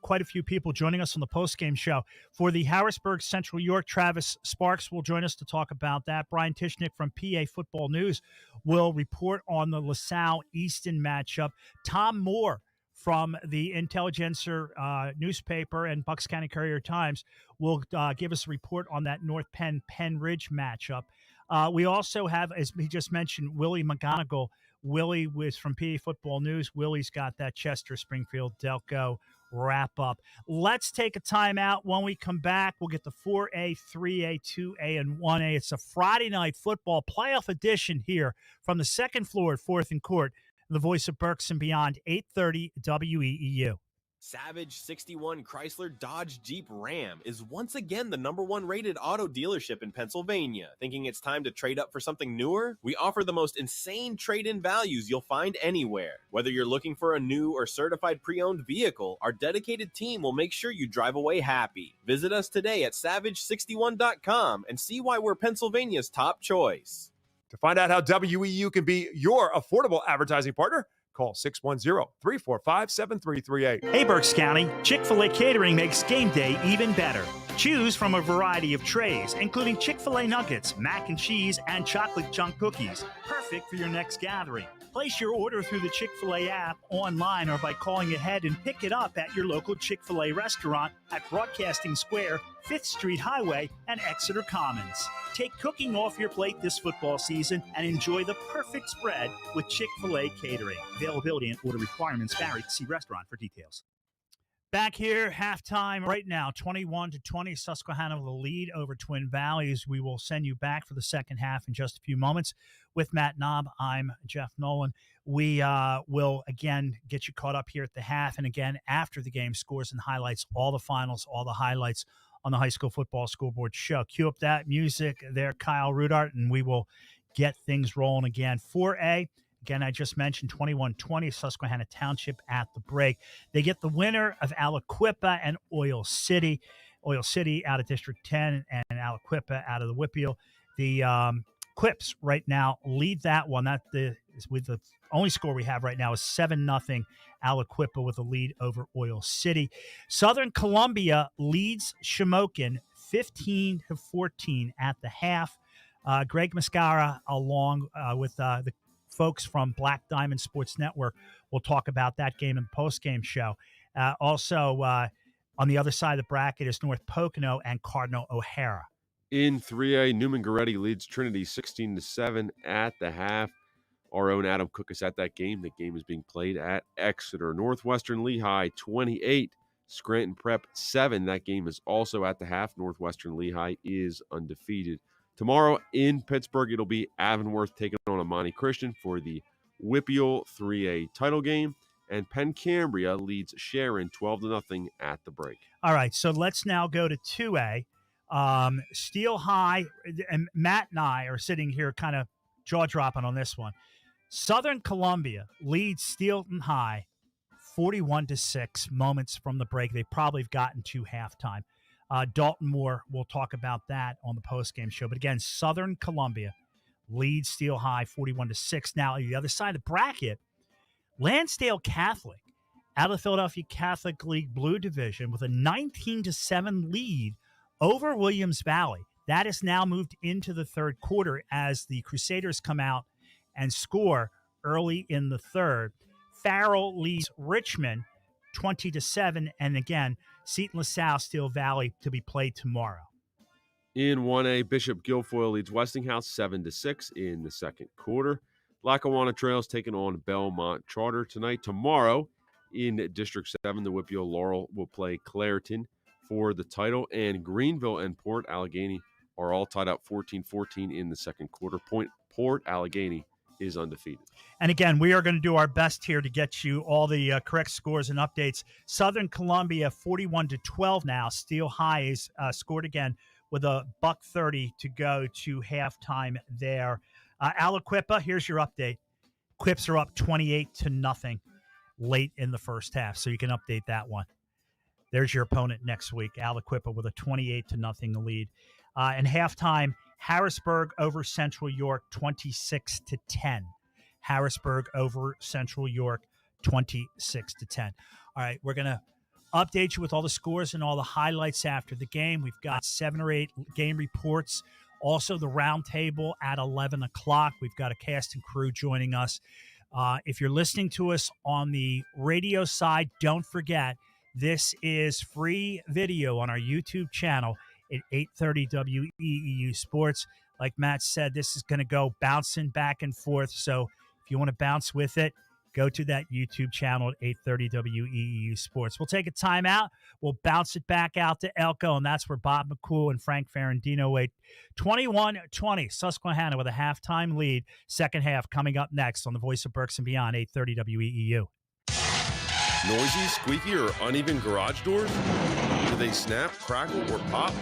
quite a few people joining us on the postgame show. For the Harrisburg Central York, Travis Sparks will join us to talk about that. Brian Tishnick from PA Football News will report on the LaSalle Easton matchup. Tom Moore from the Intelligencer newspaper and Bucks County Courier-Times will give us a report on that North Penn Ridge matchup. We also have, as we just mentioned, Willie McGonigal. Willie was from PA Football News. Willie's got that Chester Springfield Delco wrap up. Let's take a timeout. When we come back, we'll get the 4A, 3A, 2A, and 1A. It's a Friday night football playoff edition here from the second floor at 4th and Court. The voice of Berks and Beyond, 830 WEEU. Savage 61 Chrysler Dodge Jeep Ram is once again the #1 rated auto dealership in Pennsylvania. Thinking it's time to trade up for something newer? We offer the most insane trade-in values you'll find anywhere. Whether you're looking for a new or certified pre-owned vehicle, our dedicated team will make sure you drive away happy. Visit us today at savage61.com and see why we're Pennsylvania's top choice. To find out how WEEU can be your affordable advertising partner, call 610-345-7338. Hey, Berks County, Chick-fil-A Catering makes game day even better. Choose from a variety of trays, including Chick-fil-A nuggets, mac and cheese, and chocolate chunk cookies. Perfect for your next gathering. Place your order through the Chick-fil-A app, online, or by calling ahead and pick it up at your local Chick-fil-A restaurant at Broadcasting Square, 5th Street Highway, and Exeter Commons. Take cooking off your plate this football season and enjoy the perfect spread with Chick-fil-A Catering. Availability and order requirements vary. See restaurant for details. Back here, halftime right now, 21-20. Susquehanna with a lead over Twin Valleys. We will send you back for the second half in just a few moments. With Matt Knob, I'm Jeff Nolan. We will, again, get you caught up here at the half. And again, after the game, scores and highlights, all the finals, all the highlights on the High School Football Scoreboard Show. Cue up that music there, Kyle Rudart, and we will get things rolling again. 4A. Again, I just mentioned 21-20, Susquehanna Township at the break. They get the winner of Aliquippa and Oil City. Oil City out of District 10 and Aliquippa out of the WEEU. The Quips right now lead that one. With the only score we have right now is 7-0 Aliquippa with a lead over Oil City. Southern Columbia leads Shamokin 15-14 at the half. Greg Mascara along with the folks from Black Diamond Sports Network will talk about that game in the post-game show. Also, on the other side of the bracket is North Pocono and Cardinal O'Hara. In 3A, Newman Goretti leads Trinity 16-7 at the half. Our own Adam Cook is at that game. The game is being played at Exeter. Northwestern Lehigh 28, Scranton Prep 7. That game is also at the half. Northwestern Lehigh is undefeated. Tomorrow in Pittsburgh, it'll be Avonworth taking on Amani Christian for the WEEU 3A title game. And Penn Cambria leads Sharon 12-0 at the break. All right, so let's now go to 2A. Steel High, and Matt and I are sitting here kind of jaw-dropping on this one. Southern Columbia leads Steelton High 41-6 moments from the break. They probably have gotten to halftime. Dalton Moore, we'll talk about that on the postgame show. But again, Southern Columbia leads Steel High 41-6. Now, the other side of the bracket, Lansdale Catholic out of the Philadelphia Catholic League Blue Division with a 19-7 lead over Williams Valley. That has now moved into the third quarter as the Crusaders come out and score early in the third. Farrell leads Richmond 20-7. And again, Seton LaSalle, Steel Valley to be played tomorrow. In 1A, Bishop Guilfoyle leads Westinghouse 7-6 in the second quarter. Lackawanna Trails taking on Belmont Charter tonight. Tomorrow in District 7, the WEEU Laurel will play Clareton for the title. And Greenville and Port Allegheny are all tied up 14-14 in the second quarter. Port Allegheny is undefeated. And again, we are going to do our best here to get you all the correct scores and updates. Southern Columbia 41-12 now. Steel High is scored again with a $1:30 to go to halftime there. Aliquippa, here's your update. Quips are up 28-0 late in the first half, so you can update that one. There's your opponent next week, Aliquippa, with a 28-0 lead. And halftime, Harrisburg over Central York 26-10. Harrisburg over Central York 26-10. All right, we're going to update you with all the scores and all the highlights after the game. We've got 7 or 8 game reports. Also, the roundtable at 11 o'clock. We've got a cast and crew joining us. If you're listening to us on the radio side, don't forget, this is free video on our YouTube channel at 8:30 WEEU Sports. Like Matt said, this is going to go bouncing back and forth. So if you want to bounce with it, go to that YouTube channel at 8:30 WEEU Sports. We'll take a timeout. We'll bounce it back out to Elko, and that's where Bob McCool and Frank Ferrandino wait. 21-20, Susquehanna with a halftime lead. Second half coming up next on the Voice of Berks and Beyond, 8:30 WEEU. Noisy, squeaky, or uneven garage doors? Do they snap, crackle, or pop?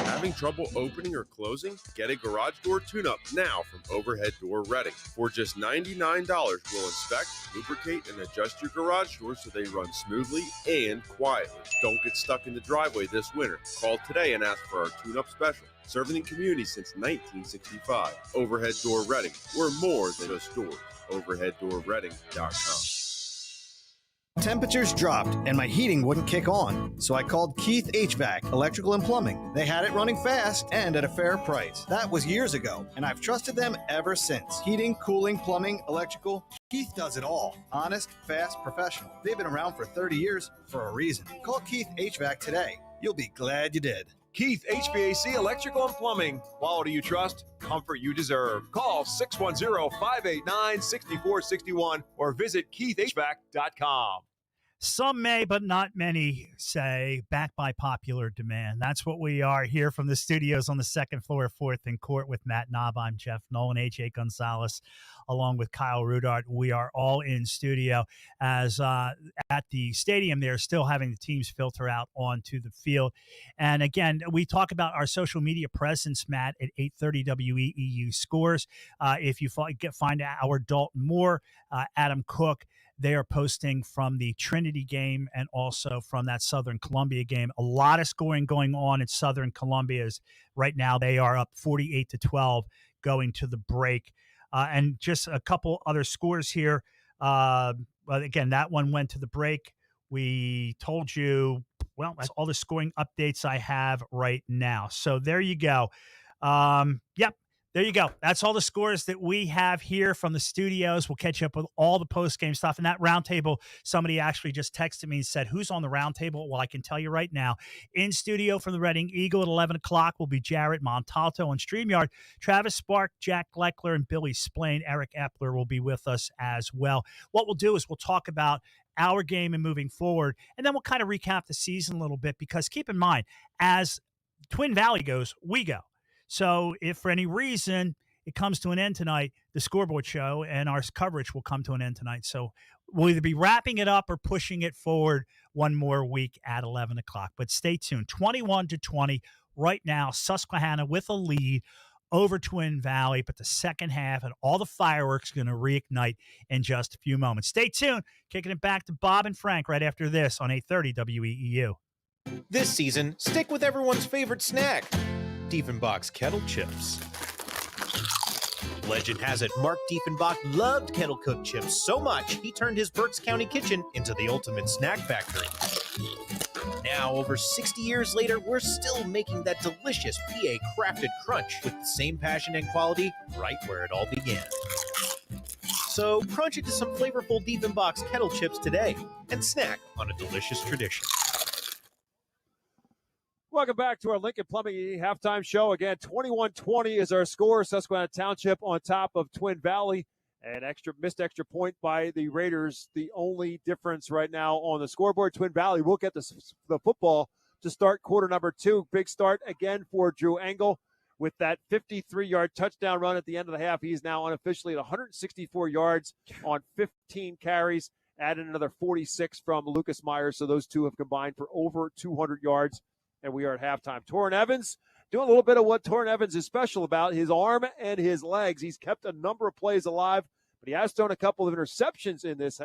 Having trouble opening or closing? Get a garage door tune-up now from Overhead Door Reading. For just $99, we'll inspect, lubricate, and adjust your garage doors so they run smoothly and quietly. Don't get stuck in the driveway this winter. Call today and ask for our tune-up special. Serving the community since 1965. Overhead Door Reading. We're more than just doors. OverheadDoorReading.com. Temperatures dropped and my heating wouldn't kick on, so I called Keith HVAC, Electrical and Plumbing. They had it running fast and at a fair price. That was years ago, and I've trusted them ever since. Heating, cooling, plumbing, electrical. Keith does it all. Honest, fast, professional. They've been around for 30 years for a reason. Call Keith HVAC today. You'll be glad you did. Keith HVAC Electrical and Plumbing. Quality you trust, comfort you deserve. Call 610-589-6461 or visit keithhvac.com. Some may, but not many say, back by popular demand. That's what we are here from the studios on the second floor of 4th and Court with Matt Knob. I'm Jeff Nolan, A.J. Gonzalez, along with Kyle Rudart. We are all in studio as at the stadium they're still having the teams filter out onto the field. And again, we talk about our social media presence, Matt, at 8:30 WEEU Scores. If you find our Dalton Moore, Adam Cook, they are posting from the Trinity game and also from that Southern Columbia game. A lot of scoring going on at Southern Columbia. Right now they are up 48-12 going to the break. And just a couple other scores here. But again, that one went to the break. We told you, well, that's all the scoring updates I have right now. So there you go. Yep. There you go. That's all the scores that we have here from the studios. We'll catch up with all the post-game stuff. And that roundtable, somebody actually just texted me and said, who's on the roundtable? Well, I can tell you right now. In studio from the Reading Eagle at 11 o'clock will be Jarrett Montalto on StreamYard. Travis Spark, Jack Gleckler, and Billy Splain. Eric Epler will be with us as well. What we'll do is we'll talk about our game and moving forward, and then we'll kind of recap the season a little bit because keep in mind, as Twin Valley goes, we go. So if for any reason it comes to an end tonight, the scoreboard show and our coverage will come to an end tonight. So we'll either be wrapping it up or pushing it forward one more week at 11 o'clock. But stay tuned. 21-20 right now, Susquehanna with a lead over Twin Valley. But the second half and all the fireworks are going to reignite in just a few moments. Stay tuned. Kicking it back to Bob and Frank right after this on 830 WEEU. This season, stick with everyone's favorite snack, Diefenbach's Kettle Chips. Legend has it, Mark Diefenbach loved kettle cooked chips so much, he turned his Berks County kitchen into the ultimate snack factory. Now, over 60 years later, we're still making that delicious PA crafted crunch with the same passion and quality right where it all began. So crunch into some flavorful Diefenbach's Kettle Chips today and snack on a delicious tradition. Welcome back to our Lincoln Plumbing halftime show. Again, 21-20 is our score. Susquehanna Township on top of Twin Valley. An missed extra point by the Raiders. The only difference right now on the scoreboard. Twin Valley will get the football to start quarter number 2. Big start again for Drew Engel with that 53-yard touchdown run at the end of the half. He's now unofficially at 164 yards on 15 carries. Added another 46 from Lucas Myers. So those two have combined for over 200 yards. And we are at halftime. Torrin Evans doing a little bit of what Torrin Evans is special about, his arm and his legs. He's kept a number of plays alive, but he has thrown a couple of interceptions in this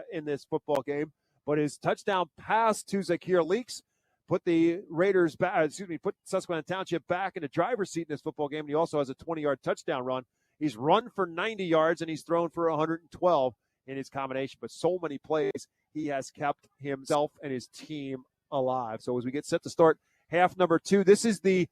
football game. But his touchdown pass to Zakir Leaks put the Raiders back, put Susquehanna Township back in the driver's seat in this football game. And he also has a 20-yard touchdown run. He's run for 90 yards and he's thrown for 112 in his combination. But so many plays, he has kept himself and his team alive. So as we get set to start half number 2. This is the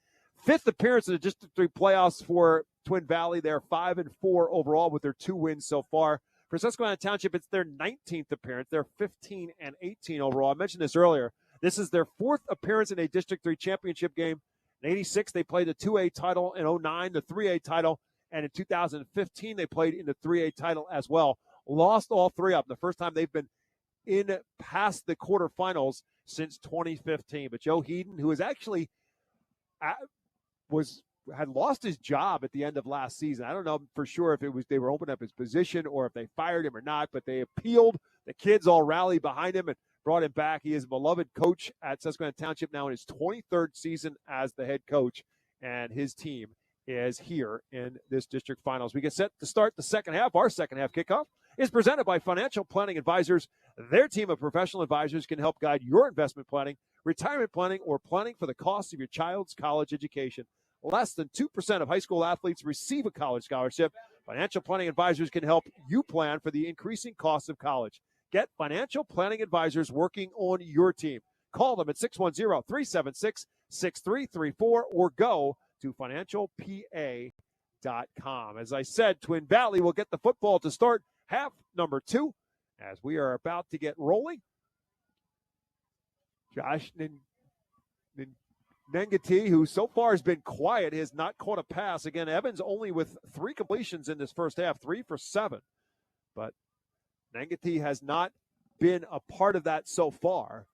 5th appearance in the District 3 playoffs for Twin Valley. They're 5-4 overall with their 2 wins so far. For Susquehanna Township, it's their 19th appearance. They're 15-18 overall. I mentioned this earlier. This is their 4th appearance in a District 3 championship game. In 86, they played the 2A title. In 09, the 3A title. And in 2015, they played in the 3A title as well. Lost all 3 of them. The first time they've been in past the quarterfinals since 2015. But Joe Heaton, who is actually had lost his job at the end of last season. I don't know for sure if it was they were opening up his position or if they fired him or not, but they appealed. The kids all rallied behind him and brought him back. He is a beloved coach at Susquehanna Township now in his 23rd season as the head coach, and his team is here in this district finals. We get set to start the second half. Our second half kickoff is presented by Financial Planning Advisors. Their team of professional advisors can help guide your investment planning, retirement planning, or planning for the cost of your child's college education. Less than 2% of high school athletes receive a college scholarship. Financial Planning Advisors can help you plan for the increasing cost of college. Get Financial Planning Advisors working on your team. Call them at 610-376-6334 or go to financialpa.com. As I said, Twin Valley will get the football to start half number 2 as we are about to get rolling. Josh Nengati, who so far has been quiet, has not caught a pass. Again, Evans only with 3 completions in this first half, 3 for 7. But Nengati has not been a part of that so far.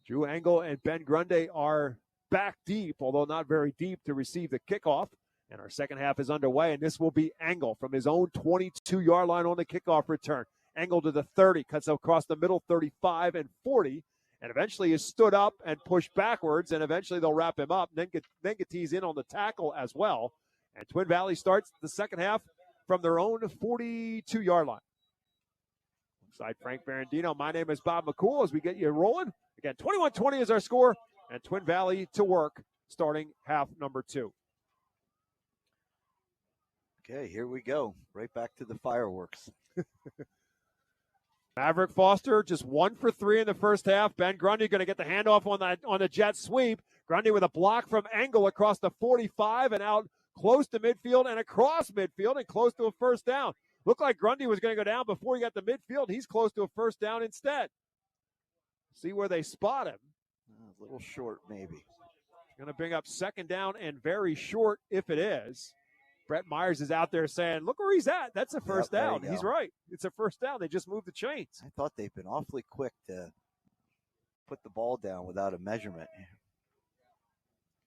Drew Engel and Ben Grundy are back deep, although not very deep, to receive the kickoff. And our second half is underway, and this will be Engel from his own 22-yard line on the kickoff return. Engel to the 30, cuts across the middle, 35 and 40, and eventually is stood up and pushed backwards, and eventually they'll wrap him up. Nengati's in on the tackle as well. And Twin Valley starts the second half from their own 42-yard line. Alongside Frank Barandino, my name is Bob McCool as we get you rolling. Again, 21-20 is our score, and Twin Valley to work starting half number 2. Okay, here we go. Right back to the fireworks. Maverick Foster just 1 for 3 in the first half. Ben Grundy going to get the handoff on the jet sweep. Grundy with a block from Engel across the 45 and out close to midfield and across midfield and close to a first down. Looked like Grundy was going to go down before he got to midfield. He's close to a first down instead. See where they spot him. A little short, maybe. Going to bring up second down and very short if it is. Brett Myers is out there saying, look where he's at. That's a first down. He's right. It's a first down. They just moved the chains. I thought they've been awfully quick to put the ball down without a measurement.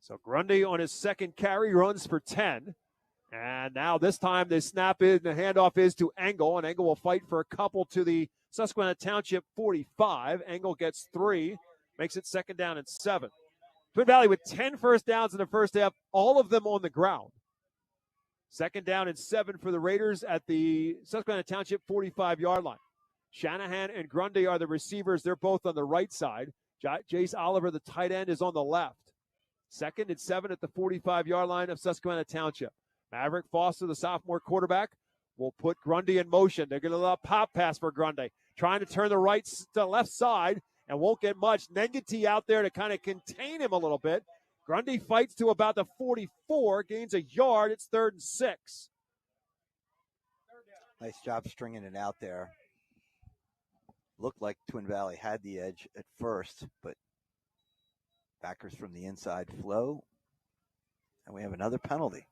So Grundy on his second carry runs for 10. And now this time the snap is, the handoff is to Engel, and Engel will fight for a couple to the Susquehanna Township 45. Engel gets 3, makes it 2nd down and 7. Twin Valley with 10 first downs in the first half, all of them on the ground. 2nd down and 7 for the Raiders at the Susquehanna Township 45-yard line. Shanahan and Grundy are the receivers. They're both on the right side. Jace Oliver, the tight end, is on the left. 2nd and 7 at the 45-yard line of Susquehanna Township. Maverick Foster, the sophomore quarterback, will put Grundy in motion. They're going to allow a pop pass for Grundy. Trying to turn the right to left side and won't get much. Negati out there to kind of contain him a little bit. Grundy fights to about the 44, gains a yard. It's 3rd and 6. Nice job stringing it out there. Looked like Twin Valley had the edge at first, but backers from the inside flow. And we have another penalty.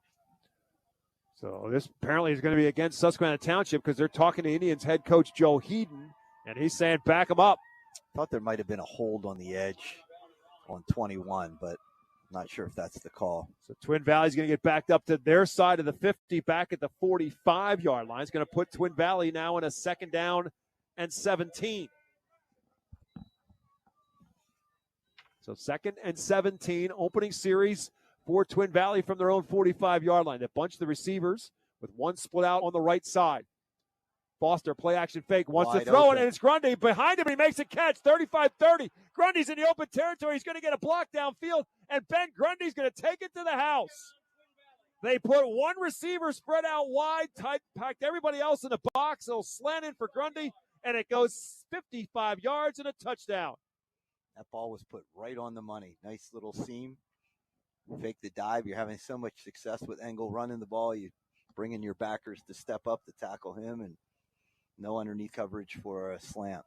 So this apparently is going to be against Susquehanna Township because they're talking to Indians head coach Joe Heaton, and he's saying back him up. Thought there might have been a hold on the edge on 21, but not sure if that's the call. So Twin Valley's going to get backed up to their side of the 50, back at the 45-yard line. It's going to put Twin Valley now in a 2nd down and 17. So 2nd and 17, opening series for Twin Valley from their own 45-yard line. They bunch the receivers with one split out on the right side. Foster, play action fake, wants to throw it, and it's Grundy. Behind him, he makes a catch, 35-30. Grundy's in the open territory. He's going to get a block downfield, and Ben Grundy's going to take it to the house. They put one receiver spread out wide, packed everybody else in the box. They'll slant in for Grundy, and it goes 55 yards and a touchdown. That ball was put right on the money. Nice little seam. Fake the dive. You're having so much success with Engel running the ball. You bring in your backers to step up to tackle him, and no underneath coverage for a slant.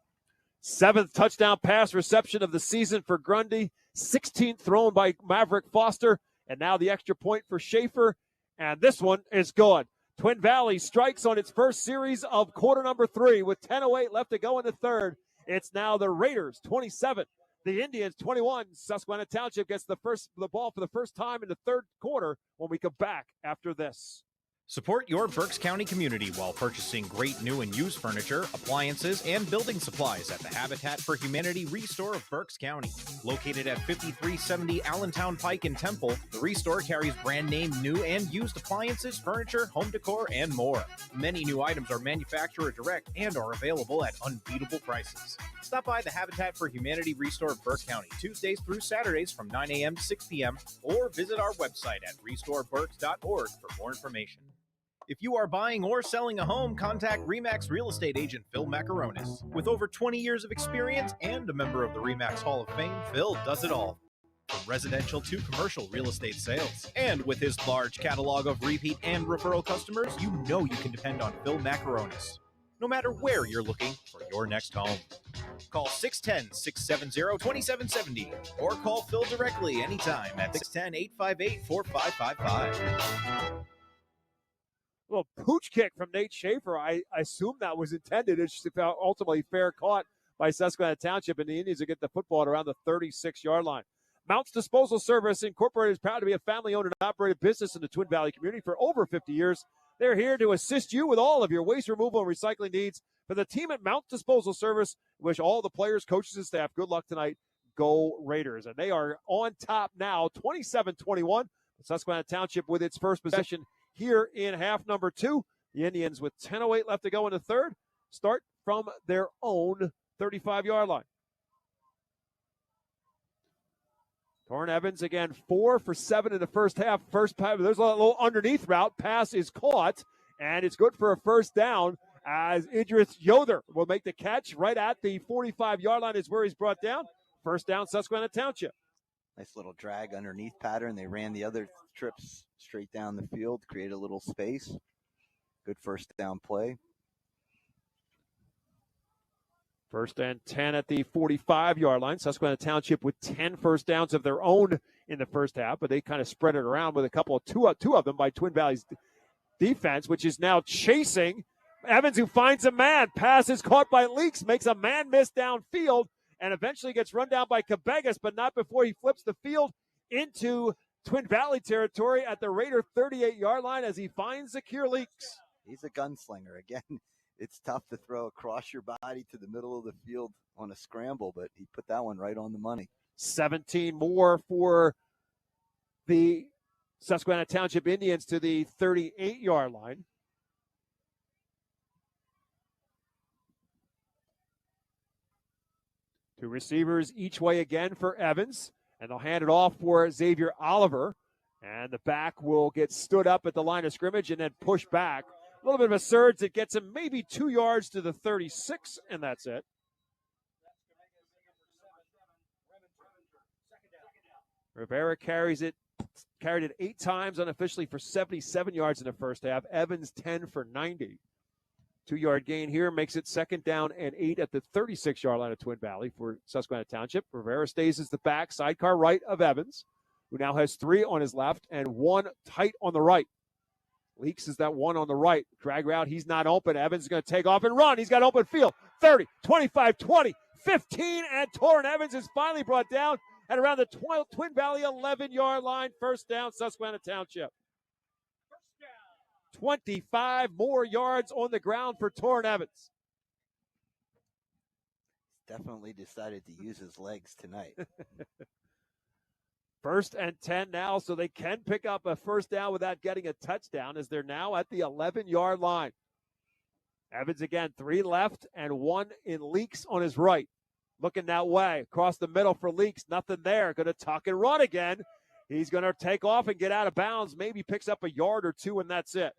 7th touchdown pass reception of the season for Grundy. 16th thrown by Maverick Foster. And now the extra point for Schaefer. And this one is good. Twin Valley strikes on its first series of quarter number 3 with 10:08 left to go in the third. It's now the Raiders 27, the Indians 21. Susquehanna Township gets the ball for the first time in the third quarter when we come back after this. Support your Berks County community while purchasing great new and used furniture, appliances, and building supplies at the Habitat for Humanity Restore of Berks County. Located at 5370 Allentown Pike in Temple, the Restore carries brand name new and used appliances, furniture, home decor, and more. Many new items are manufacturer direct and are available at unbeatable prices. Stop by the Habitat for Humanity Restore of Berks County Tuesdays through Saturdays from 9 a.m. to 6 p.m. or visit our website at restoreberks.org for more information. If you are buying or selling a home, contact RE/MAX real estate agent Phil Macaronis. With over 20 years of experience and a member of the RE/MAX Hall of Fame, Phil does it all. From residential to commercial real estate sales. And with his large catalog of repeat and referral customers, you know you can depend on Phil Macaronis, no matter where you're looking for your next home. Call 610-670-2770 or call Phil directly anytime at 610-858-4555. Little pooch kick from Nate Schaefer. I assume that was intended. It's ultimately fair caught by Susquehanna Township, and the Indians will get the football at around the 36-yard line. Mounts Disposal Service Incorporated is proud to be a family-owned and operated business in the Twin Valley community for over 50 years. They're here to assist you with all of your waste removal and recycling needs. For the team at Mounts Disposal Service, wish all the players, coaches, and staff good luck tonight. Go Raiders. And they are on top now, 27-21. Susquehanna Township with its first possession here in half number 2. The Indians with 10:08 left to go in the third start from their own 35-yard line. Torrin Evans again 4 for 7 in the first half. There's a little underneath route. Pass is caught, and it's good for a first down as Idris Yoder will make the catch right at the 45-yard line is where he's brought down. First down, Susquehanna Township. Nice little drag underneath pattern. They ran the other trips straight down the field, create a little space. Good first down play. First and 10 at the 45-yard line. Susquehanna Township with 10 first downs of their own in the first half, but they kind of spread it around with two of them by Twin Valley's defense, which is now chasing Evans, who finds a man. Pass is caught by Leaks, makes a man miss downfield, and eventually gets run down by Cabegas, but not before he flips the field into Twin Valley territory at the Raider 38-yard line as he finds Zakir Leaks. He's a gunslinger. Again, it's tough to throw across your body to the middle of the field on a scramble, but he put that one right on the money. 17 more for the Susquehanna Township Indians to the 38-yard line. Two receivers each way again for Evans, and they'll hand it off for Xavier Oliver. And the back will get stood up at the line of scrimmage and then push back. A little bit of a surge that gets him maybe 2 yards to the 36, and that's it. Rivera carried it 8 times unofficially for 77 yards in the first half. Evans 10 for 90. 2-yard gain here makes it 2nd down and 8 at the 36-yard line of Twin Valley for Susquehanna Township. Rivera stays as the back, sidecar right of Evans, who now has 3 on his left and 1 tight on the right. Leaks is that 1 on the right. Drag route, he's not open. Evans is going to take off and run. He's got open field. 30, 25, 20, 15, and Torrin Evans is finally brought down at around the Twin Valley 11-yard line. 1st down, Susquehanna Township. 25 more yards on the ground for Torrin Evans. Definitely decided to use his legs tonight. 1st and 10 now, so they can pick up a 1st down without getting a touchdown as they're now at the 11-yard line. Evans again, 3 left and 1 in Leaks on his right. Looking that way, across the middle for Leaks, nothing there. Going to tuck and run again. He's going to take off and get out of bounds, maybe picks up a yard or 2, and that's it.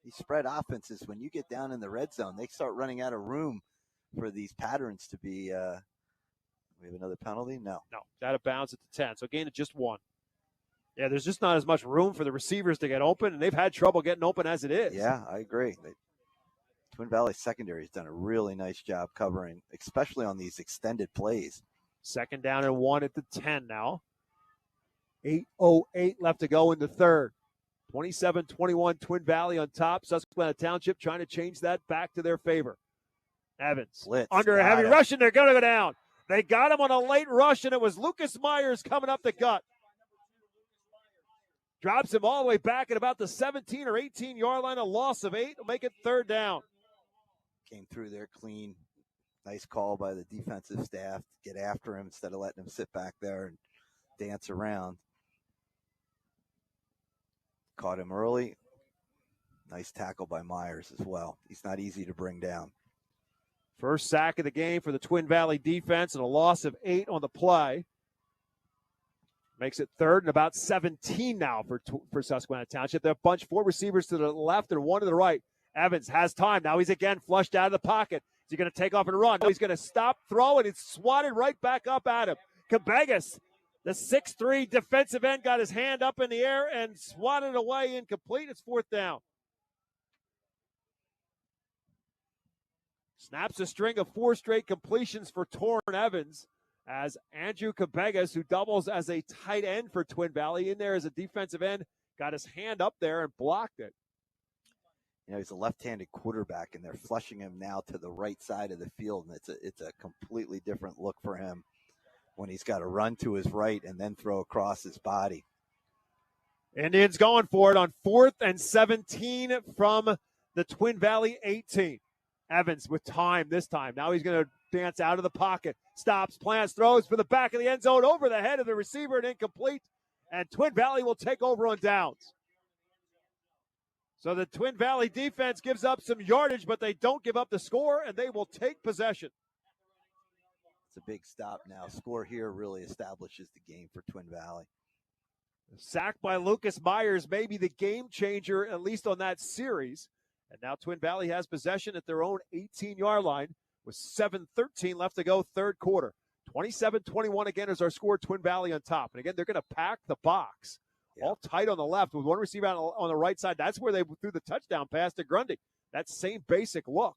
These spread offenses, when you get down in the red zone, they start running out of room for these patterns to be we have another penalty? No. Out of bounds at the 10. So gain of just 1. Yeah, there's just not as much room for the receivers to get open, and they've had trouble getting open as it is. Yeah, I agree. Twin Valley secondary has done a really nice job covering, especially on these extended plays. 2nd down and 1 at the 10 now. 8:08 left to go in the 3rd. 27-21 Twin Valley on top. Susquehanna Township trying to change that back to their favor. Evans Blitz, under a heavy rush, and they're going to go down. They got him on a late rush, and it was Lucas Myers coming up the gut. Drops him all the way back at about the 17 or 18-yard line. A loss of 8 will make it 3rd down. Came through there clean. Nice call by the defensive staff to get after him instead of letting him sit back there and dance around. Caught him early. Nice tackle by Myers as well. He's not easy to bring down. First sack of the game for the Twin Valley defense and a loss of 8 on the play. Makes it 3rd and about 17 now for Susquehanna Township. They'll bunch 4 receivers to the left and 1 to the right. Evans has time. Now he's again flushed out of the pocket. Is he going to take off and run? No, he's going to stop, throw, and it's swatted right back up at him. Cabegas, the 6'3 defensive end, got his hand up in the air and swatted away incomplete. It's 4th down. Snaps a string of 4 straight completions for Torrin Evans as Andrew Cabegas, who doubles as a tight end for Twin Valley, in there as a defensive end, got his hand up there and blocked it. You know, he's a left-handed quarterback, and they're flushing him now to the right side of the field, and it's a completely different look for him when he's got to run to his right and then throw across his body. Indians going for it on 4th and 17 from the Twin Valley 18. Evans with time this time. Now he's going to dance out of the pocket. Stops, plants, throws for the back of the end zone over the head of the receiver and incomplete. And Twin Valley will take over on downs. So the Twin Valley defense gives up some yardage, but they don't give up the score, and they will take possession. It's a big stop now. Score here really establishes the game for Twin Valley. Sack by Lucas Myers may be the game changer, at least on that series. And now Twin Valley has possession at their own 18-yard line with 7:13 left to go, 3rd quarter. 27-21 again is our score, Twin Valley on top. And again, they're going to pack the box. Yeah. All tight on the left with 1 receiver on the right side. That's where they threw the touchdown pass to Grundy. That same basic look.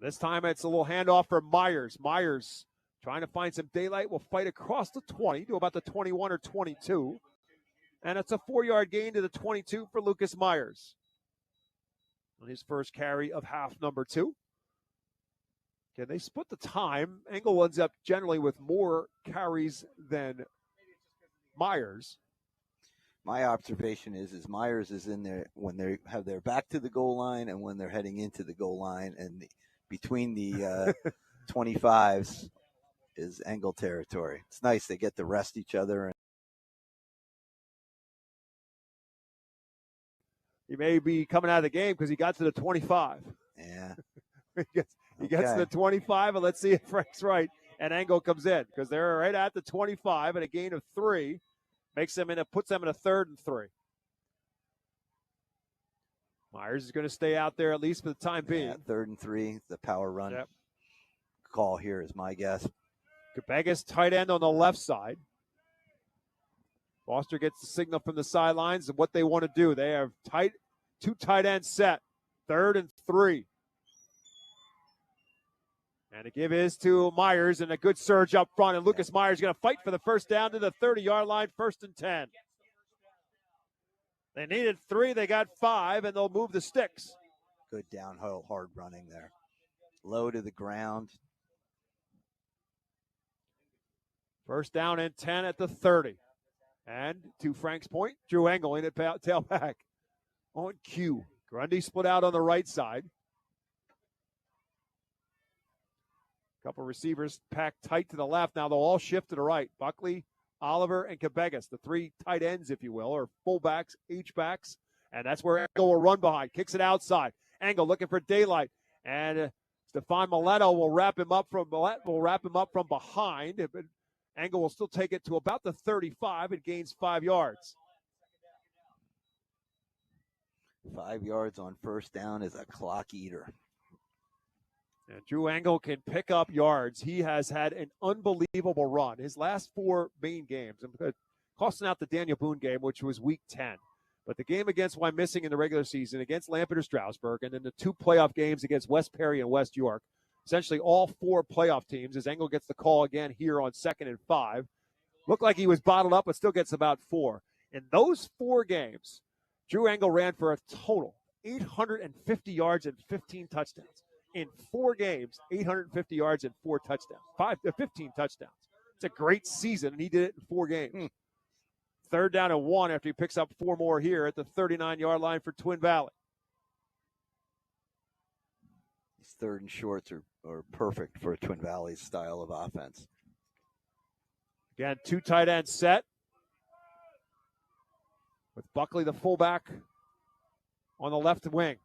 This time it's a little handoff for Myers. Myers trying to find some daylight, will fight across the 20 to about the 21 or 22. And it's a 4-yard gain to the 22 for Lucas Myers on his first carry of half number 2. Okay, they split the time. Engel ends up generally with more carries than Myers. My observation is Myers is in there when they have their back to the goal line and when they're heading into the goal line, and between the 25s is Engel territory. It's nice they get to rest each other. And he may be coming out of the game because he got to the 25. Yeah. he gets to the 25, and let's see if Frank's right. And Engel comes in because they're right at the 25 and a gain of 3. Puts them in a 3rd and 3. Myers is going to stay out there at least for the time being. Yeah, 3rd and 3, the power run call here is my guess. Cabegas, tight end on the left side. Foster gets the signal from the sidelines of what they want to do. They have 2 tight ends set, 3rd and 3. And the give is to Myers, and a good surge up front. And Lucas Myers going to fight for the first down to the 30-yard line, 1st and 10. They needed 3, they got 5, and they'll move the sticks. Good downhill, hard running there. Low to the ground. 1st down and 10 at the 30. And to Frank's point, Drew Engel in at tailback on cue. Grundy split out on the right side. Couple receivers packed tight to the left. Now they'll all shift to the right. Buckley, Oliver, and Cabegas, the 3 tight ends, if you will, or fullbacks, H-backs. And that's where Engel will run behind. Kicks it outside. Engel looking for daylight. And Stefan Mileto will wrap him up from behind. But Engel will still take it to about the 35. It gains 5 yards. 5 yards on 1st down is a clock eater. And Drew Engel can pick up yards. He has had an unbelievable run. His last 4 main games, costing out the Daniel Boone game, which was week 10. But the game against Wyomissing in the regular season, against Lampeter Strasburg, and then the 2 playoff games against West Perry and West York, essentially all 4 playoff teams, as Engel gets the call again here on 2nd and 5. Looked like he was bottled up, but still gets about 4. In those 4 games, Drew Engel ran for a total 850 yards and 15 touchdowns. In 4 games, 850 yards and 4 touchdowns, 15 touchdowns. It's a great season, and he did it in 4 games. 3rd down and 1 after he picks up 4 more here at the 39-yard line for Twin Valley. These 3rd and shorts are perfect for Twin Valley's style of offense. Again, 2 tight ends set. With Buckley, the fullback, on the left wing.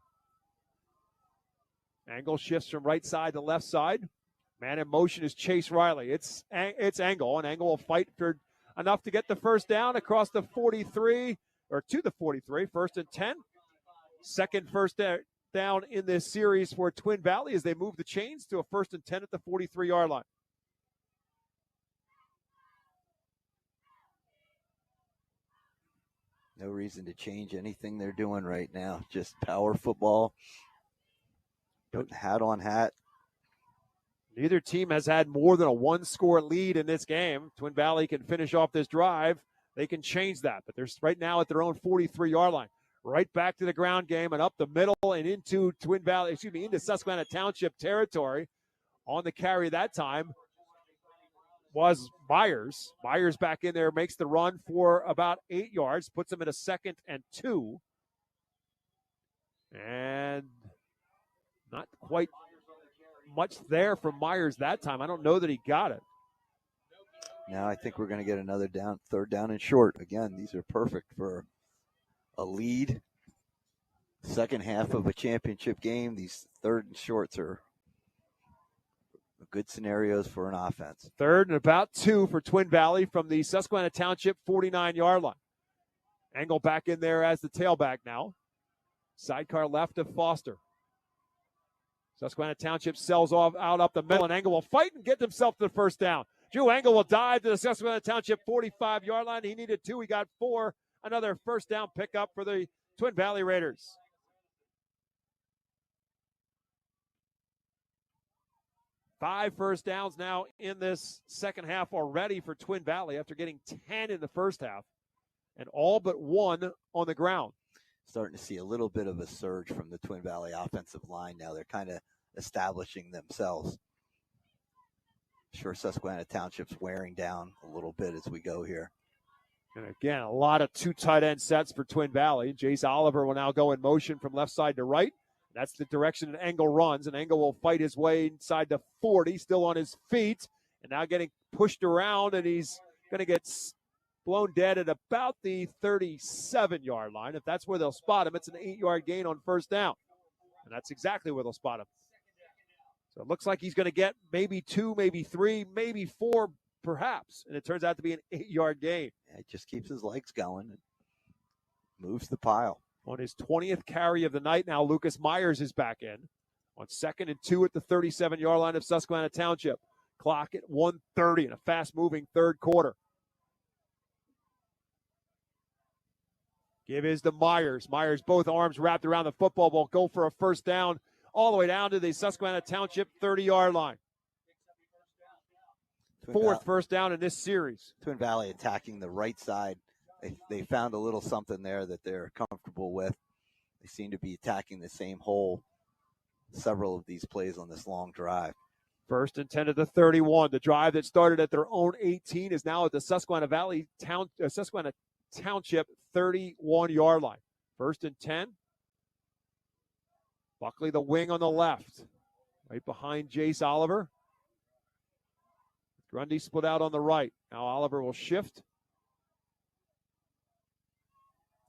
Engel shifts from right side to left side. Man in motion is Chase Riley. It's Engel, and Engel will fight for enough to get the 1st down across the 43, or to the 43, 1st and 10. Second 1st down in this series for Twin Valley as they move the chains to a 1st and 10 at the 43-yard line. No reason to change anything they're doing right now. Just power football. Hat on hat. Neither team has had more than a 1-score lead in this game. Twin Valley can finish off this drive. They can change that, but they're right now at their own 43-yard line. Right back to the ground game and up the middle and into into Susquehanna Township territory. On the carry that time was Myers. Myers back in there, makes the run for about 8 yards, puts them in a 2nd and 2. And not quite much there from Myers that time. I don't know that he got it. Now I think we're going to get another 3rd down and short. Again, these are perfect for a lead. Second half of a championship game. These 3rd and shorts are good scenarios for an offense. 3rd and about 2 for Twin Valley from the Susquehanna Township 49-yard line. Engel back in there as the tailback now. Sidecar left of Foster. Susquehanna Township sells off out up the middle, and Engel will fight and get himself to the 1st down. Drew Engel will dive to the Susquehanna Township 45-yard line. He needed 2. He got 4. Another 1st down pickup for the Twin Valley Raiders. Five 1st downs now in this second half already for Twin Valley after getting 10 in the first half, and all but 1 on the ground. Starting to see a little bit of a surge from the Twin Valley offensive line now. They're kind of establishing themselves. Sure, Susquehanna Township's wearing down a little bit as we go here. And again, a lot of 2 tight end sets for Twin Valley. Jace Oliver will now go in motion from left side to right. That's the direction that Engel runs, and Engel will fight his way inside the 40, still on his feet, and now getting pushed around, and he's going to get blown dead at about the 37-yard line. If that's where they'll spot him, it's an 8-yard gain on first down, and that's exactly where they'll spot him. So it looks like he's going to get maybe 2, maybe 3, maybe 4, perhaps, and it turns out to be an 8-yard gain. Yeah, it just keeps his legs going and moves the pile. On his 20th carry of the night now, Lucas Myers is back in on 2nd and 2 at the 37-yard line of Susquehanna Township. Clock at 1:30 in a fast-moving third quarter. Give is to Myers. Myers, both arms wrapped around the football, will go for a first down all the way down to the Susquehanna Township 30-yard line. Fourth first down in this series. Twin Valley attacking the right side. They found a little something there that they're comfortable with. They seem to be attacking the same hole several of these plays on this long drive. First and 10 at the 31. The drive that started at their own 18 is now at the Susquehanna Township 31-yard line. First and 10. Buckley, the wing on the left, right behind Jace Oliver. Grundy split out on the right. Now Oliver will shift.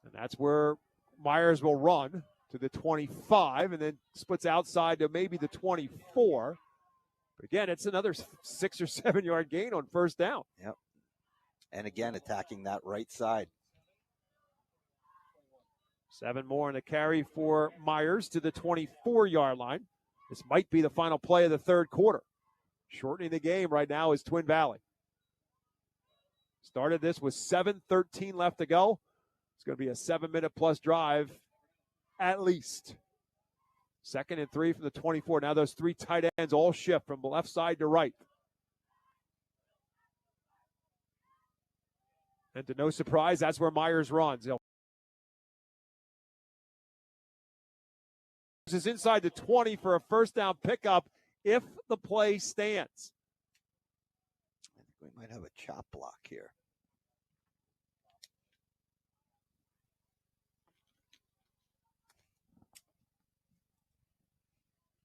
And that's where Myers will run to the 25 and then splits outside to maybe the 24. But again, it's another 6 or 7 yard gain on first down. Yep. And again, attacking that right side. 7 more in the carry for Myers to the 24-yard line. This might be the final play of the third quarter. Shortening the game right now is Twin Valley. Started this with 7:13 left to go. It's going to be a 7-minute plus drive at least. 2nd and 3 from the 24. Now those 3 tight ends all shift from left side to right. And to no surprise, that's where Myers runs. He'll is inside the 20 for a first down pickup if the play stands. I think we might have a chop block here.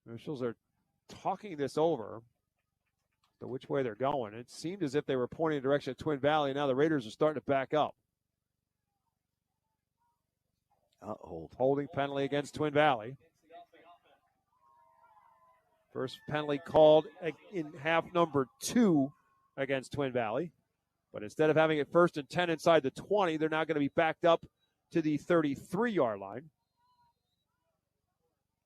Officials are talking this over to which way they're going. It seemed as if they were pointing in the direction of Twin Valley. Now the Raiders are starting to back up. Holding penalty against Twin Valley. First penalty called in half number 2 against Twin Valley. But instead of having it 1st and 10 inside the 20, they're now going to be backed up to the 33-yard line.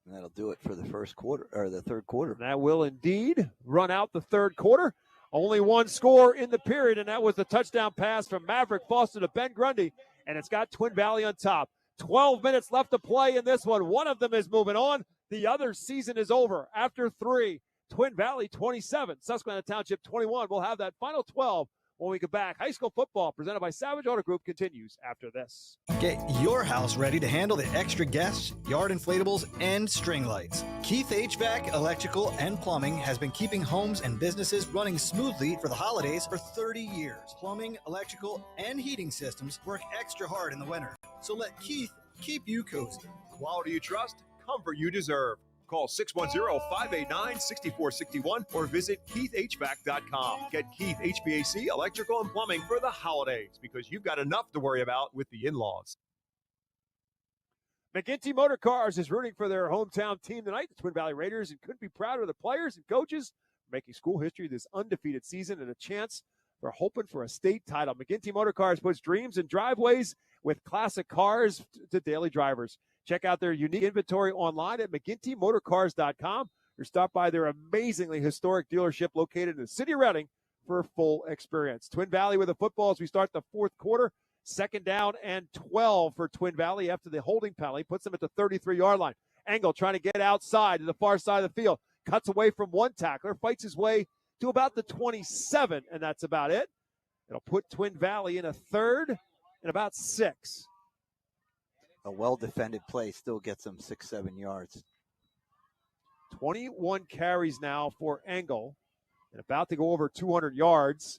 And that'll do it for the first quarter, or the third quarter. That will indeed run out the third quarter. Only one score in the period, and that was the touchdown pass from Maverick Foster to Ben Grundy, and it's got Twin Valley on top. 12 minutes left to play in this one. One of them is moving on. The other season is over after 3. Twin Valley 27, Susquehanna Township 21. We'll have that final 12 when we get back. High school football presented by Savage Auto Group continues after this. Get your house ready to handle the extra guests, yard inflatables, and string lights. Keith HVAC, Electrical, and Plumbing has been keeping homes and businesses running smoothly for the holidays for 30 years. Plumbing, electrical, and heating systems work extra hard in the winter. So let Keith keep you cozy. Quality you trust, comfort you deserve. Call 610-589-6461 or visit KeithHVAC.com. Get Keith HVAC, Electrical, and Plumbing for the holidays because you've got enough to worry about with the in-laws. McGinty Motor Cars is rooting for their hometown team tonight, the Twin Valley Raiders, and couldn't be prouder of the players and coaches for making school history this undefeated season and a chance for hoping for a state title. McGinty Motor Cars puts dreams in driveways with classic cars to daily drivers. Check out their unique inventory online at McGintyMotorCars.com or stop by their amazingly historic dealership located in the city of Reading for a full experience. Twin Valley with the football as we start the fourth quarter. 2nd down and 12 for Twin Valley after the holding penalty. Puts them at the 33-yard line. Engel trying to get outside to the far side of the field. Cuts away from one tackler. Fights his way to about the 27, and that's about it. It'll put Twin Valley in a 3rd and about 6. A well-defended play still gets them 6-7 yards. 21 carries now for Engel and about to go over 200 yards.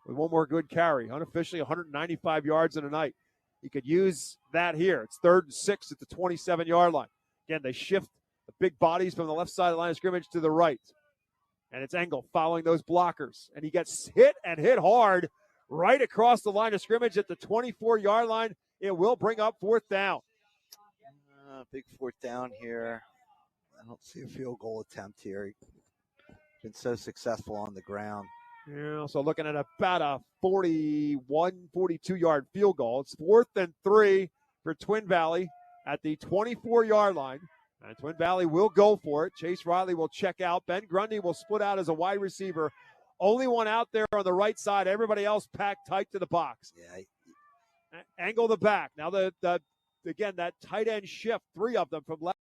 with one more good carry. Unofficially 195 yards in a night. He could use that here. It's 3rd and 6 at the 27-yard line. Again, they shift the big bodies from the left side of the line of scrimmage to the right. And it's Engel following those blockers. And he gets hit and hit hard right across the line of scrimmage at the 24-yard line. It will bring up 4th down. Big 4th down here. I don't see a field goal attempt here. He's been so successful on the ground. Yeah, so looking at about a 41, 42-yard field goal. It's 4th and 3 for Twin Valley at the 24-yard line. And Twin Valley will go for it. Chase Riley will check out. Ben Grundy will split out as a wide receiver. Only one out there on the right side. Everybody else packed tight to the box. Yeah. Angle the back. Now, again, that tight end shift, 3 of them from left.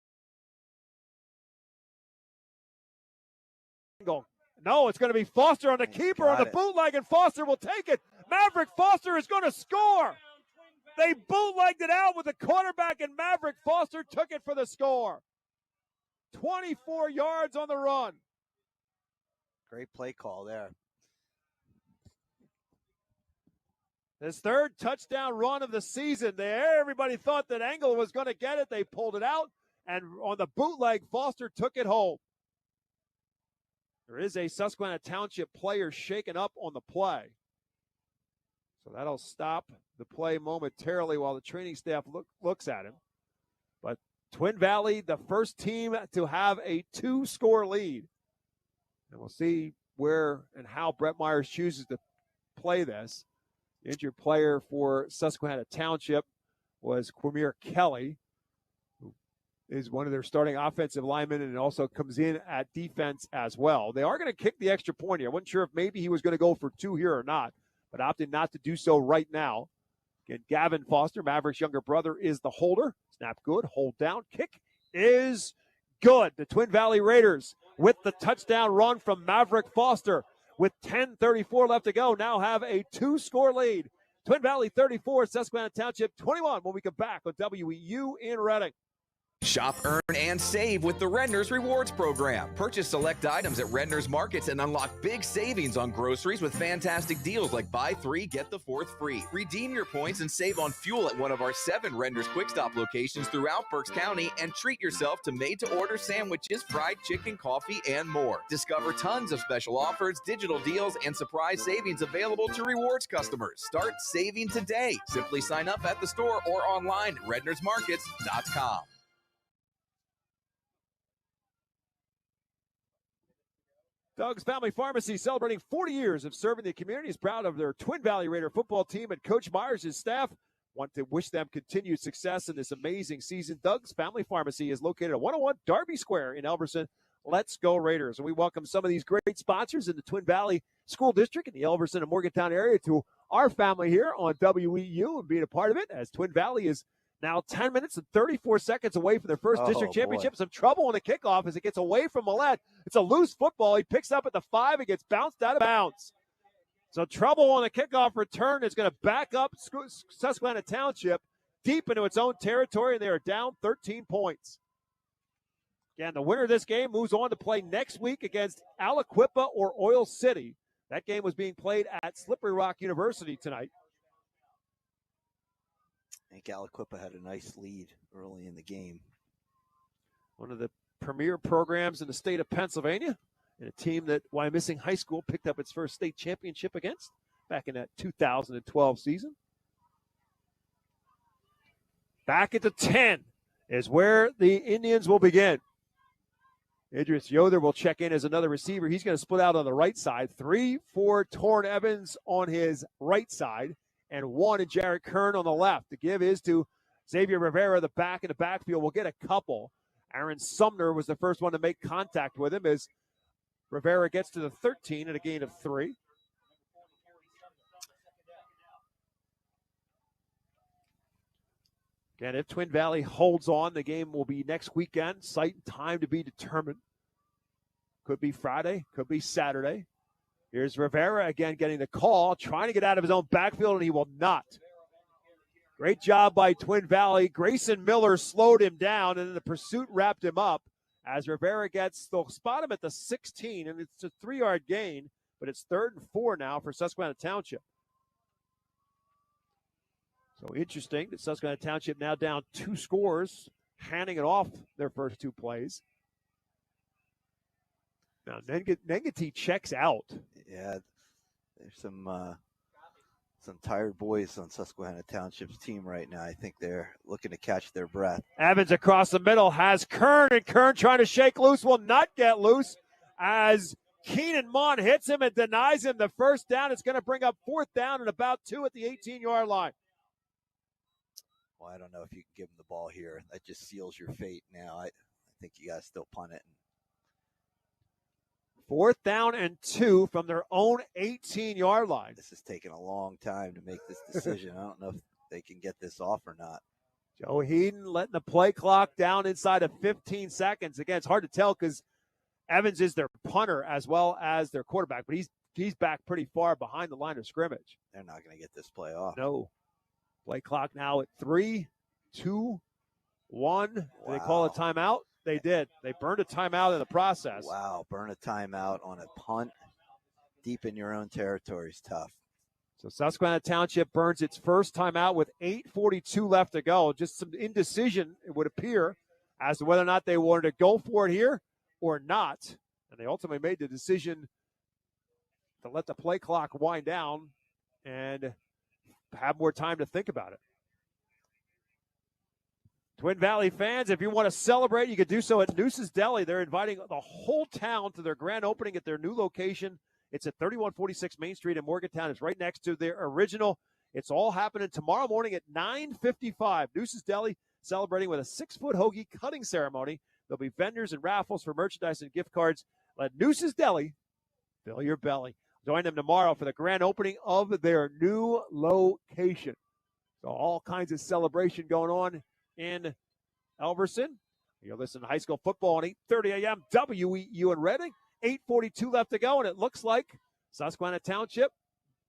Angle. No, it's going to be Foster on the keeper on the bootleg, and Foster will take it. Maverick Foster is going to score. They bootlegged it out with the quarterback, and Maverick Foster took it for the score. 24 yards on the run. Great play call there. His 3rd touchdown run of the season. There, everybody thought that Engel was going to get it. They pulled it out, and on the bootleg, Foster took it home. There is a Susquehanna Township player shaken up on the play. So that'll stop the play momentarily while the training staff looks at him. But Twin Valley, the first team to have a 2-score lead. And we'll see where and how Brett Myers chooses to play this. The injured player for Susquehanna Township was Quamir Kelly, who is one of their starting offensive linemen and also comes in at defense as well. They are going to kick the extra point here. I wasn't sure if maybe he was going to go for 2 here or not, but opted not to do so right now. Again, Gavin Foster, Maverick's younger brother, is the holder. Snap good, hold down, kick is good. The Twin Valley Raiders with the touchdown run from Maverick Foster with 10:34 left to go now have a 2-score lead. Twin Valley 34, Susquehanna Township 21 when we come back on WEEU in Reading. Shop, earn, and save with the Redner's Rewards Program. Purchase select items at Redner's Markets and unlock big savings on groceries with fantastic deals like buy 3, get the 4th free. Redeem your points and save on fuel at one of our 7 Redner's Quick Stop locations throughout Berks County, and treat yourself to made-to-order sandwiches, fried chicken, coffee, and more. Discover tons of special offers, digital deals, and surprise savings available to rewards customers. Start saving today. Simply sign up at the store or online at rednersmarkets.com. Doug's Family Pharmacy, celebrating 40 years of serving the community, is proud of their Twin Valley Raider football team, and Coach Myers' staff want to wish them continued success in this amazing season. Doug's Family Pharmacy is located at 101 Darby Square in Elverson. Let's go Raiders. And we welcome some of these great sponsors in the Twin Valley School District in the Elverson and Morgantown area to our family here on WEEU and being a part of it, as Twin Valley is now 10 minutes and 34 seconds away from their first district championship. Boy. Some trouble on the kickoff as it gets away from Millette. It's a loose football. He picks up at the 5. It gets bounced out of bounds. So trouble on the kickoff return is going to back up Susquehanna Township deep into its own territory, and they are down 13 points. Again, the winner of this game moves on to play next week against Aliquippa or Oil City. That game was being played at Slippery Rock University tonight. I think Aliquippa had a nice lead early in the game. One of the premier programs in the state of Pennsylvania, and a team that Wyomissing High School picked up its first state championship against back in that 2012 season. Back at the 10 is where the Indians will begin. Idris Yoder will check in as another receiver. He's going to split out on the right side. 3 for Torrin Evans on his right side, and 1 to Jarrett Kern on the left. The give is to Xavier Rivera, the back in the backfield. We'll get a couple. Aaron Sumner was the first one to make contact with him as Rivera gets to the 13 at a gain of 3. Again, if Twin Valley holds on, the game will be next weekend. Site and time to be determined. Could be Friday, could be Saturday. Here's Rivera again getting the call, trying to get out of his own backfield, and he will not. Great job by Twin Valley. Grayson Miller slowed him down, and then the pursuit wrapped him up as Rivera they'll spot him at the 16, and it's a 3-yard gain, but it's 3rd and 4 now for Susquehanna Township. So interesting that Susquehanna Township now down 2 scores, handing it off their first 2 plays. Now, Nengati checks out. Yeah, there's some tired boys on Susquehanna Township's team right now. I think they're looking to catch their breath. Evans across the middle has Kern, and Kern trying to shake loose, will not get loose as Keenan Mon hits him and denies him the first down. It's going to bring up 4th down and about 2 at the 18-yard line. Well, I don't know if you can give him the ball here. That just seals your fate now. I think you got to still punt it. 4th down and 2 from their own 18-yard line. This is taking a long time to make this decision. I don't know if they can get this off or not. Joe Heaton letting the play clock down inside of 15 seconds. Again, it's hard to tell because Evans is their punter as well as their quarterback, but he's back pretty far behind the line of scrimmage. They're not going to get this play off. No. Play clock now at 3, 2, 1. Did they call a timeout? They did. They burned a timeout in the process. Wow, burn a timeout on a punt deep in your own territory is tough. So Susquehanna Township burns its first timeout with 8:42 left to go. Just some indecision, it would appear, as to whether or not they wanted to go for it here or not. And they ultimately made the decision to let the play clock wind down and have more time to think about it. Twin Valley fans, if you want to celebrate, you can do so at Noose's Deli. They're inviting the whole town to their grand opening at their new location. It's at 3146 Main Street in Morgantown. It's right next to their original. It's all happening tomorrow morning at 9:55. Noose's Deli celebrating with a 6-foot hoagie cutting ceremony. There'll be vendors and raffles for merchandise and gift cards. Let Noose's Deli fill your belly. Join them tomorrow for the grand opening of their new location. So all kinds of celebration going on in Elverson. You're listening to high school football on 8:30 a.m. WEEU in Reading. 8:42 left to go, and it looks like Susquehanna Township,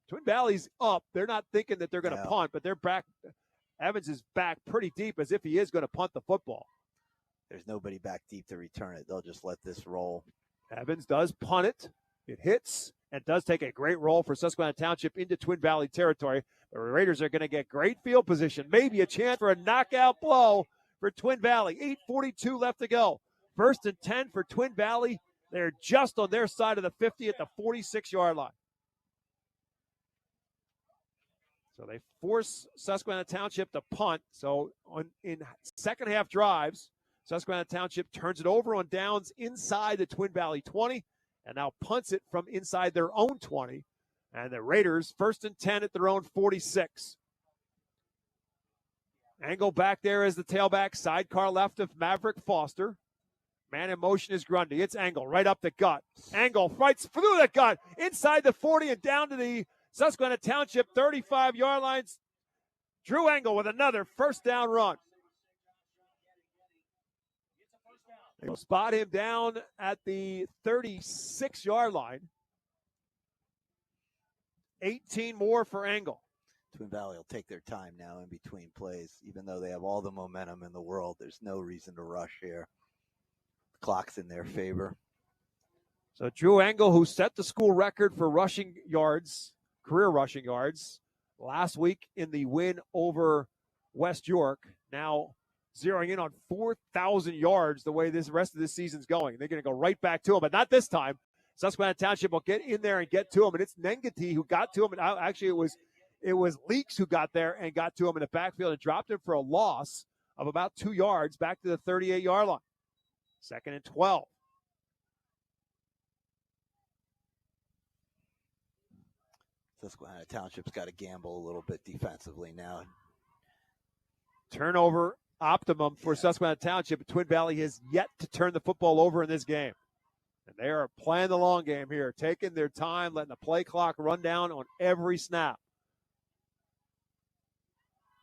Twin Valley's up. They're not thinking that they're going to punt, but they're back. Evans is back pretty deep as if he is going to punt the football. There's nobody back deep to return it. They'll just let this roll. Evans does punt it. It hits and does take a great roll for Susquehanna Township into Twin Valley territory. The Raiders are going to get great field position, maybe a chance for a knockout blow for Twin Valley. 8:42 left to go. 1st and 10 for Twin Valley. They're just on their side of the 50 at the 46-yard line. So they force Susquehanna Township to punt. So in second half drives, Susquehanna Township turns it over on downs inside the Twin Valley 20 and now punts it from inside their own 20. And the Raiders, 1st and 10 at their own 46. Angle back there as the tailback. Sidecar left of Maverick Foster. Man in motion is Grundy. It's Angle right up the gut. Angle fights through the gut inside the 40 and down to the Susquehanna Township 35-yard lines. Drew Angle with another 1st down run. They will spot him down at the 36-yard line. 18 more for Angle. Twin Valley will take their time now in between plays. Even though they have all the momentum in the world, there's no reason to rush here. The clock's in their favor. So Drew Angle, who set the school record for rushing yards, career rushing yards, last week in the win over West York, now zeroing in on 4,000 yards the way this rest of this season's going. They're going to go right back to him, but not this time. Susquehanna Township will get in there and get to him, and it's Nengati who got to him. And actually, it was Leaks who got there and got to him in the backfield and dropped him for a loss of about 2 yards back to the 38-yard line. 2nd and 12. Susquehanna Township's got to gamble a little bit defensively now. Turnover optimum for Susquehanna Township. Twin Valley has yet to turn the football over in this game. And they are playing the long game here, taking their time, letting the play clock run down on every snap.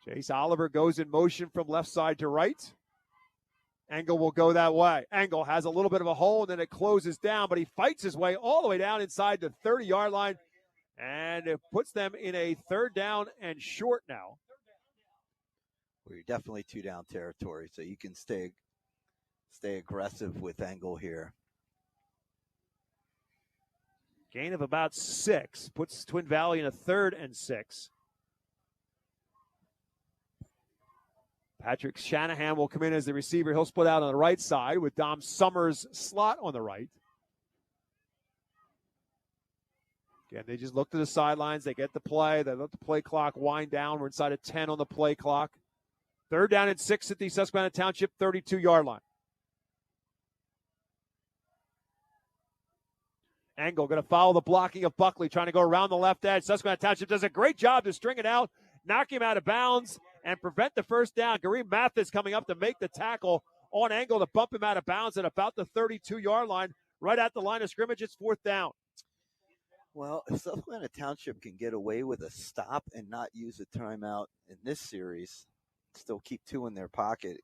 Chase Oliver goes in motion from left side to right. Angle will go that way. Angle has a little bit of a hole, and then it closes down, but he fights his way all the way down inside the 30-yard line, and it puts them in a 3rd down and short now. Well, you're definitely 2-down territory, so you can stay aggressive with Angle here. Gain of about 6 puts Twin Valley in a 3rd and 6. Patrick Shanahan will come in as the receiver. He'll split out on the right side with Dom Summers slot on the right. Again, they just look to the sidelines. They get the play. They let the play clock wind down. We're inside of 10 on the play clock. 3rd down and 6 at the Susquehanna Township 32-yard line. Engel going to follow the blocking of Buckley, trying to go around the left edge. Susquehanna Township does a great job to string it out, knock him out of bounds, and prevent the first down. Kareem Mathis coming up to make the tackle on Engel to bump him out of bounds at about the 32-yard line, right at the line of scrimmage. It's 4th down. Well, if Susquehanna Township can get away with a stop and not use a timeout in this series, still keep 2 in their pocket,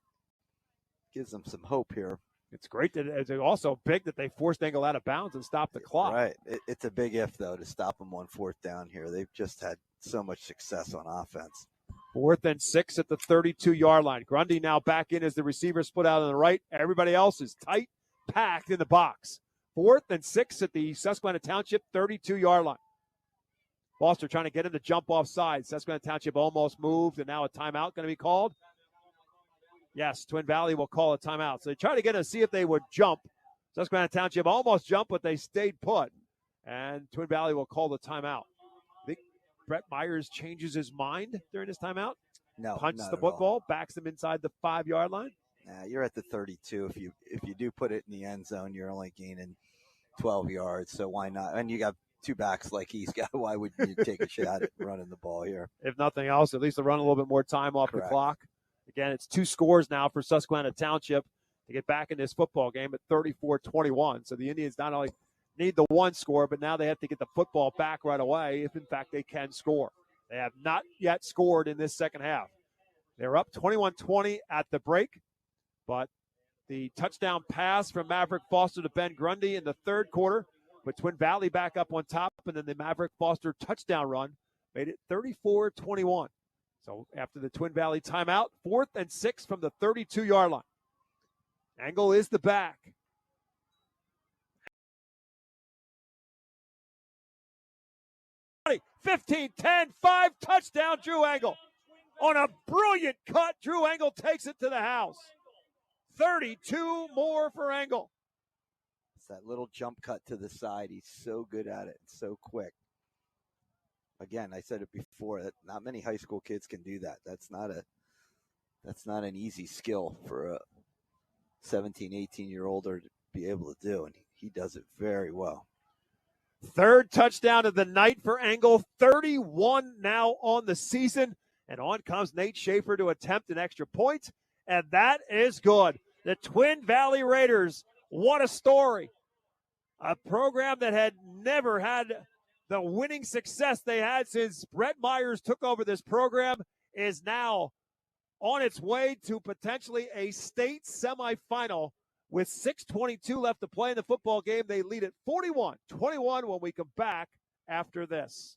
gives them some hope here. It's great that it's also big that they forced Engel out of bounds and stopped the clock. Right. It's a big if, though, to stop them on 4th down here. They've just had so much success on offense. 4th and 6 at the 32-yard line. Grundy now back in as the receiver, split out on the right. Everybody else is tight, packed in the box. 4th and 6 at the Susquehanna Township 32-yard line. Foster trying to get him to jump offside. Susquehanna Township almost moved, and now a timeout going to be called. Yes, Twin Valley will call a timeout. So they try to get him to see if they would jump. Susquehanna Township almost jumped, but they stayed put. And Twin Valley will call the timeout. I think Brett Myers changes his mind during this timeout. No, punts not the at all. football, backs them inside the 5-yard line. You're at the 32. If you do put it in the end zone, you're only gaining 12 yards. So why not? And you got 2 backs like he's got. Why would you take a shot at running the ball here? If nothing else, at least to run a little bit more time off Correct. the clock. Again, it's 2 scores now for Susquehanna Township to get back in this football game at 34-21. So the Indians not only need the 1 score, but now they have to get the football back right away if, in fact, they can score. They have not yet scored in this second half. They're up 21-20 at the break, but the touchdown pass from Maverick Foster to Ben Grundy in the 3rd quarter put Twin Valley back up on top, and then the Maverick Foster touchdown run made it 34-21. So after the Twin Valley timeout, 4th and 6 from the 32-yard line. Engel is the back. 15, 10, 5, touchdown, Drew Engel. On a brilliant cut, Drew Engel takes it to the house. 32 more for Engel. It's that little jump cut to the side. He's so good at it, so quick. Again, I said it before, that not many high school kids can do that. That's not an easy skill for a 17, 18-year-older to be able to do, and he does it very well. 3rd touchdown of the night for Engel, 31 now on the season. And on comes Nate Schaefer to attempt an extra point, and that is good. The Twin Valley Raiders, what a story. A program that had never had the winning success they had since Brett Myers took over this program is now on its way to potentially a state semifinal. With 6:22 left to play in the football game, they lead at 41-21 when we come back after this.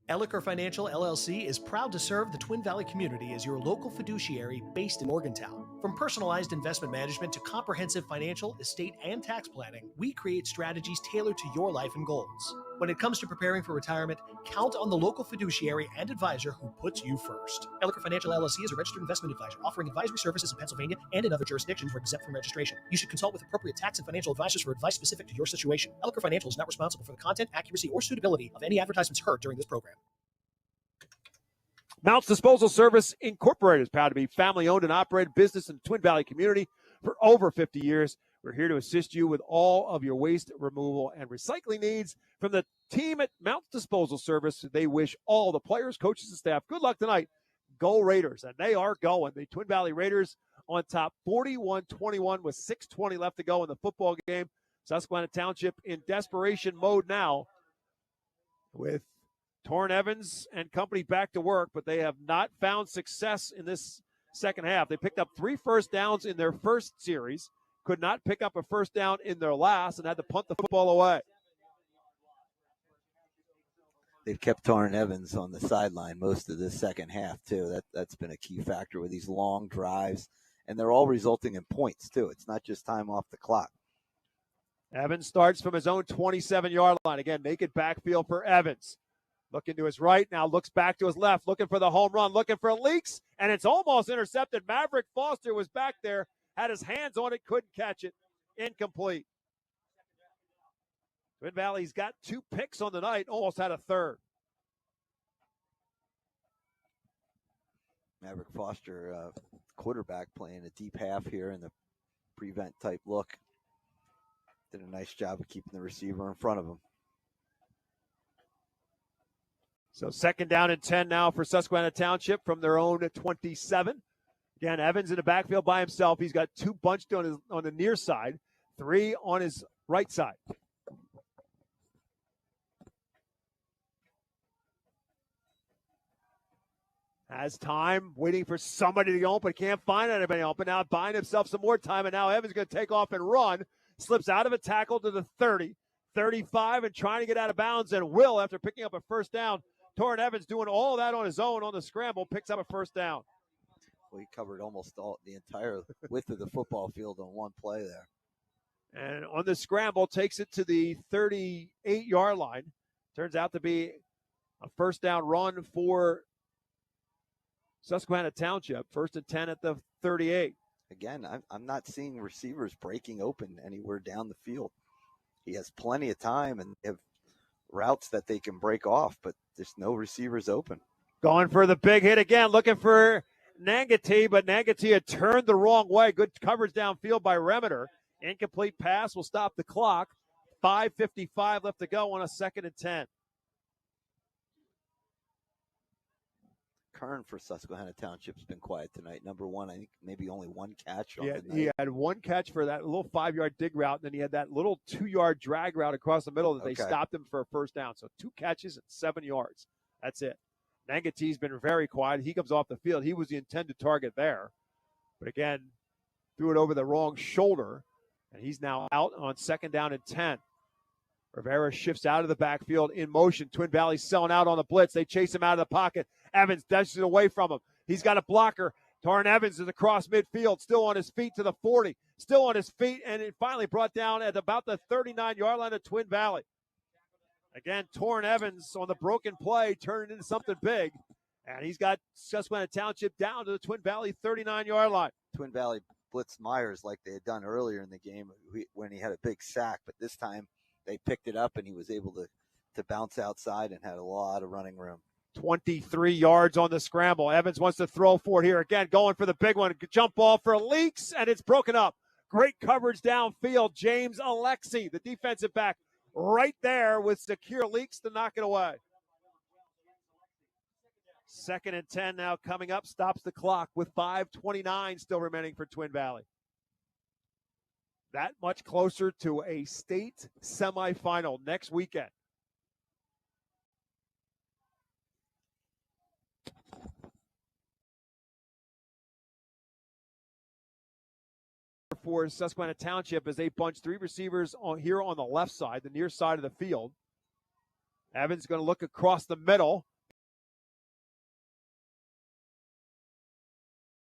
Elliker Financial LLC is proud to serve the Twin Valley community as your local fiduciary based in Morgantown. From personalized investment management to comprehensive financial, estate, and tax planning, we create strategies tailored to your life and goals. When it comes to preparing for retirement, count on the local fiduciary and advisor who puts you first. Elliker Financial LLC is a registered investment advisor offering advisory services in Pennsylvania and in other jurisdictions where exempt from registration. You should consult with appropriate tax and financial advisors for advice specific to your situation. Elliker Financial is not responsible for the content, accuracy, or suitability of any advertisements heard during this program. Mounts Disposal Service Incorporated is proud to be family-owned and operated business in the Twin Valley community for over 50 years. We're here to assist you with all of your waste removal and recycling needs. From the team at Mounts Disposal Service, they wish all the players, coaches, and staff good luck tonight. Go Raiders, and they are going. The Twin Valley Raiders on top 41-21 with 6:20 left to go in the football game. Susquehanna Township in desperation mode now with Torrin Evans and company back to work, but they have not found success in this second half. They picked up 3 first downs in their first series, could not pick up a first down in their last, and had to punt the football away. They've kept Torrin Evans on the sideline most of this second half, too. That's been a key factor with these long drives, and they're all resulting in points, too. It's not just time off the clock. Evans starts from his own 27-yard line. Again, naked backfield for Evans. Looking to his right, now looks back to his left, looking for the home run, looking for Leaks, and it's almost intercepted. Maverick Foster was back there, had his hands on it, couldn't catch it. Incomplete. Twin Valley's got 2 picks on the night, almost had a third. Maverick Foster, quarterback, playing a deep half here in the prevent type look. Did a nice job of keeping the receiver in front of him. So 2nd down and 10 now for Susquehanna Township from their own 27. Again, Evans in the backfield by himself. He's got 2 bunched on the near side, 3 on his right side. Has time, waiting for somebody to open. Can't find anybody open. Now buying himself some more time, and now Evans going to take off and run. Slips out of a tackle to the 30, 35, and trying to get out of bounds, and will, after picking up a first down. Torrin Evans doing all that on his own on the scramble, picks up a first down. Well, he covered almost the entire width of the football field on one play there. And on the scramble, takes it to the 38-yard line. Turns out to be a first down run for Susquehanna Township. 1st and 10 at the 38. Again, I'm not seeing receivers breaking open anywhere down the field. He has plenty of time and have routes that they can break off, but there's no receivers open. Going for the big hit again, looking for Nangati, but Nangati had turned the wrong way. Good coverage downfield by Remeter. Incomplete pass will stop the clock. 5:55 left to go on a 2nd and 10. Kern for Susquehanna Township's been quiet tonight. Number 1, I think maybe only 1 catch. He had 1 catch for that little 5-yard dig route, and then he had that little 2-yard drag route across the middle that they stopped him for a first down. So 2 catches and 7 yards. That's it. Nangati's been very quiet. He comes off the field. He was the intended target there. But again, threw it over the wrong shoulder, and he's now out on 2nd down and 10. Rivera shifts out of the backfield in motion. Twin Valley's selling out on the blitz. They chase him out of the pocket. Evans dashes it away from him. He's got a blocker. Torrin Evans is across midfield, still on his feet to the 40. Still on his feet, and it finally brought down at about the 39-yard line of Twin Valley. Again, Torrin Evans on the broken play turned it into something big, and he's got Susquehanna Township down to the Twin Valley 39-yard line. Twin Valley blitzed Myers like they had done earlier in the game when he had a big sack, but this time they picked it up, and he was able to bounce outside and had a lot of running room. 23 yards on the scramble. Evans wants to throw for it here again, going for the big one. Jump ball for Leaks, and it's broken up. Great coverage downfield. James Alexi, the defensive back, right there with secure Leaks to knock it away. 2nd and 10 now coming up. Stops the clock with 5:29 still remaining for Twin Valley. That much closer to a state semifinal next weekend. For Susquehanna Township as they bunch 3 receivers here on the left side, the near side of the field. Evans going to look across the middle.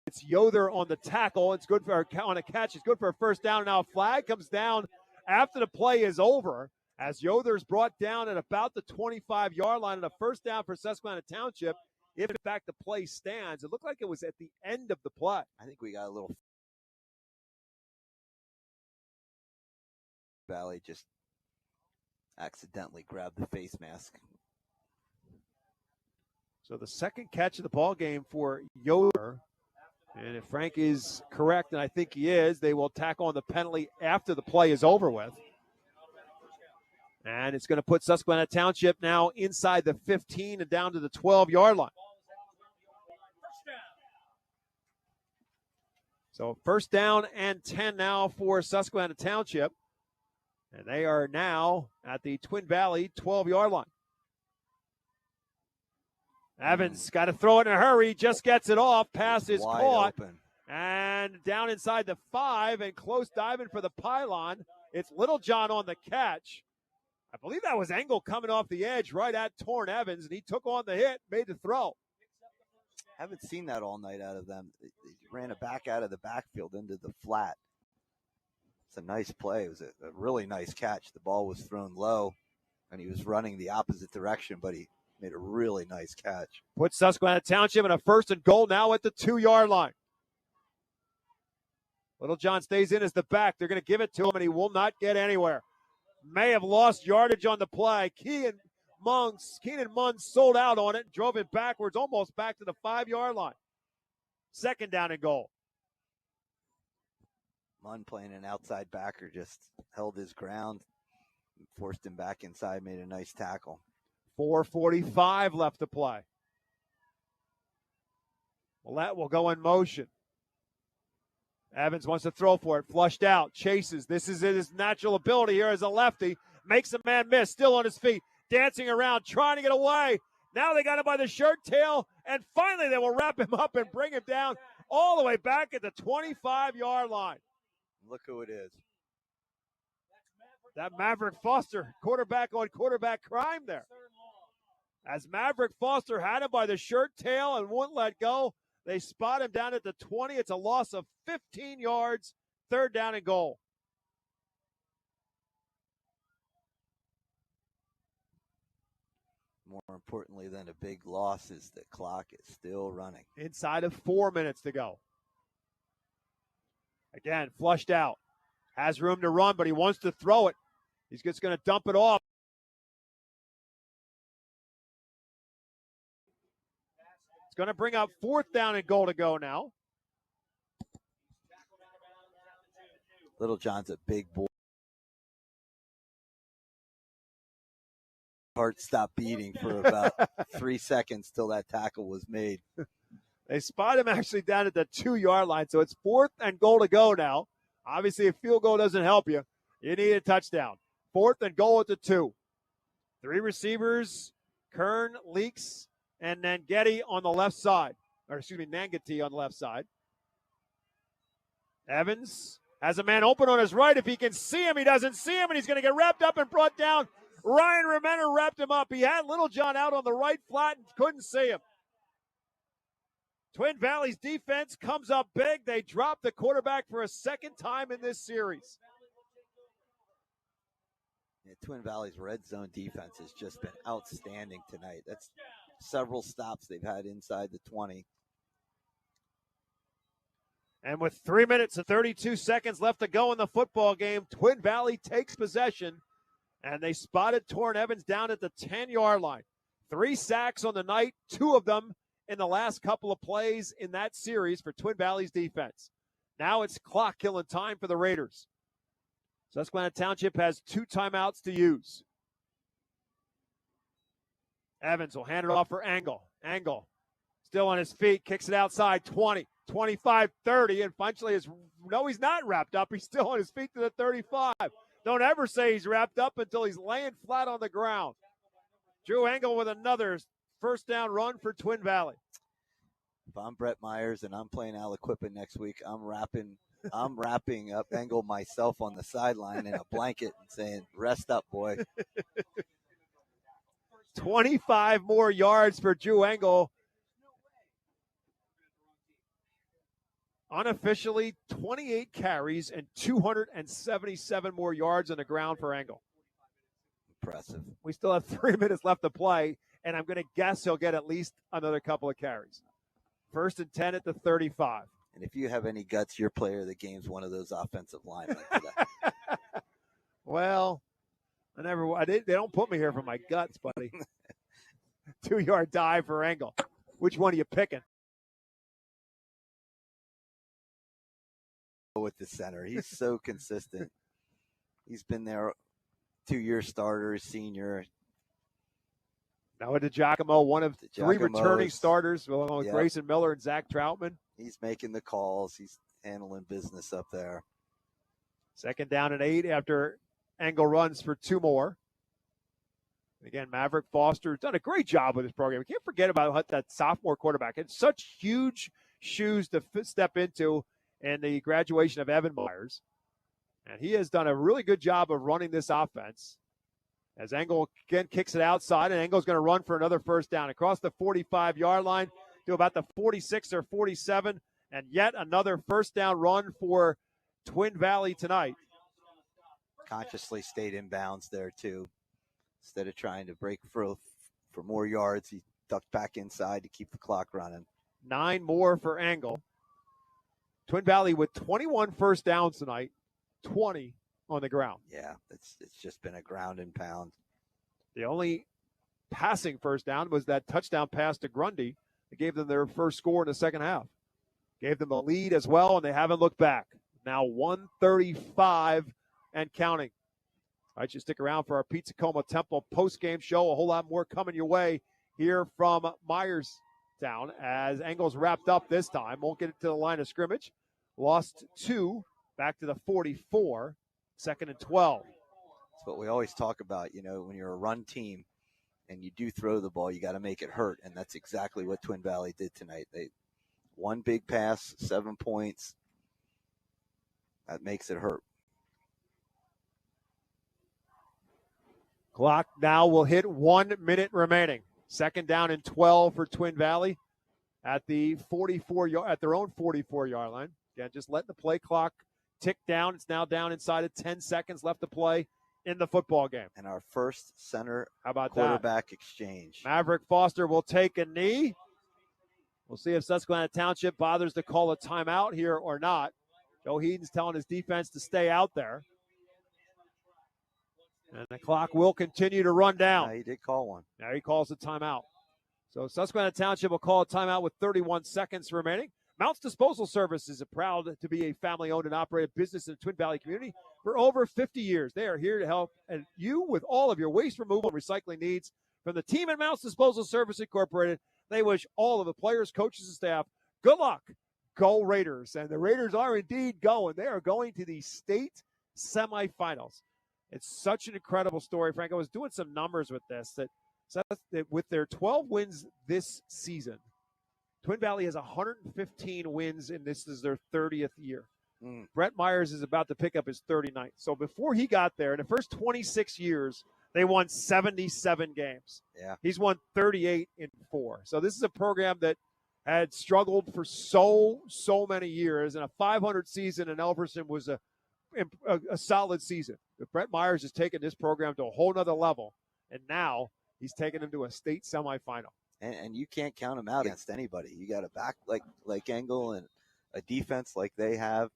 It's Yoder on the tackle. It's good for on a catch. It's good for a first down. Now a flag comes down after the play is over as Yoder's brought down at about the 25-yard line, and a first down for Susquehanna Township. If in fact the play stands, it looked like it was at the end of the play. I think we got a little. Valley just accidentally grabbed the face mask. So the second catch of the ball game for Yoder. And if Frank is correct, and I think he is, they will tack on the penalty after the play is over with. And it's going to put Susquehanna Township now inside the 15 and down to the 12-yard line. So 1st down and 10 now for Susquehanna Township. And they are now at the Twin Valley 12-yard line. Evans got to throw it in a hurry, just gets it off. Pass is caught. Open. And down inside the 5 and close diving for the pylon. It's Littlejohn on the catch. I believe that was Engel coming off the edge right at Torrin Evans, and he took on the hit, made the throw. Haven't seen that all night out of them. They ran it back out of the backfield into the flat. It's a nice play. It was a really nice catch. The ball was thrown low, and he was running the opposite direction, but he made a really nice catch. Put Susquehanna Township in a 1st and goal now at the 2-yard line. Littlejohn stays in as the back. They're going to give it to him, and he will not get anywhere. May have lost yardage on the play. Keenan Munn sold out on it, drove it backwards, almost back to the 5-yard line. 2nd down and goal. Munn, playing an outside backer, just held his ground, forced him back inside, made a nice tackle. 4:45 left to play. Well, that will go in motion. Evans wants to throw for it, flushed out, chases. This is his natural ability here as a lefty. Makes a man miss, still on his feet, dancing around, trying to get away. Now they got him by the shirt tail, and finally they will wrap him up and bring him down all the way back at the 25-yard line. Look who it is. That Maverick Foster, quarterback on quarterback crime there. As Maverick Foster had him by the shirt tail and wouldn't let go, they spot him down at the 20. It's a loss of 15 yards, 3rd down and goal. More importantly than a big loss is the clock is still running. Inside of 4 minutes to go. Again, flushed out. Has room to run, but he wants to throw it. He's just going to dump it off. It's going to bring up 4th down and goal to go now. Littlejohn's a big boy. Heart stopped beating for about 3 seconds till that tackle was made. They spot him actually down at the 2-yard line, so it's 4th and goal to go now. Obviously, a field goal doesn't help you. You need a touchdown. 4th and goal at the 2. 3 receivers, Kern, Leaks, and Nangeti on the left side. Nangeti on the left side. Evans has a man open on his right. If he can see him, he doesn't see him, and he's going to get wrapped up and brought down. Ryan Remender wrapped him up. He had Littlejohn out on the right flat and couldn't see him. Twin Valley's defense comes up big. They drop the quarterback for a 2nd time in this series. Yeah, Twin Valley's red zone defense has just been outstanding tonight. That's several stops they've had inside the 20. And with 3 minutes and 32 seconds left to go in the football game, Twin Valley takes possession, and they spotted Torrin Evans down at the 10-yard line. 3 sacks on the night, 2 of them in the last couple of plays in that series for Twin Valley's defense. Now it's clock killing time for the Raiders. Susquehanna Township has 2 timeouts to use. Evans will hand it off for Angle. Angle still on his feet, kicks it outside, 20, 25, 30, and eventually he's not wrapped up. He's still on his feet to the 35. Don't ever say he's wrapped up until he's laying flat on the ground. Drew Angle with another 1st down run for Twin Valley. If I'm Brett Myers and I'm playing Aliquippa next week, I'm wrapping up Engel myself on the sideline in a blanket and saying, rest up, boy. 25 more yards for Drew Engel. Unofficially, 28 carries and 277 more yards on the ground for Engel. Impressive. We still have 3 minutes left to play, and I'm going to guess he'll get at least another couple of carries. 1st and 10 at the 35. And if you have any guts, your player of the game's one of those offensive linemen. Well, they don't put me here for my guts, buddy. 2-yard dive for Engel. Which one are you picking? With the center. He's so consistent. He's been there 2-year starter, senior. Now with DeGiacomo, one of 3 returning starters, along with Grayson Miller and Zach Troutman. He's making the calls. He's handling business up there. 2nd down and 8 after Engel runs for 2 more. Again, Maverick Foster done a great job with this program. We can't forget about that sophomore quarterback. It's such huge shoes to step into in the graduation of Evan Myers. And he has done a really good job of running this offense. As Engel again kicks it outside, and Engel's going to run for another 1st down across the 45-yard line to about the 46 or 47, and yet another 1st down run for Twin Valley tonight. consciously stayed in bounds there too. Instead of trying to break for more yards, he ducked back inside to keep the clock running. 9 more for Engel. Twin Valley with 21 first downs tonight, 20 on the ground. Yeah, it's just been a ground and pound. The only passing first down was that touchdown pass to Grundy that gave them their first score in the second half. Gave them a lead as well, and they haven't looked back. Now 135 and counting. All right, you stick around for our Pizza Coma Temple post-game show. A whole lot more coming your way here from Myerstown as Engel's wrapped up this time. Won't get it to the line of scrimmage. Lost 2, back to the 44, 2nd and 12. That's what we always talk about, when you're a run team and you do throw the ball, you got to make it hurt, and that's exactly what Twin Valley did tonight. They one big pass, 7 points. That makes it hurt. Clock now will hit 1 minute remaining. 2nd down and 12 for Twin Valley at the 44 at their own 44-yard line. Again, just letting the play clock tick down. It's now down inside of 10 seconds left to play in the football game. And our first center quarterback exchange. Maverick Foster will take a knee. We'll see if Susquehanna Township bothers to call a timeout here or not. Joe Heaton's telling his defense to stay out there. And the clock will continue to run down. Yeah, he did call one. Now he calls a timeout. So Susquehanna Township will call a timeout with 31 seconds remaining. Mounts Disposal Services is proud to be a family-owned and operated business in the Twin Valley community for over 50 years. They are here to help you with all of your waste removal and recycling needs. From the team at Mounts Disposal Service Incorporated, they wish all of the players, coaches, and staff good luck. Go Raiders. And the Raiders are indeed going. They are going to the state semifinals. It's such an incredible story, Frank. I was doing some numbers with this, that with their 12 wins this season, Twin Valley has 115 wins, and this is their 30th year. Brett Myers is about to pick up his 39th. So before he got there, in the first 26 years, they won 77 games. Yeah. He's won 38 in 4. So this is a program that had struggled for so many years, and a 500 season in Elverson was a solid season. But Brett Myers has taken this program to a whole nother level, and now he's taken them to a state semifinal. And you can't count them out against anybody. You got a back like Engel and a defense like they have.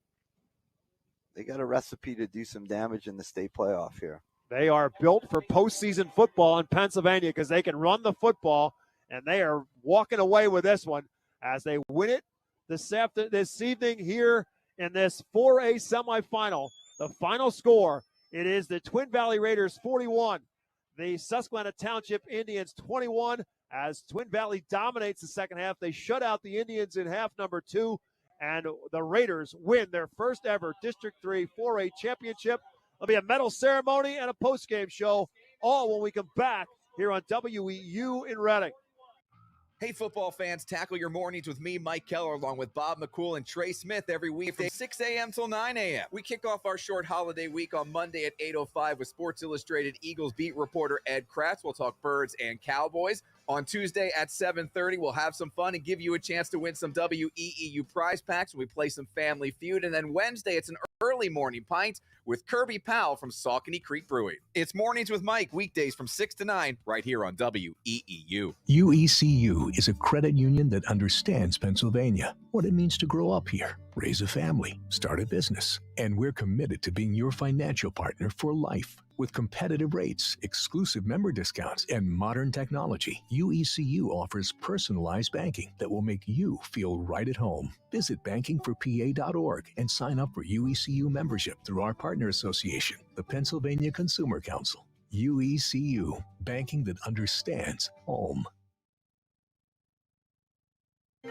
They got a recipe to do some damage in the state playoff here. They are built for postseason football in Pennsylvania because they can run the football, and they are walking away with this one as they win it this evening here in this 4A semifinal. The final score, it is the Twin Valley Raiders 41, the Susquehanna Township Indians 21. As Twin Valley dominates the second half, they shut out the Indians in half number 2, and the Raiders win their first ever District 3 4A championship. There'll be a medal ceremony and a post-game show, all when we come back here on WEEU in Reading. Hey, football fans, tackle your mornings with me, Mike Keller, along with Bob McCool and Trey Smith every week from 6 a.m. till 9 a.m. We kick off our short holiday week on Monday at 8:05 with Sports Illustrated Eagles beat reporter Ed Kratz. We'll talk Birds and Cowboys. On Tuesday at 7:30, we'll have some fun and give you a chance to win some WEEU prize packs when we play some Family Feud. And then Wednesday, it's an early morning pint with Kirby Powell from Saucony Creek Brewing. It's Mornings with Mike, weekdays from 6 to 9, right here on WEEU. UECU is a credit union that understands Pennsylvania, what it means to grow up here, raise a family, start a business. And we're committed to being your financial partner for life. With competitive rates, exclusive member discounts, and modern technology, UECU offers personalized banking that will make you feel right at home. Visit bankingforpa.org and sign up for UECU membership through our partner association, the Pennsylvania Consumer Council. UECU, banking that understands home.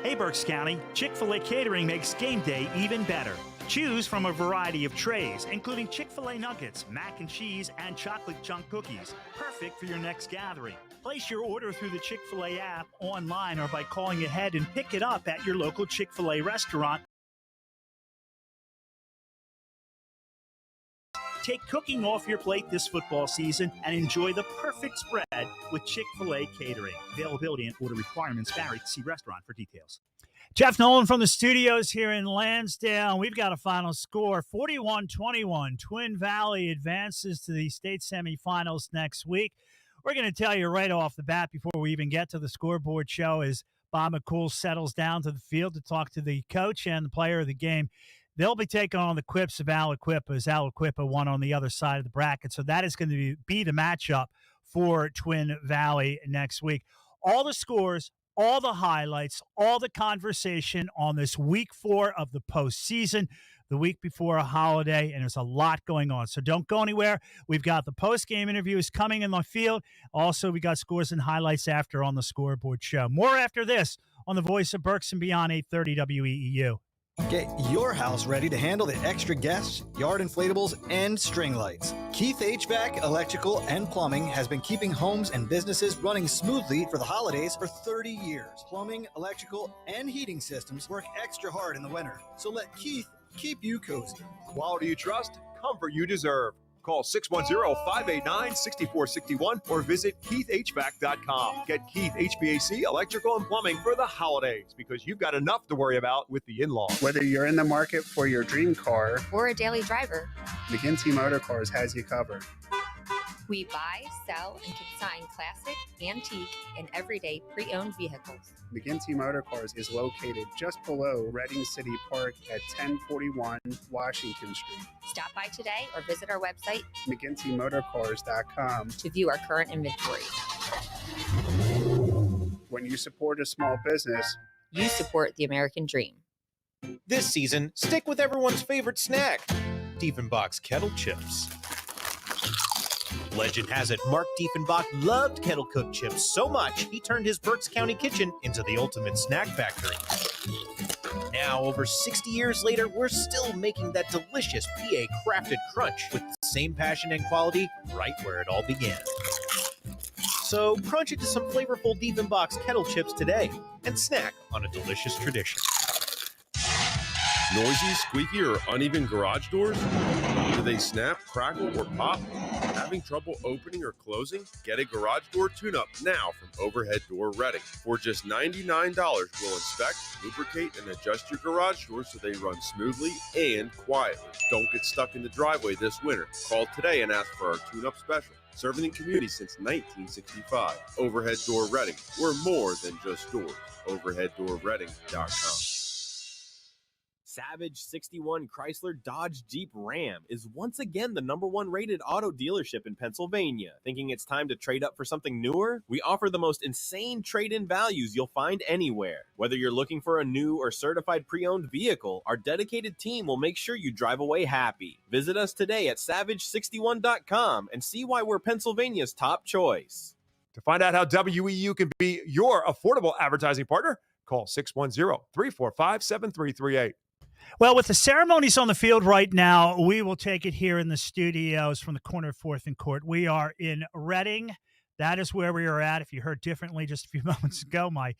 Hey, Berks County, Chick-fil-A Catering makes game day even better. Choose from a variety of trays, including Chick-fil-A nuggets, mac and cheese, and chocolate chunk cookies. Perfect for your next gathering. Place your order through the Chick-fil-A app, online, or by calling ahead and pick it up at your local Chick-fil-A restaurant. Take cooking off your plate this football season and enjoy the perfect spread with Chick-fil-A Catering. Availability and order requirements vary. See restaurant for details. Jeff Nolan from the studios here in Lansdale. We've got a final score, 41-21. Twin Valley advances to the state semifinals next week. We're going to tell you right off the bat before we even get to the scoreboard show as Bob McCool settles down to the field to talk to the coach and the player of the game. They'll be taking on the Quips of Aliquippa as Aliquippa won on the other side of the bracket. So that is going to be the matchup for Twin Valley next week. All the scores, all the highlights, all the conversation on this week 4 of the postseason, the week before a holiday, and there's a lot going on. So don't go anywhere. We've got the post-game interviews coming in the field. Also, we got scores and highlights after on the scoreboard show. More after this on the Voice of Berks and Beyond, 830 WEEU. Get your house ready to handle the extra guests, yard inflatables, and string lights. Keith HVAC, Electrical, and Plumbing has been keeping homes and businesses running smoothly for the holidays for 30 years. Plumbing, electrical, and heating systems work extra hard in the winter. So let Keith keep you cozy. Quality you trust, comfort you deserve. Call 610-589-6461 or visit KeithHVAC.com. Get Keith HVAC, Electrical, and Plumbing for the holidays because you've got enough to worry about with the in-laws. Whether you're in the market for your dream car or a daily driver, McGinty Motor Cars has you covered. We buy, sell, and consign classic, antique, and everyday pre-owned vehicles. McGinty Motor Cars is located just below Reading City Park at 1041 Washington Street. Stop by today or visit our website, McGintyMotorCars.com, to view our current inventory. When you support a small business, you support the American dream. This season, stick with everyone's favorite snack, Diefenbach's Kettle Chips. Legend has it Mark Diefenbach loved kettle cooked chips so much he turned his Berks County kitchen into the ultimate snack factory. Now, over 60 years later, we're still making that delicious PA crafted crunch with the same passion and quality right where it all began. So crunch into some flavorful Diefenbach's kettle chips today and snack on a delicious tradition. Noisy, squeaky, or uneven garage doors? Do they snap, crackle, or pop? Having trouble opening or closing? Get a garage door tune-up now from Overhead Door Reading. For just $99, we'll inspect, lubricate, and adjust your garage doors so they run smoothly and quietly. Don't get stuck in the driveway this winter. Call today and ask for our tune-up special. Serving the community since 1965. Overhead Door Reading. We're more than just doors. OverheadDoorReading.com. Savage 61 Chrysler Dodge Jeep Ram is once again the #1 rated auto dealership in Pennsylvania. Thinking it's time to trade up for something newer? We offer the most insane trade-in values you'll find anywhere. Whether you're looking for a new or certified pre-owned vehicle, our dedicated team will make sure you drive away happy. Visit us today at savage61.com and see why we're Pennsylvania's top choice. To find out how WEU can be your affordable advertising partner, call 610-345-7338. Well, with the ceremonies on the field right now, we will take it here in the studios from the corner of 4th and Court. We are in Reading. That is where we are at. If you heard differently just a few moments ago, my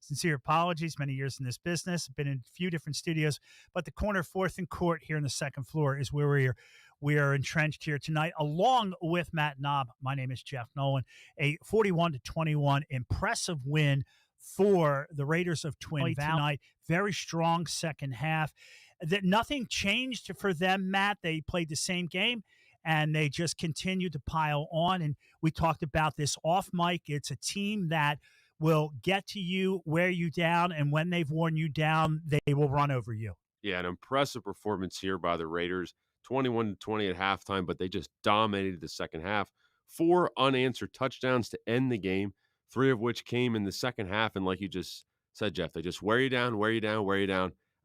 sincere apologies. Many years in this business, been in a few different studios, but the corner of 4th and Court here in the second floor is where we are entrenched here tonight, along with Matt Knob. My name is Jeff Nolan. A 41-21 impressive win for the Raiders of Twin Valley tonight. Very strong second half. That nothing changed for them, Matt. They played the same game, and they just continued to pile on. And we talked about this off mic. It's a team that will get to you, wear you down, and when they've worn you down, they will run over you. Yeah, an impressive performance here by the Raiders. 21-20 at halftime, but they just dominated the second half. 4 unanswered touchdowns to end the game, 3 of which came in the second half. And like you just said, Jeff, they just wear you down,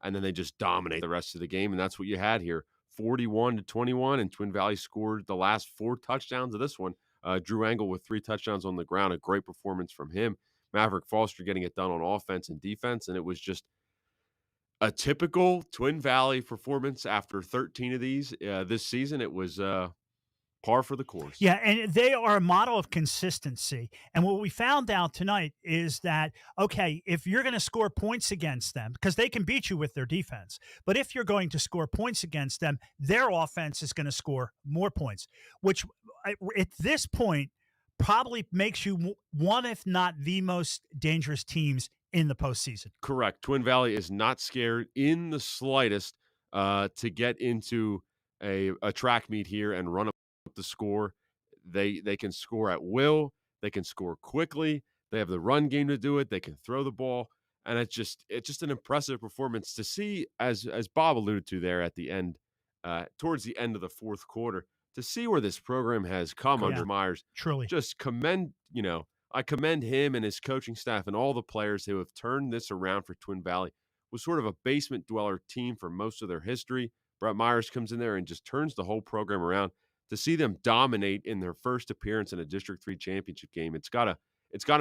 and then they just dominate the rest of the game. And that's what you had here, 41-21, and Twin Valley scored the last 4 touchdowns of this one. Drew Angle with 3 touchdowns on the ground, a great performance from him. Maverick Foster getting it done on offense and defense, and it was just a typical Twin Valley performance after 13 of these this season. It was par for the course. Yeah, and they are a model of consistency. And what we found out tonight is that, okay, if you're going to score points against them, because they can beat you with their defense, but if you're going to score points against them, their offense is going to score more points, which at this point probably makes you one, if not the most dangerous teams in the postseason. Correct. Twin Valley is not scared in the slightest to get into a track meet here and run up the score. They can score at will. They can score quickly. They have the run game to do it. They can throw the ball. And it's just an impressive performance to see, as Bob alluded to there at the end, towards the end of the fourth quarter, to see where this program has come under Myers. Truly. Just I commend him and his coaching staff and all the players who have turned this around for Twin Valley. Was sort of a basement dweller team for most of their history. Brett Myers comes in there and just turns the whole program around. To see them dominate in their first appearance in a District 3 championship game, it's gotta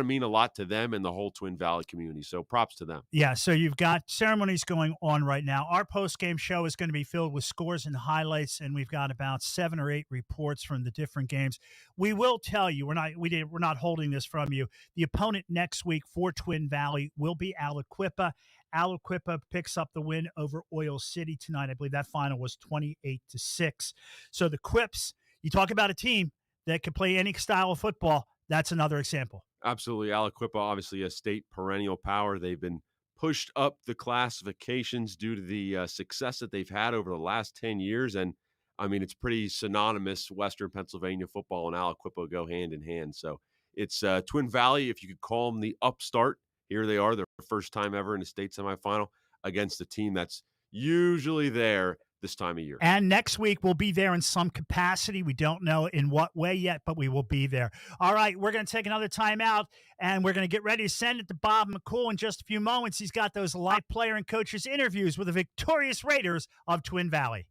mean a lot to them and the whole Twin Valley community. So props to them. Yeah, so you've got ceremonies going on right now. Our post-game show is going to be filled with scores and highlights, and we've got about 7 or 8 reports from the different games. We will tell you, we're not holding this from you. The opponent next week for Twin Valley will be Aliquippa. Aliquippa picks up the win over Oil City tonight. I believe that final was 28-6. So the Quips, you talk about a team that can play any style of football. That's another example. Absolutely. Aliquippa, obviously a state perennial power. They've been pushed up the classifications due to the success that they've had over the last 10 years. And, I mean, it's pretty synonymous. Western Pennsylvania football and Aliquippa go hand in hand. So it's Twin Valley, if you could call them the upstart. Here they are, their first time ever in a state semifinal against a team that's usually there this time of year. And next week we'll be there in some capacity. We don't know in what way yet, but we will be there. All right, we're going to take another time out, and we're going to get ready to send it to Bob McCool in just a few moments. He's got those live player and coaches interviews with the victorious Raiders of Twin Valley.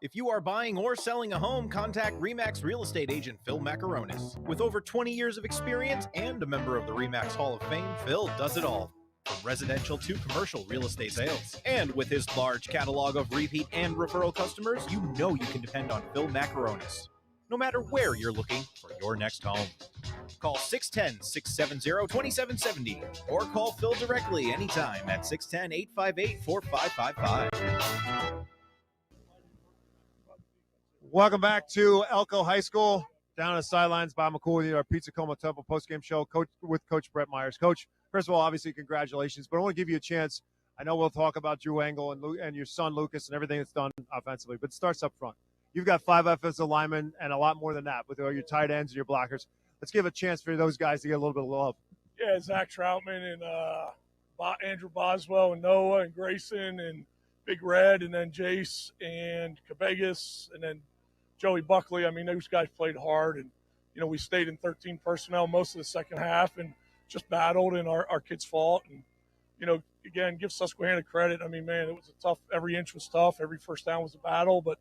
If you are buying or selling a home, contact RE/MAX real estate agent Phil Macaronis. With over 20 years of experience and a member of the RE/MAX Hall of Fame, Phil does it all. From residential to commercial real estate sales. And with his large catalog of repeat and referral customers, you know you can depend on Phil Macaronis, no matter where you're looking for your next home. Call 610-670-2770 or call Phil directly anytime at 610-858-4555. Welcome back to Elko High School. Down on the sidelines, Bob McCool with you, our Pizza Coma Temple postgame show with Coach Brett Myers. Coach, first of all, obviously, congratulations, but I want to give you a chance. I know we'll talk about Drew Engel and your son Lucas and everything that's done offensively, but it starts up front. You've got 5 offensive linemen and a lot more than that with all your tight ends and your blockers. Let's give a chance for those guys to get a little bit of love. Yeah, Zach Troutman and Andrew Boswell and Noah and Grayson and Big Red and then Jace and Cabegas and then Joey Buckley. I mean, those guys played hard, and, you know, we stayed in 13 personnel most of the second half and just battled, and our kids fought. And, you know, again, give Susquehanna credit. I mean, man, it was a tough – every inch was tough. Every first down was a battle. But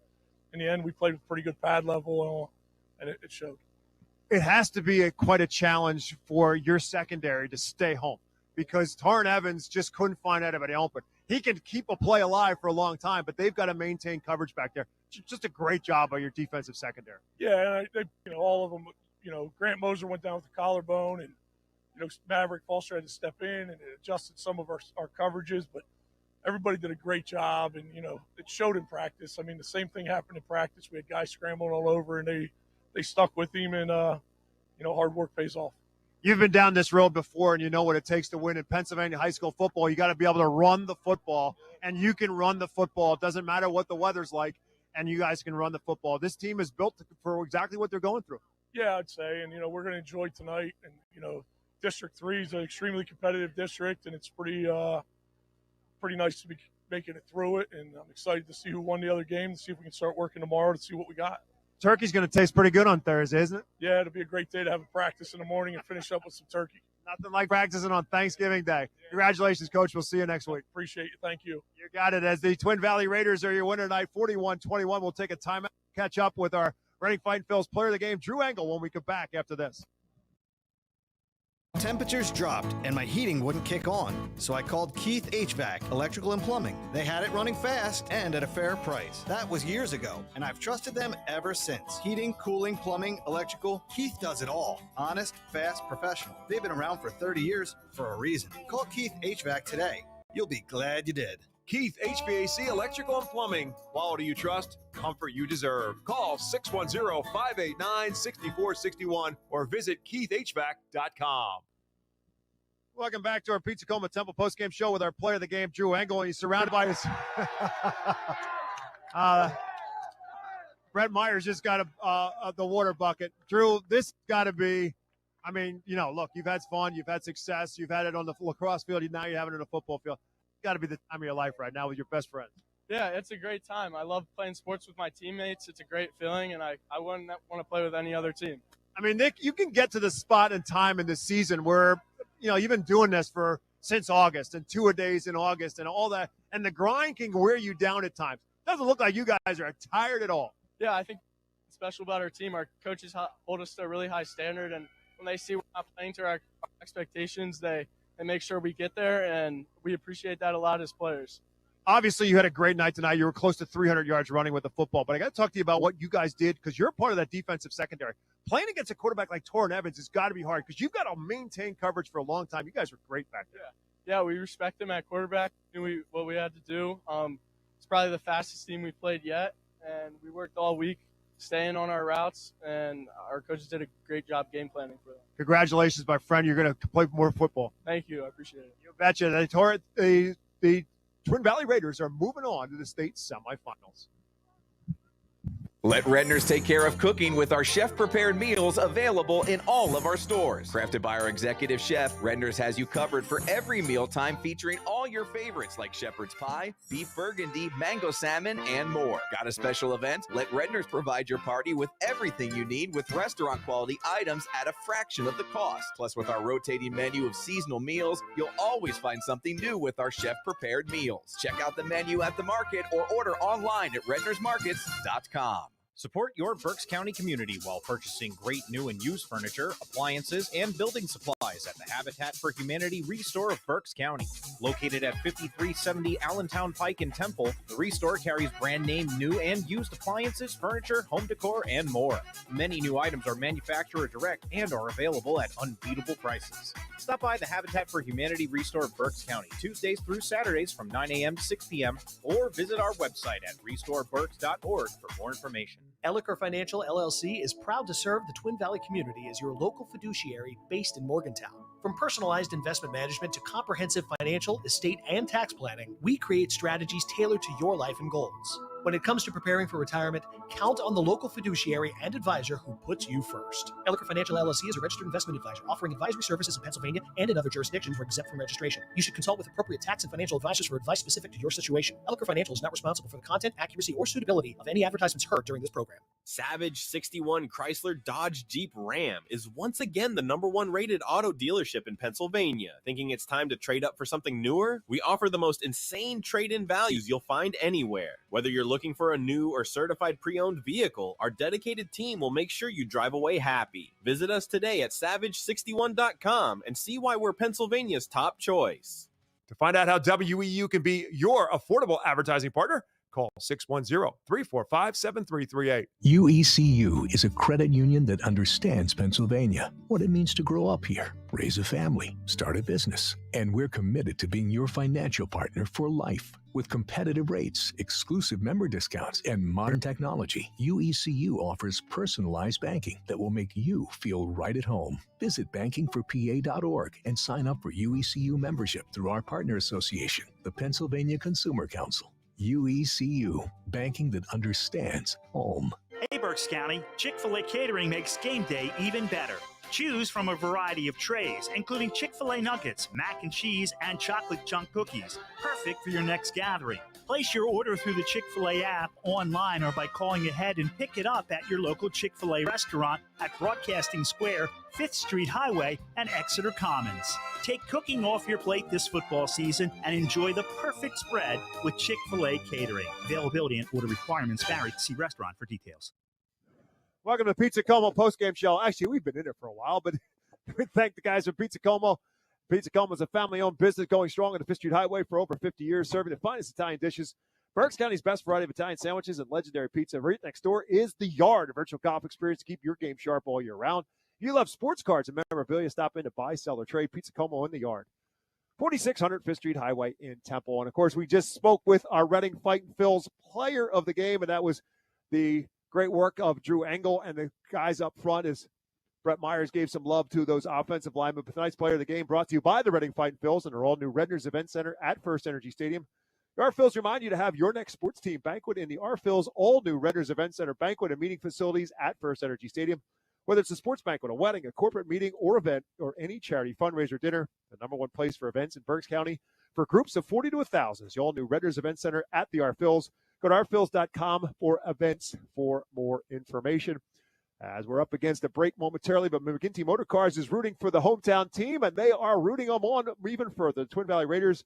in the end, we played with pretty good pad level, and it showed. It has to be quite a challenge for your secondary to stay home because Taryn Evans just couldn't find anybody open. He can keep a play alive for a long time, but they've got to maintain coverage back there. Just a great job by your defensive secondary. Yeah, and all of them, Grant Moser went down with the collarbone, and, Maverick Foster had to step in and it adjusted some of our coverages, but everybody did a great job, and, it showed in practice. I mean, the same thing happened in practice. We had guys scrambling all over, and they stuck with him, and, hard work pays off. You've been down this road before, and you know what it takes to win in Pennsylvania high school football. You got to be able to run the football, and you can run the football. It doesn't matter what the weather's like, and you guys can run the football. This team is built for exactly what they're going through. Yeah, I'd say, and, we're going to enjoy tonight. And, District 3 is an extremely competitive district, and it's pretty nice to be making it through it. And I'm excited to see who won the other game and see if we can start working tomorrow to see what we got. Turkey's going to taste pretty good on Thursday, isn't it? Yeah, it'll be a great day to have a practice in the morning and finish up with some turkey. Nothing like practicing on Thanksgiving Day. Congratulations, Coach. We'll see you next week. Appreciate you. Thank you. You got it. As the Twin Valley Raiders are your winner tonight, 41-21. We'll take a timeout, catch up with our Reading Fighting Phil's player of the game, Drew Engel, when we come back after this. Temperatures dropped and my heating wouldn't kick on, so I called Keith HVAC Electrical and Plumbing. They had it running fast and at a fair price. That was years ago, and I've trusted them ever since. Heating, cooling, plumbing, electrical, Keith does it all. Honest, fast, professional. They've been around for 30 years for a reason. Call Keith HVAC today. You'll be glad you did. Keith HVAC Electrical and Plumbing. Quality you trust, comfort you deserve. Call 610-589-6461 or visit keithhvac.com. Welcome back to our Pizza Coma Temple postgame show with our player of the game, Drew Engel, and he's surrounded by his Brett Myers just got the water bucket. Drew, this got to be, I mean, look, you've had fun, you've had success, you've had it on the lacrosse field, now you're having it on the football field. It's got to be the time of your life right now with your best friend. Yeah, it's a great time. I love playing sports with my teammates. It's a great feeling, and I wouldn't want to play with any other team. I mean, Nick, you can get to the spot in time in this season where, you've been doing this since August and 2-a-days in August and all that, and the grind can wear you down at times. Doesn't look like you guys are tired at all. Yeah, I think what's special about our team, our coaches hold us to a really high standard, and when they see we're not playing to our expectations, they make sure we get there, and we appreciate that a lot as players. Obviously, you had a great night tonight. You were close to 300 yards running with the football. But I got to talk to you about what you guys did because you're part of that defensive secondary. Playing against a quarterback like Torrin Evans has got to be hard because you've got to maintain coverage for a long time. You guys were great back there. Yeah, we respect him at quarterback. Knew what we had to do. It's probably the fastest team we played yet, and we worked all week staying on our routes, and our coaches did a great job game planning for them. Congratulations, my friend. You're going to play more football. Thank you. I appreciate it. You betcha. The Twin Valley Raiders are moving on to the state semifinals. Let Redner's take care of cooking with our chef-prepared meals available in all of our stores. Crafted by our executive chef, Redner's has you covered for every mealtime featuring all your favorites like shepherd's pie, beef burgundy, mango salmon, and more. Got a special event? Let Redner's provide your party with everything you need with restaurant-quality items at a fraction of the cost. Plus, with our rotating menu of seasonal meals, you'll always find something new with our chef-prepared meals. Check out the menu at the market or order online at rednersmarkets.com. Support your Berks County community while purchasing great new and used furniture, appliances, and building supplies at the Habitat for Humanity Restore of Berks County. Located at 5370 Allentown Pike in Temple, the Restore carries brand name new and used appliances, furniture, home decor, and more. Many new items are manufacturer direct and are available at unbeatable prices. Stop by the Habitat for Humanity Restore of Berks County Tuesdays through Saturdays from 9 a.m. to 6 p.m. or visit our website at restoreberks.org for more information. Elliker Financial LLC is proud to serve the Twin Valley community as your local fiduciary based in Morgantown. From personalized investment management to comprehensive financial, estate, and tax planning, we create strategies tailored to your life and goals. When it comes to preparing for retirement, count on the local fiduciary and advisor who puts you first. Elliker Financial LLC is a registered investment advisor offering advisory services in Pennsylvania and in other jurisdictions where exempt from registration. You should consult with appropriate tax and financial advisors for advice specific to your situation. Elliker Financial is not responsible for the content, accuracy, or suitability of any advertisements heard during this program. Savage 61 Chrysler Dodge Jeep Ram is once again the #1 rated auto dealership in Pennsylvania. Thinking it's time to trade up for something newer? We offer the most insane trade-in values you'll find anywhere. Whether you're looking for a new or certified pre-owned vehicle, our dedicated team will make sure you drive away happy. Visit us today at savage61.com and see why we're Pennsylvania's top choice. To find out how WEEU can be your affordable advertising partner, call 610-345-7338. UECU is a credit union that understands Pennsylvania, what it means to grow up here, raise a family, start a business. And we're committed to being your financial partner for life. With competitive rates, exclusive member discounts, and modern technology, UECU offers personalized banking that will make you feel right at home. Visit bankingforpa.org and sign up for UECU membership through our partner association, the Pennsylvania Consumer Council. UECU, banking that understands home. Hey, Berks County, Chick-fil-A Catering makes game day even better. Choose from a variety of trays, including Chick-fil-A nuggets, mac and cheese, and chocolate chunk cookies. Perfect for your next gathering. Place your order through the Chick-fil-A app, online, or by calling ahead and pick it up at your local Chick-fil-A restaurant at Broadcasting Square, 5th Street Highway, and Exeter Commons. Take cooking off your plate this football season and enjoy the perfect spread with Chick-fil-A Catering. Availability and order requirements vary. See restaurant for details. Welcome to the Pizza Como postgame show. Actually, we've been in it for a while, but we thank the guys from Pizza Como. Pizza Como is a family-owned business going strong on the 5th Street Highway for over 50 years, serving the finest Italian dishes. Berks County's best variety of Italian sandwiches and legendary pizza. Right next door is The Yard, a virtual golf experience to keep your game sharp all year round. If you love sports cards and memorabilia, stop in to buy, sell, or trade. Pizza Como in The Yard. 4600 5th Street Highway in Temple. And, of course, we just spoke with our Reading Fightin' Phil's player of the game, and that was the great work of Drew Engel and the guys up front. Is Brett Myers gave some love to those offensive linemen. But tonight's player of the game brought to you by the Reading Fighting Phils and our all-new Redner's Event Center at First Energy Stadium. The R-Phils remind you to have your next sports team banquet in the R-Phils all-new Redner's Event Center banquet and meeting facilities at First Energy Stadium. Whether it's a sports banquet, a wedding, a corporate meeting, or event, or any charity fundraiser dinner, the number one place for events in Berks County for groups of 40 to 1,000 is the all-new Redner's Event Center at the R-Phils. Go to rphils.com for events for more information. As we're up against a break momentarily, but McGinty Motor Cars is rooting for the hometown team, and they are rooting them on even further. The Twin Valley Raiders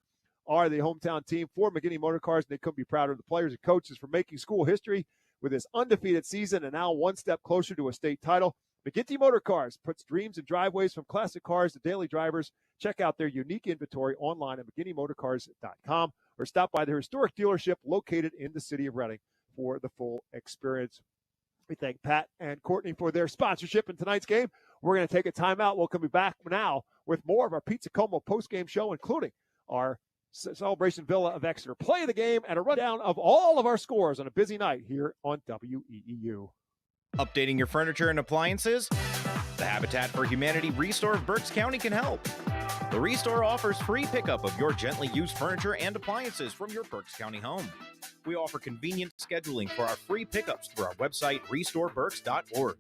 are the hometown team for McGinty Motor Cars, and they couldn't be prouder of the players and coaches for making school history with this undefeated season and now one step closer to a state title. McGinty Motor Cars puts dreams in driveways from classic cars to daily drivers. Check out their unique inventory online at McGintyMotorcars.com or stop by their historic dealership located in the city of Reading for the full experience. We thank Pat and Courtney for their sponsorship in tonight's game. We're going to take a timeout. We'll come back now with more of our Pizza Como post-game show, including our Celebration Villa of Exeter play of the game and a rundown of all of our scores on a busy night here on WEEU. Updating your furniture and appliances? The Habitat for Humanity Restore of Berks County can help. The Restore offers free pickup of your gently used furniture and appliances from your Berks County home. We offer convenient scheduling for our free pickups through our website, restoreberks.org.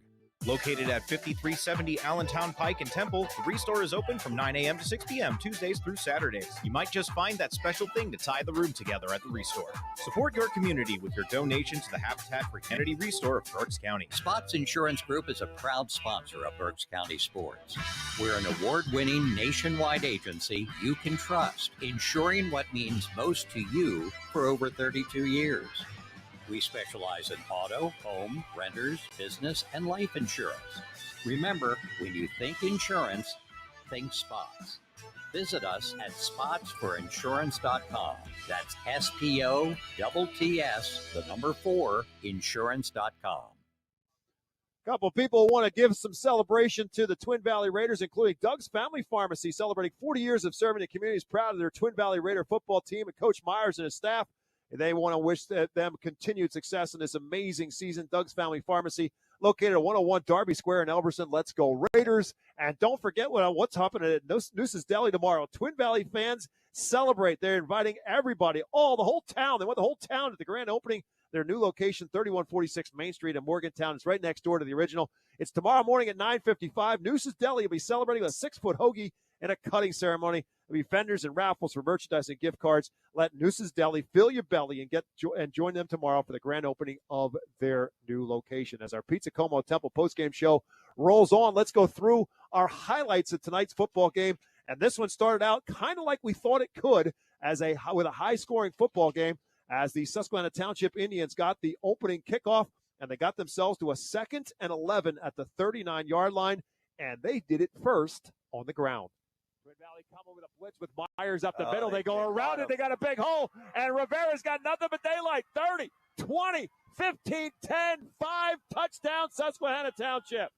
Located at 5370 Allentown Pike in Temple, the Restore is open from 9 a.m. to 6 p.m. Tuesdays through Saturdays. You might just find that special thing to tie the room together at the Restore. Support your community with your donation to the Habitat for Humanity Restore of Berks County. Spots Insurance Group is a proud sponsor of Berks County sports. We're an award-winning nationwide agency you can trust, insuring what means most to you for over 32 years. We specialize in auto, home, renters, business, and life insurance. Remember, when you think insurance, think Spots. Visit us at spotsforinsurance.com. That's SPOTTS, 4, insurance.com. Couple people want to give some celebration to the Twin Valley Raiders, including Doug's Family Pharmacy, celebrating 40 years of serving the community. Is proud of their Twin Valley Raider football team and Coach Myers and his staff. They want to wish them continued success in this amazing season. Doug's Family Pharmacy, located at 101 Darby Square in Elberson. Let's go Raiders. And don't forget what's happening at Noosa's Deli tomorrow. Twin Valley fans celebrate. They're inviting everybody, the whole town. They want the whole town at the grand opening. Their new location, 3146 Main Street in Morgantown. It's right next door to the original. It's tomorrow morning at 9:55. Noosa's Deli will be celebrating with a 6-foot hoagie and a cutting ceremony. There'll be vendors and raffles for merchandise and gift cards. Let Noosa's Deli fill your belly and join them tomorrow for the grand opening of their new location. As our Pizza Como Temple postgame show rolls on, let's go through our highlights of tonight's football game. And this one started out kind of like we thought it could, with a high-scoring football game, as the Susquehanna Township Indians got the opening kickoff, and they got themselves to a 2nd and 11 at the 39-yard line, and they did it first on the ground. Twin Valley come with a blitz with Myers up the middle. They go around it. They got a big hole, and Rivera's got nothing but daylight. 30, 20, 15, 10, 5, touchdown, Susquehanna Township.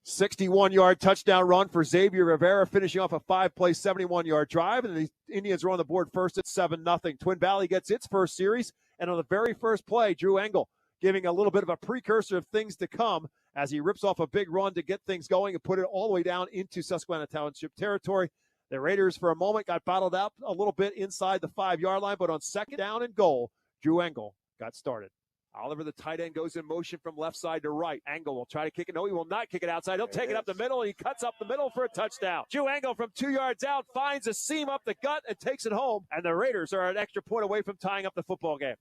61-yard touchdown run for Xavier Rivera, finishing off a 5-play, 71-yard drive, and the Indians are on the board first at 7-0. Twin Valley gets its first series, and on the very first play, Drew Engel giving a little bit of a precursor of things to come as he rips off a big run to get things going and put it all the way down into Susquehanna Township territory. The Raiders, for a moment, got bottled up a little bit inside the 5-yard line, but on 2nd down and goal, Drew Engel got started. Oliver, the tight end, goes in motion from left side to right. Engel will try to kick it. No, he will not kick it outside. He'll take it up the middle, and he cuts up the middle for a touchdown. Drew Engel from 2 yards out finds a seam up the gut and takes it home, and the Raiders are an extra point away from tying up the football game.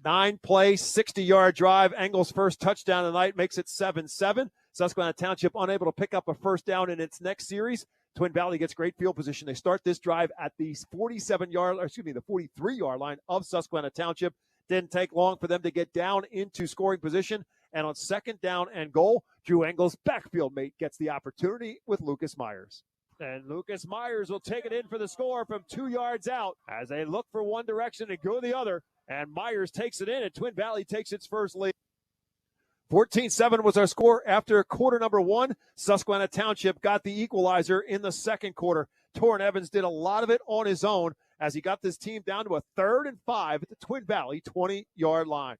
9-play, 60-yard drive. Engel's first touchdown of the night makes it 7-7. Susquehanna Township unable to pick up a first down in its next series. Twin Valley gets great field position. They start this drive at the 43-yard line of Susquehanna Township. Didn't take long for them to get down into scoring position. And on 2nd down and goal, Drew Engel's backfield mate gets the opportunity with Lucas Myers. And Lucas Myers will take it in for the score from 2 yards out as they look for one direction and go the other. And Myers takes it in, and Twin Valley takes its first lead. 14-7 was our score after quarter number 1. Susquehanna Township got the equalizer in the second quarter. Torrin Evans did a lot of it on his own as he got this team down to a 3rd and 5 at the Twin Valley 20-yard line.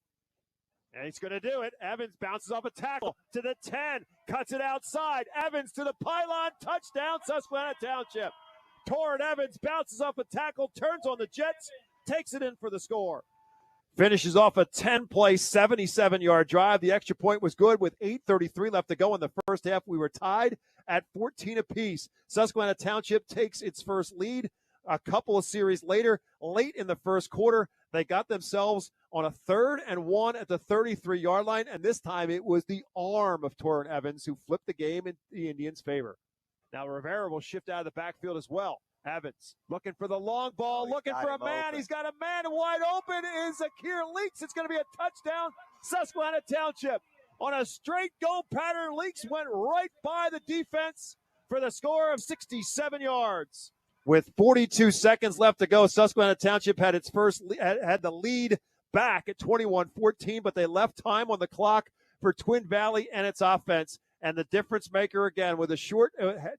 And he's going to do it. Evans bounces off a tackle to the 10, cuts it outside. Evans to the pylon, touchdown, Susquehanna Township. Torrin Evans bounces off a tackle, turns on the Jets, takes it in for the score. Finishes off a 10-play, 77-yard drive. The extra point was good with 8:33 left to go in the first half. We were tied at 14 apiece. Susquehanna Township takes its first lead. A couple of series later, late in the first quarter, they got themselves on a 3rd and 1 at the 33-yard line, and this time it was the arm of Torrin Evans who flipped the game in the Indians' favor. Now Rivera will shift out of the backfield as well. Evans looking for the long ball, looking for a man. He's got a man wide open. Is Akir Leaks. It's going to be a touchdown, Susquehanna Township. On a straight go pattern, Leaks went right by the defense for the score of 67 yards. With 42 seconds left to go, Susquehanna Township had had the lead back at 21-14, but they left time on the clock for Twin Valley and its offense. And the difference maker again with a short,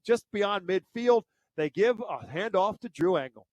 just beyond midfield, they give a handoff to Drew Engel.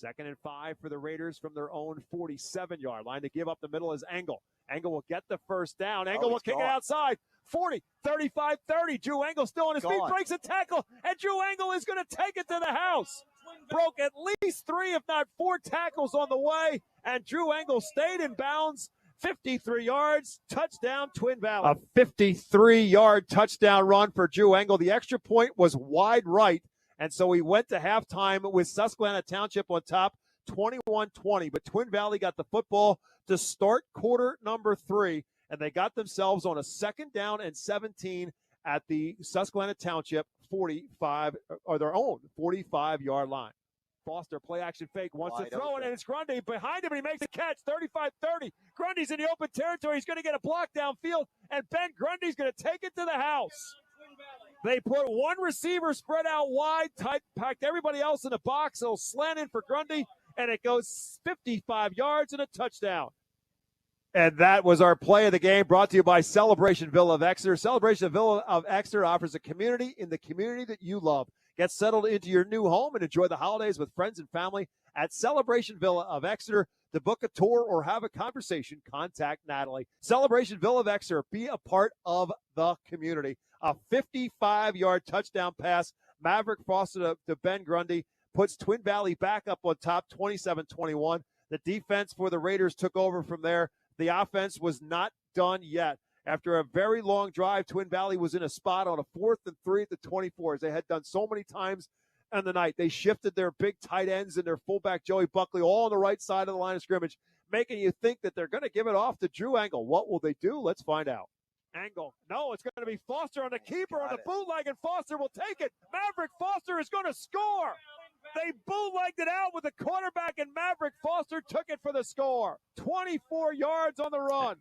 2nd and 5 for the Raiders from their own 47-yard line. To give up the middle is Engel. Engel will get the first down. Engel will kick it outside. 40, 35, 30. Drew Engel still on his feet, breaks a tackle, and Drew Engel is going to take it to the house. Broke at least 3, if not 4 tackles on the way, and Drew Engel stayed in bounds. 53 yards, touchdown, Twin Valley. A 53-yard touchdown run for Drew Engel. The extra point was wide right, and so he went to halftime with Susquehanna Township on top, 21-20. But Twin Valley got the football to start quarter number 3, and they got themselves on a 2nd down and 17 at the Susquehanna Township 45, or their own 45-yard line. Foster, play action fake, wants to throw it, and it's Grundy behind him, and he makes a catch, 35-30. Grundy's in the open territory. He's going to get a block downfield, and Ben Grundy's going to take it to the house. They put one receiver spread out wide, packed everybody else in the box. It'll slant in for Grundy, and it goes 55 yards and a touchdown. And that was our play of the game, brought to you by Celebration Villa of Exeter. Celebration Villa of Exeter offers a community in the community that you love. Get settled into your new home and enjoy the holidays with friends and family at Celebration Villa of Exeter. To book a tour or have a conversation, contact Natalie. Celebration Villa of Exeter, be a part of the community. A 55-yard touchdown pass, Maverick Foster to Ben Grundy, puts Twin Valley back up on top, 27-21. The defense for the Raiders took over from there. The offense was not done yet. After a very long drive, Twin Valley was in a spot on a 4th and 3 at the 24, as they had done so many times on the night. They shifted their big tight ends and their fullback, Joey Buckley, all on the right side of the line of scrimmage, making you think that they're going to give it off to Drew Engel. What will they do? Let's find out. Engel. No, it's going to be Foster on the keeper on the bootleg, and Foster will take it. Maverick Foster is going to score. They bootlegged it out with the quarterback, and Maverick Foster took it for the score. 24 yards on the run.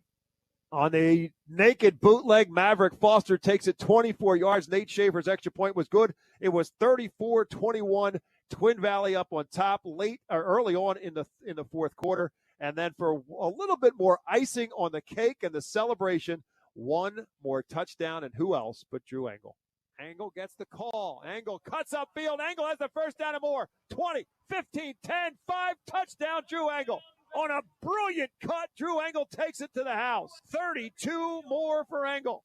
On a naked bootleg, Maverick Foster takes it 24 yards. Nate Schaefer's extra point was good. It was 34-21. Twin Valley up on top early on in the fourth quarter. And then for a little bit more icing on the cake and the celebration, one more touchdown, and who else but Drew Engel. Engel gets the call. Engel cuts upfield. Engel has the first down and more. 20, 15, 10, 5, touchdown, Drew Engel. On a brilliant cut, Drew Engel takes it to the house. 32 more for Engel.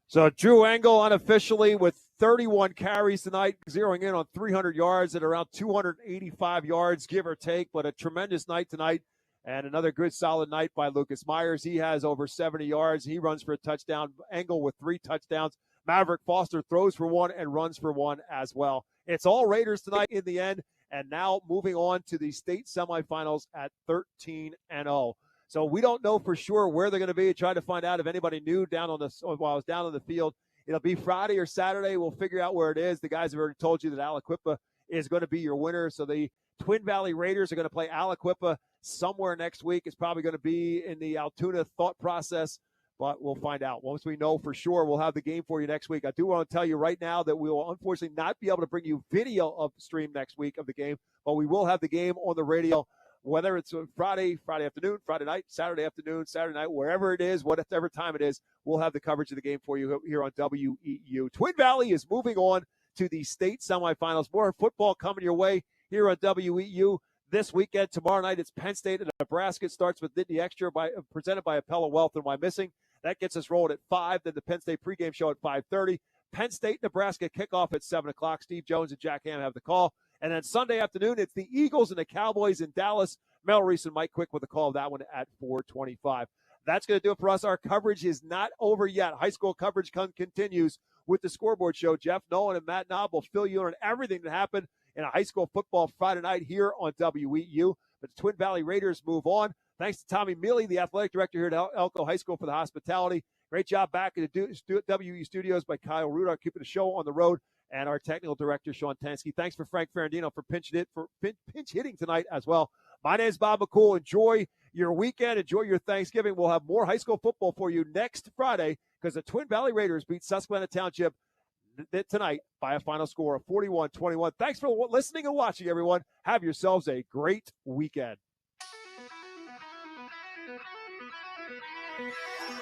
So Drew Engel unofficially with 31 carries tonight, zeroing in on 300 yards at around 285 yards, give or take, but a tremendous night tonight. And another good, solid night by Lucas Myers. He has over 70 yards. He runs for a touchdown. Engel with 3 touchdowns. Maverick Foster throws for 1 and runs for 1 as well. It's all Raiders tonight in the end. And now moving on to the state semifinals at 13-0. So we don't know for sure where they're going to be. Trying to find out if anybody knew while I was down on the field. It'll be Friday or Saturday. We'll figure out where it is. The guys have already told you that Aliquippa is going to be your winner. So the Twin Valley Raiders are going to play Aliquippa somewhere next week. It's probably going to be in the Altoona thought process, but we'll find out. Once we know for sure, we'll have the game for you next week. I do want to tell you right now that we will unfortunately not be able to bring you video of stream next week of the game, but we will have the game on the radio, whether it's Friday afternoon, Friday night, Saturday afternoon, Saturday night, wherever it is, whatever time it is, we'll have the coverage of the game for you here on WEEU. Twin Valley is moving on to the state semifinals. More football coming your way here on WEEU. this weekend. Tomorrow night, it's Penn State and Nebraska. It starts with Nittany Extra presented by Appella Wealth and Why Missing. That gets us rolling at 5. Then the Penn State pregame show at 5:30. Penn State, Nebraska kickoff at 7 o'clock. Steve Jones and Jack Ham have the call. And then Sunday afternoon, it's the Eagles and the Cowboys in Dallas. Mel Reese and Mike Quick with the call of that one at 4:25. That's going to do it for us. Our coverage is not over yet. High school coverage continues with the Scoreboard Show. Jeff Nolan and Matt Knob will fill you in on everything that happened in a high school football Friday night here on WEEU. But the Twin Valley Raiders move on. Thanks to Tommy Mealy, the athletic director here at Elko High School, for the hospitality. Great job back at the WE Studios by Kyle Rudar, keeping the show on the road, and our technical director, Sean Tansky. Thanks for Frank Ferrandino for pinch hitting tonight as well. My name is Bob McCool. Enjoy your weekend. Enjoy your Thanksgiving. We'll have more high school football for you next Friday because the Twin Valley Raiders beat Susquehanna Township tonight by a final score of 41-21. Thanks for listening and watching, everyone. Have yourselves a great weekend.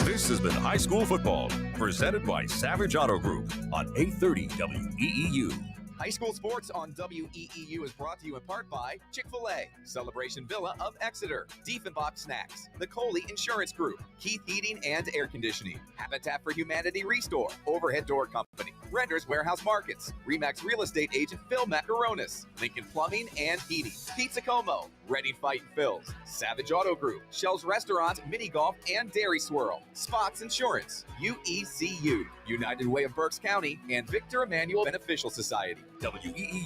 This has been High School Football, presented by Savage Auto Group on 830 WEEU. High school sports on WEEU is brought to you in part by Chick-fil-A, Celebration Villa of Exeter, Diefenbach Snacks, the Coley Insurance Group, Keith Heating and Air Conditioning, Habitat for Humanity Restore, Overhead Door Company, Render's Warehouse Markets, Remax Real Estate Agent Phil Macaronis, Lincoln Plumbing and Heating, Pizza Como, Ready Fight and Phil's, Savage Auto Group, Shell's Restaurant, Mini Golf and Dairy Swirl, Spots Insurance, UECU, United Way of Berks County, and Victor Emmanuel Beneficial Society. WEEU